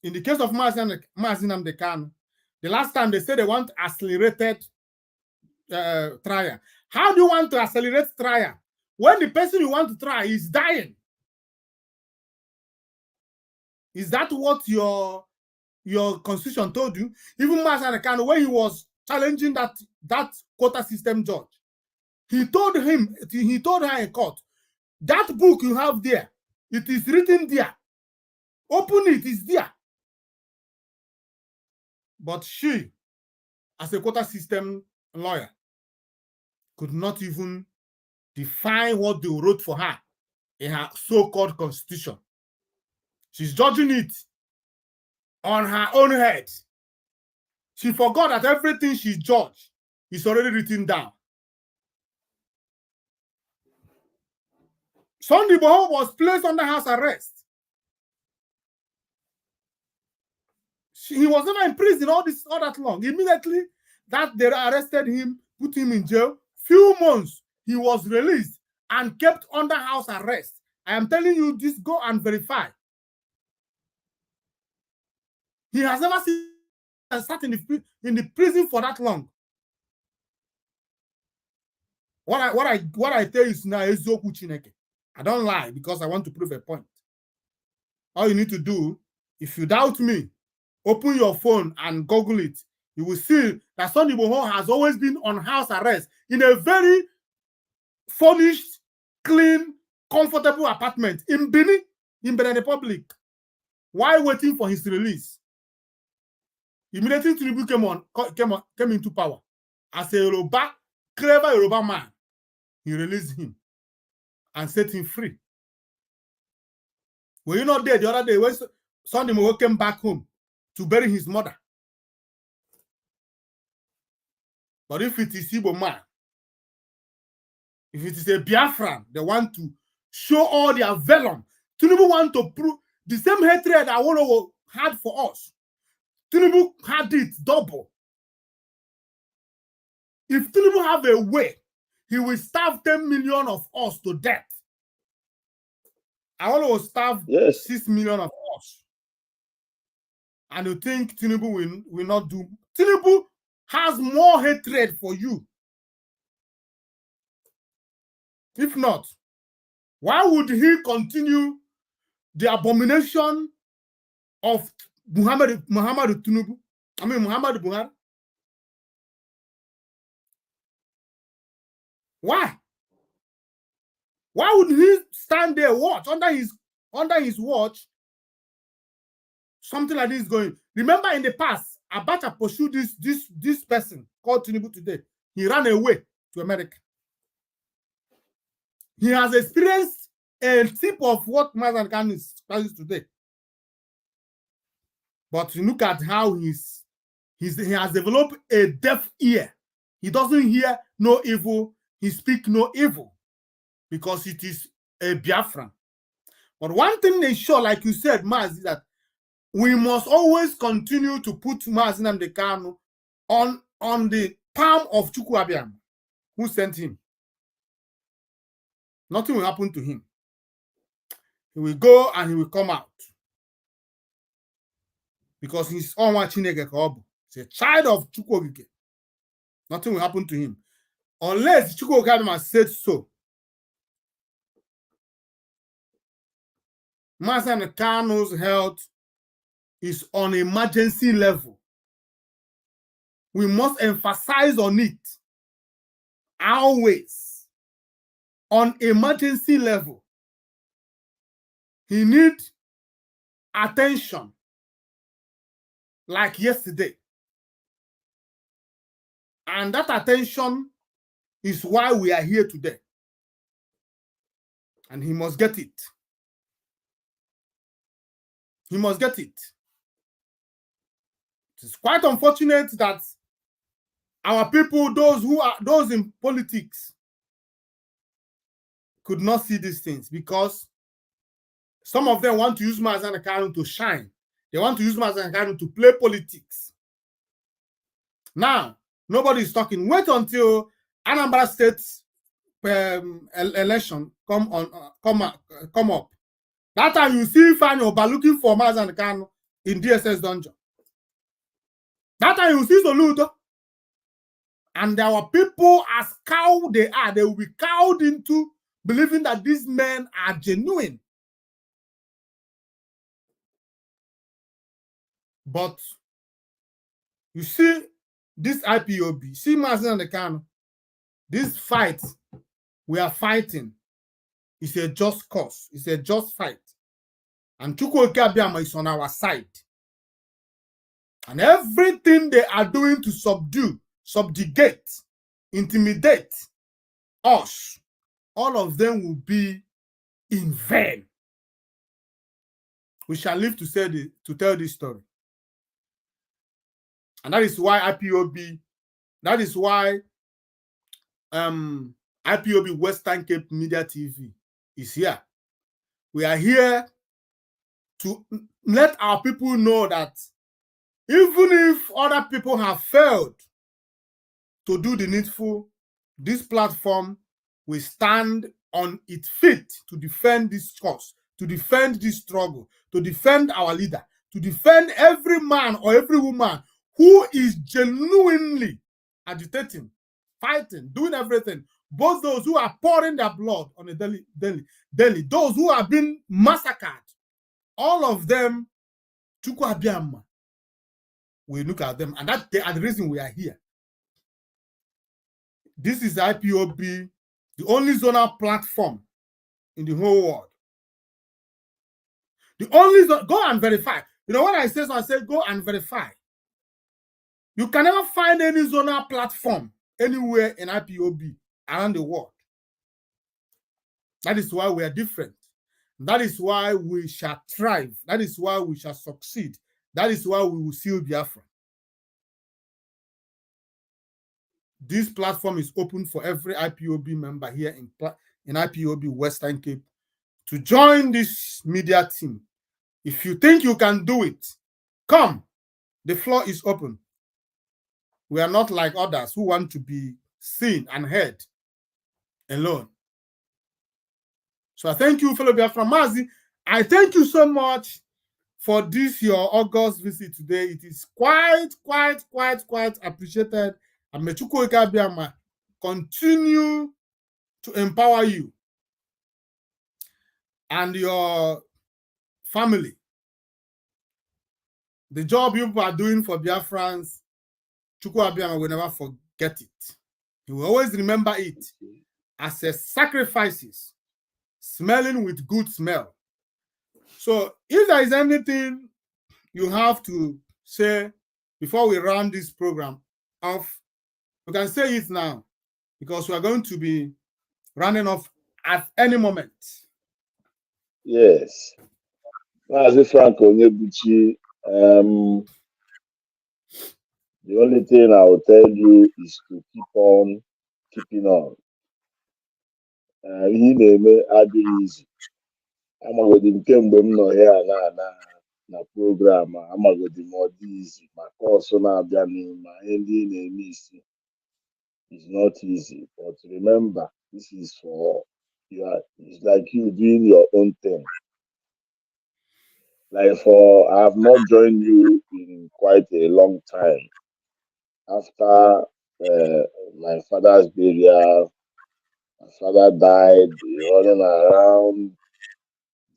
Speaker 16: In the case of Mazi Nnamdi Kanu, the last time they said they want accelerated trial. How do you want to accelerate trial when the person you want to try is dying? Is that what your constitution told you? Even Mazi Nnamdi Kanu, when he was challenging that quota system judge, he told her in court, that book you have there, it is written there. Open it, it's there. But she, as a quota system lawyer, could not even define what they wrote for her in her so-called constitution. She's judging it on her own head. She forgot that everything she judged is already written down. Sunday Igboho was placed under house arrest. He was never in prison all that long. Immediately that they arrested him, put him in jail, few months, he was released and kept under house arrest. I am telling you this, go and verify. He has never sat in the prison for that long. What I tell you is now eziokwu Chineke. I don't lie because I want to prove a point. All you need to do, if you doubt me, open your phone and Google it. You will see that Sunday Igboho has always been on house arrest in a very furnished, clean, comfortable apartment in Benin Republic, while waiting for his release. Immediately Tinubu came into power. As a clever Yoruba man, he released him and set him free. Were you not there the other day when Sunday Igboho came back home to bury his mother? But if it is Igbo man, if it is a Biafran, they want to show all their venom. Tinubu want to prove the same hatred that Awolowo had for us. Tinubu had it double. If Tinubu have a way, he will starve 10 million of us to death. Awolowo starve 6 million of us. And you think Tinubu will not do? Tinubu has more hatred for you. If not, why would he continue the abomination of Muhammad Tinubu? I mean Muhammad Buhari. Why? Why would he stand there, watch under his watch? Something like this going. Remember in the past, Abacha pursued this person called Tinubu today. He ran away to America. He has experienced a tip of what Mazi Kanu is experiencing today. But look at how he has developed a deaf ear. He doesn't hear no evil. He speaks no evil because it is a Biafran. But one thing is sure, like you said, Mazi, is that we must always continue to put Mazi Nnamdi Kanu on the palm of Chukwu Abiyam, who sent him. Nothing will happen to him. He will go and he will come out. Because he's Onwa Chineke Kaobu. He's a child of Chukwu Okike. Nothing will happen to him. Unless Chukwu Okike has said so. Mazi Nnamdi Kanu's health is on emergency level. We must emphasize on it always. On emergency level. He needs attention like yesterday. And that attention is why we are here today. And he must get it. He must get it. It is quite unfortunate that our people, those in politics, could not see these things because some of them want to use Mazi Nnamdi Kanu to shine. They want to use Mazi Nnamdi Kanu to play politics. Now, nobody is talking. Wait until Anambra State election come up. That time you see Fanny Oba looking for Mazan Kanu in DSS dungeon. That time you see Soludo. And our people, as cowed they are, they will be cowed into believing that these men are genuine. But you see this IPOB, see Mazin and Kanu, this fight we are fighting is a just cause, it's a just fight. And Chukwuka Abbiama is on our side. And everything they are doing to subjugate, intimidate us, all of them will be in vain. We shall live to tell this story. And that is why IPOB, that is why IPOB Western Cape Media TV is here. We are here to let our people know that even if other people have failed to do the needful, this platform will stand on its feet to defend this cause, to defend this struggle, to defend our leader, to defend every man or every woman who is genuinely agitating, fighting, doing everything. Both those who are pouring their blood on a daily, those who have been massacred, all of them, Chukwu Abbiama, we look at them, and that they are the reason we are here. This is IPOB, the only zonal platform in the whole world. The only go and verify. You know, when I say so, I say go and verify. You can never find any zonal platform anywhere in IPOB around the world. That is why we are different. That is why we shall thrive. That is why we shall succeed. That is why we will seal Biafra. This platform is open for every IPOB member here in IPOB Western Cape to join this media team. If you think you can do it, come. The floor is open. We are not like others who want to be seen and heard alone. So I thank you, fellow Biafra Mazi. I thank you so much for this, your August visit today. It is quite appreciated. And may Chukwuka Abbiama continue to empower you and your family. The job you are doing for Biafrans, Chukwu Abbiama will never forget it. He will always remember it as a sacrifices, smelling with good smell. So if there is anything you have to say before we round this program off, you can say it now, because we are going to be running off at any moment.
Speaker 17: Yes. Mazi Frank Onyebuchi, the only thing I will tell you is to keep on keeping on. Ihe na-eme adịghị izi. Amagodi nke mgbe m nọ here na program amagodi m ọ dị izi ma kọọsụ na-abịa n'ime ihe ndị na-eme isi. It's not easy, but remember, this is for you. It's like you doing your own thing. Like I have not joined you in quite a long time. After my father's burial, my father died, running around,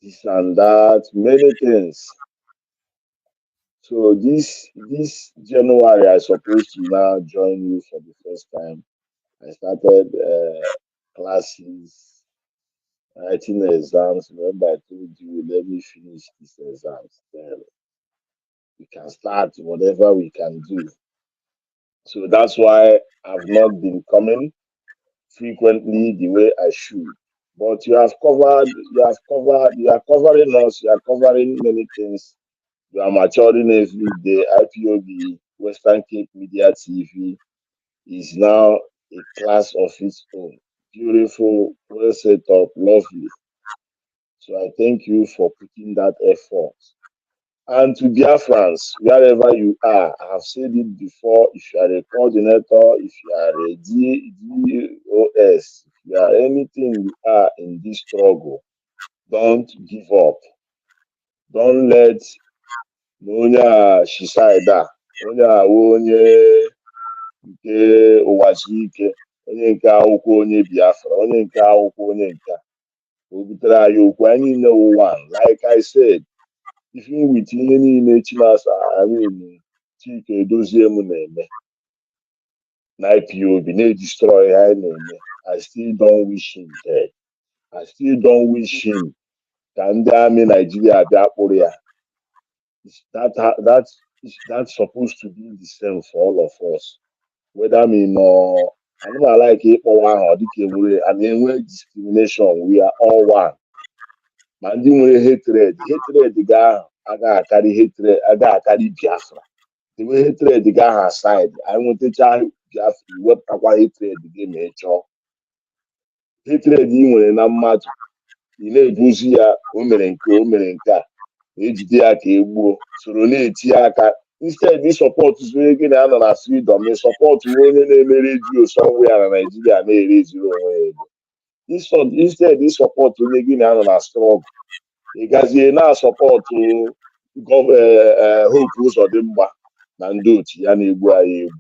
Speaker 17: this and that, many things. So this January, I supposed to now join you for the first time. I started classes, writing exams. Remember, I told you, let me finish these exams. Then we can start whatever we can do. So that's why I've not been coming frequently the way I should. But you are covering us, you are covering many things. You are maturing every day. IPOB, Western Cape Media TV, is now a class of its own. Beautiful, well set up, lovely. So I thank you for putting that effort. And to Biafrans, wherever you are, I have said it before, if you are a coordinator, if you are a DOS, if anything you are in this struggle, don't give up. Don't let onye a shiside a onye a onye nke ụwazi ike onye nke akwụkwọ onye Biafra onye nke akwụkwọ onye nke o butere anyị okwu anyị niile one. Like I said, even with ihe niile Chinasa Chike Edozie m na-eme na IPOB na-destroy ha na-eme, I still don't wish him dead. I still don't wish him ka ndị amị Nigeria bịa kpụrụ ya. That's supposed to be the same for all of us. Whether I mean I don't like it or and then discrimination, we are all one. Man, the hatred the guy I got carry hatred, I got carry Biafra. The way hatred the guy aside, I want to tell Biafra what hatred the game hatred nwere na mmadụ ị na-ebuzi ya o mere nke a ejide ya ka egbuo soro na-eti aka instead ịsọpọtụ zuru gị na anọ na freedom ịsọpọtụ onye na-eme redio somewhere na Nigeria na-ereziri onwe ya ego instead ịsọpọtụ onye gị na anọ na struggle ịgazie na-asọpọtụ Hope Uzodimma na ndị otu ya na-egbu anyị egbu.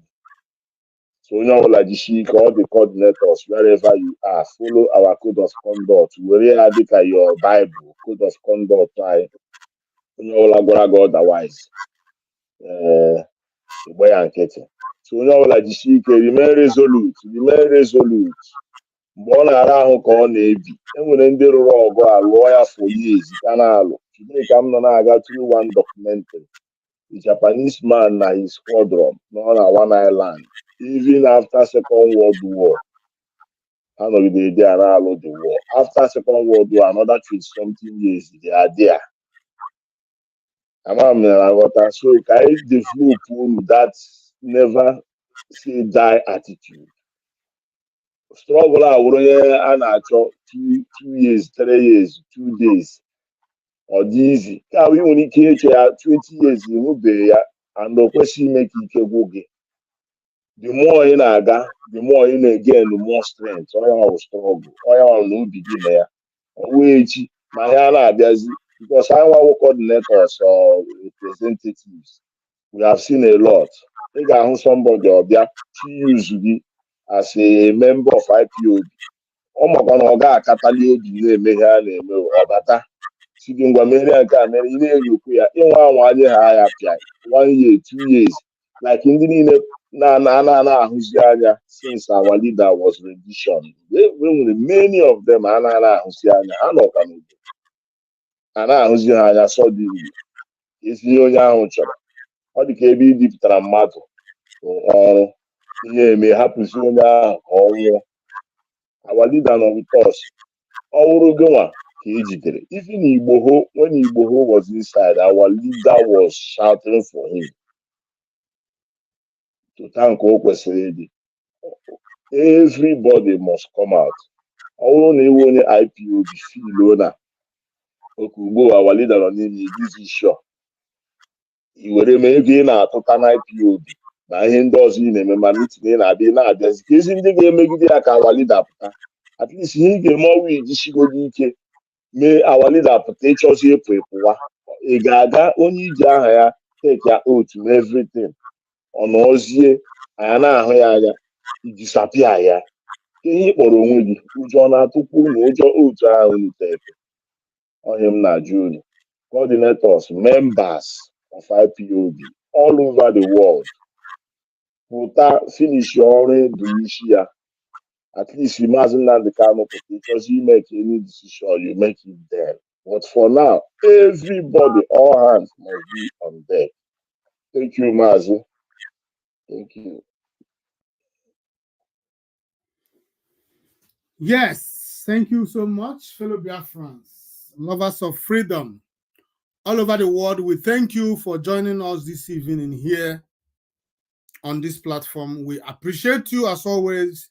Speaker 17: So onye ọbụla jisie ike, all the coordinators wherever you are, follow our code of conduct. Were ya dịka your Bible code of conduct anyị. Onye ọbụla gwara gị otherwise ịgba ya nkịtị. So onye ọbụla jisie ike, remain resolute. Mgbe ọ na-ara ahụ ka ọ na-ebi, enwere ndị rụrụ ọgụ a lụọ ya for years ka na-alụ. Today ka m nọ na-aga through one documentary. The Japanese man na his squadron nọ na one island. Even after Second World War, they are not the war. After Second World War, another 20-something years, they are there. So I develop that never say die attitude. Struggle and actual 2 years, 3 years, 2 days, or easy. Can we only catch 20 years in Ubeya and the question make it. The more in aga, the more in again, the more strength. I will struggle. I will begin there. Which my because I want coordinators or representatives. We have seen a lot. I got somebody or they use me as a member of IPOB. Oh my God, I got Catalio, Obata. Sitting Guamerian Camera, you in 1 year, 1 year, 2 years. Like in the since our leader was rendition. Many of them are suddenly is the only answer. How the KB deep tramato or may happen soon. Our leader not with us. Our even Igboho, when Igboho was inside, our leader was shouting for him to thank Okwesiri. Everybody must come out. Only IPOB feel owner. Okubo, our leader on this issue. He will remain in a total IPOB. Now he does in a meeting in a dinner. There's in the game, make it our leader. At least he get more with Shigodike. May our leader potentials here for a gaga only Jahaya take your oath to everything. On Ozie, Ana disappear ya. Ihe kpọrọ onwe gị ụjọ na-atụkwu ụjọ otu ahụ nitepe. Onye m na-ajụ unu. Coordinators, members of IPOB all over the world. Pụta finish ọrụ bụ isi ya. At least imagine that the kind of because you make any decision, you make it there. But for now, everybody, all hands must be on deck. Thank you, Mazi. Thank you.
Speaker 16: Yes, thank you so much, fellow Biafrans, lovers of freedom all over the world. We thank you for joining us this evening here on this platform. We appreciate you as always.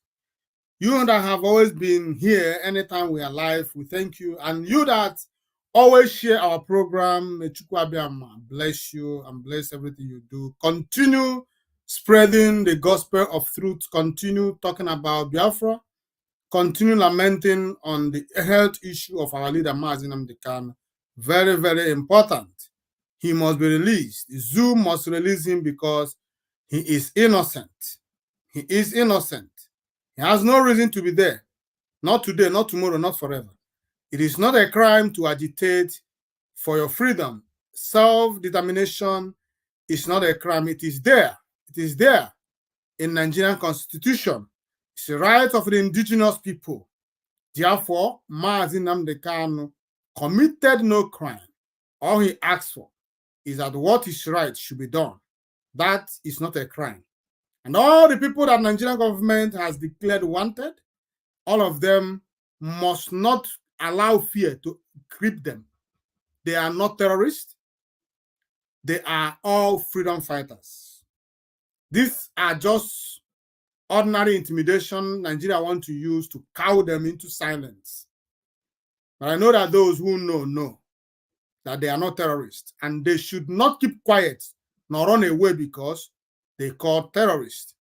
Speaker 16: You that have always been here anytime we are live, we thank you. And you that always share our program, may Chukwuabiama bless you and bless everything you do. Continue spreading the gospel of truth. Continue talking about Biafra. continue lamenting on the health issue of our leader, Mazi Nnamdi Kanu. Very, very important. He must be released. Zoo must release him because he is innocent. He is innocent. He has no reason to be there. Not today, not tomorrow, not forever. It is not a crime to agitate for your freedom. Self-determination is not a crime. It is there. It is there in Nigerian Constitution. It's a right of the indigenous people. Therefore, Mazi Nnamdi Kanu committed no crime. All he asked for is that what is right should be done. That is not a crime. And all the people that Nigerian government has declared wanted, all of them must not allow fear to grip them. They are not terrorists. They are all freedom fighters. These are just ordinary intimidation Nigeria want to use to cow them into silence. But I know that those who know that they are not terrorists, and they should not keep quiet nor run away because they call terrorists.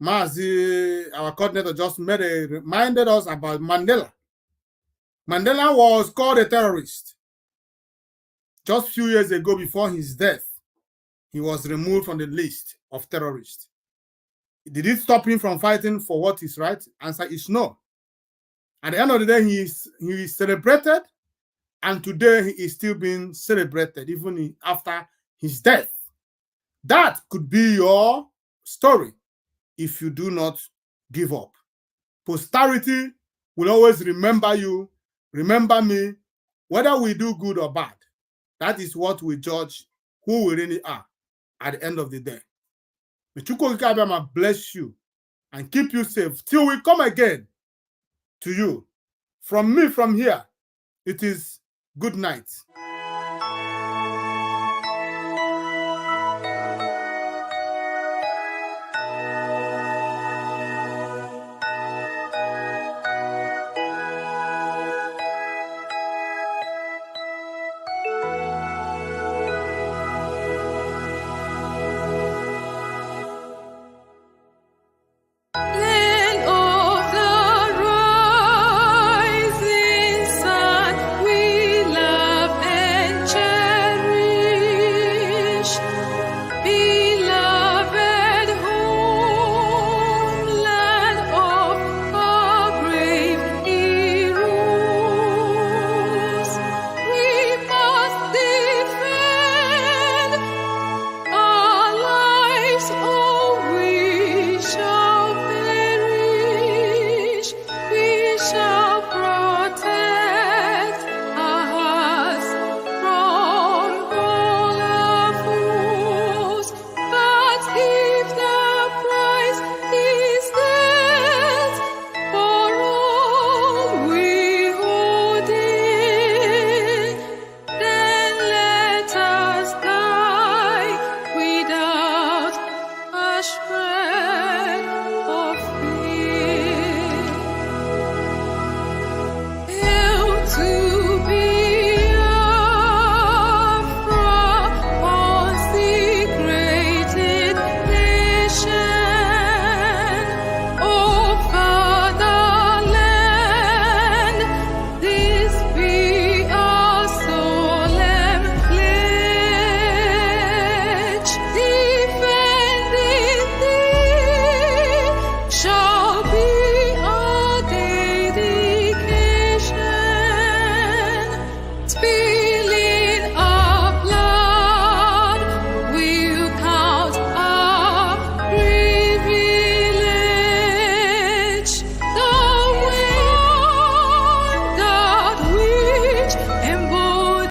Speaker 16: Mazi, our coordinator, just reminded us about Mandela. Mandela was called a terrorist. Just a few years ago, before his death, he was removed from the list of terrorists. Did it stop him from fighting for what is right? Answer is no. At the end of the day, he is celebrated, and today he is still being celebrated, even after his death. That could be your story if you do not give up. Posterity will always remember you, remember me, whether we do good or bad. That is what we judge who we really are at the end of the day. May Chukwu Okike Abiama bless you and keep you safe till we come again to you. From me, from here, it is good night.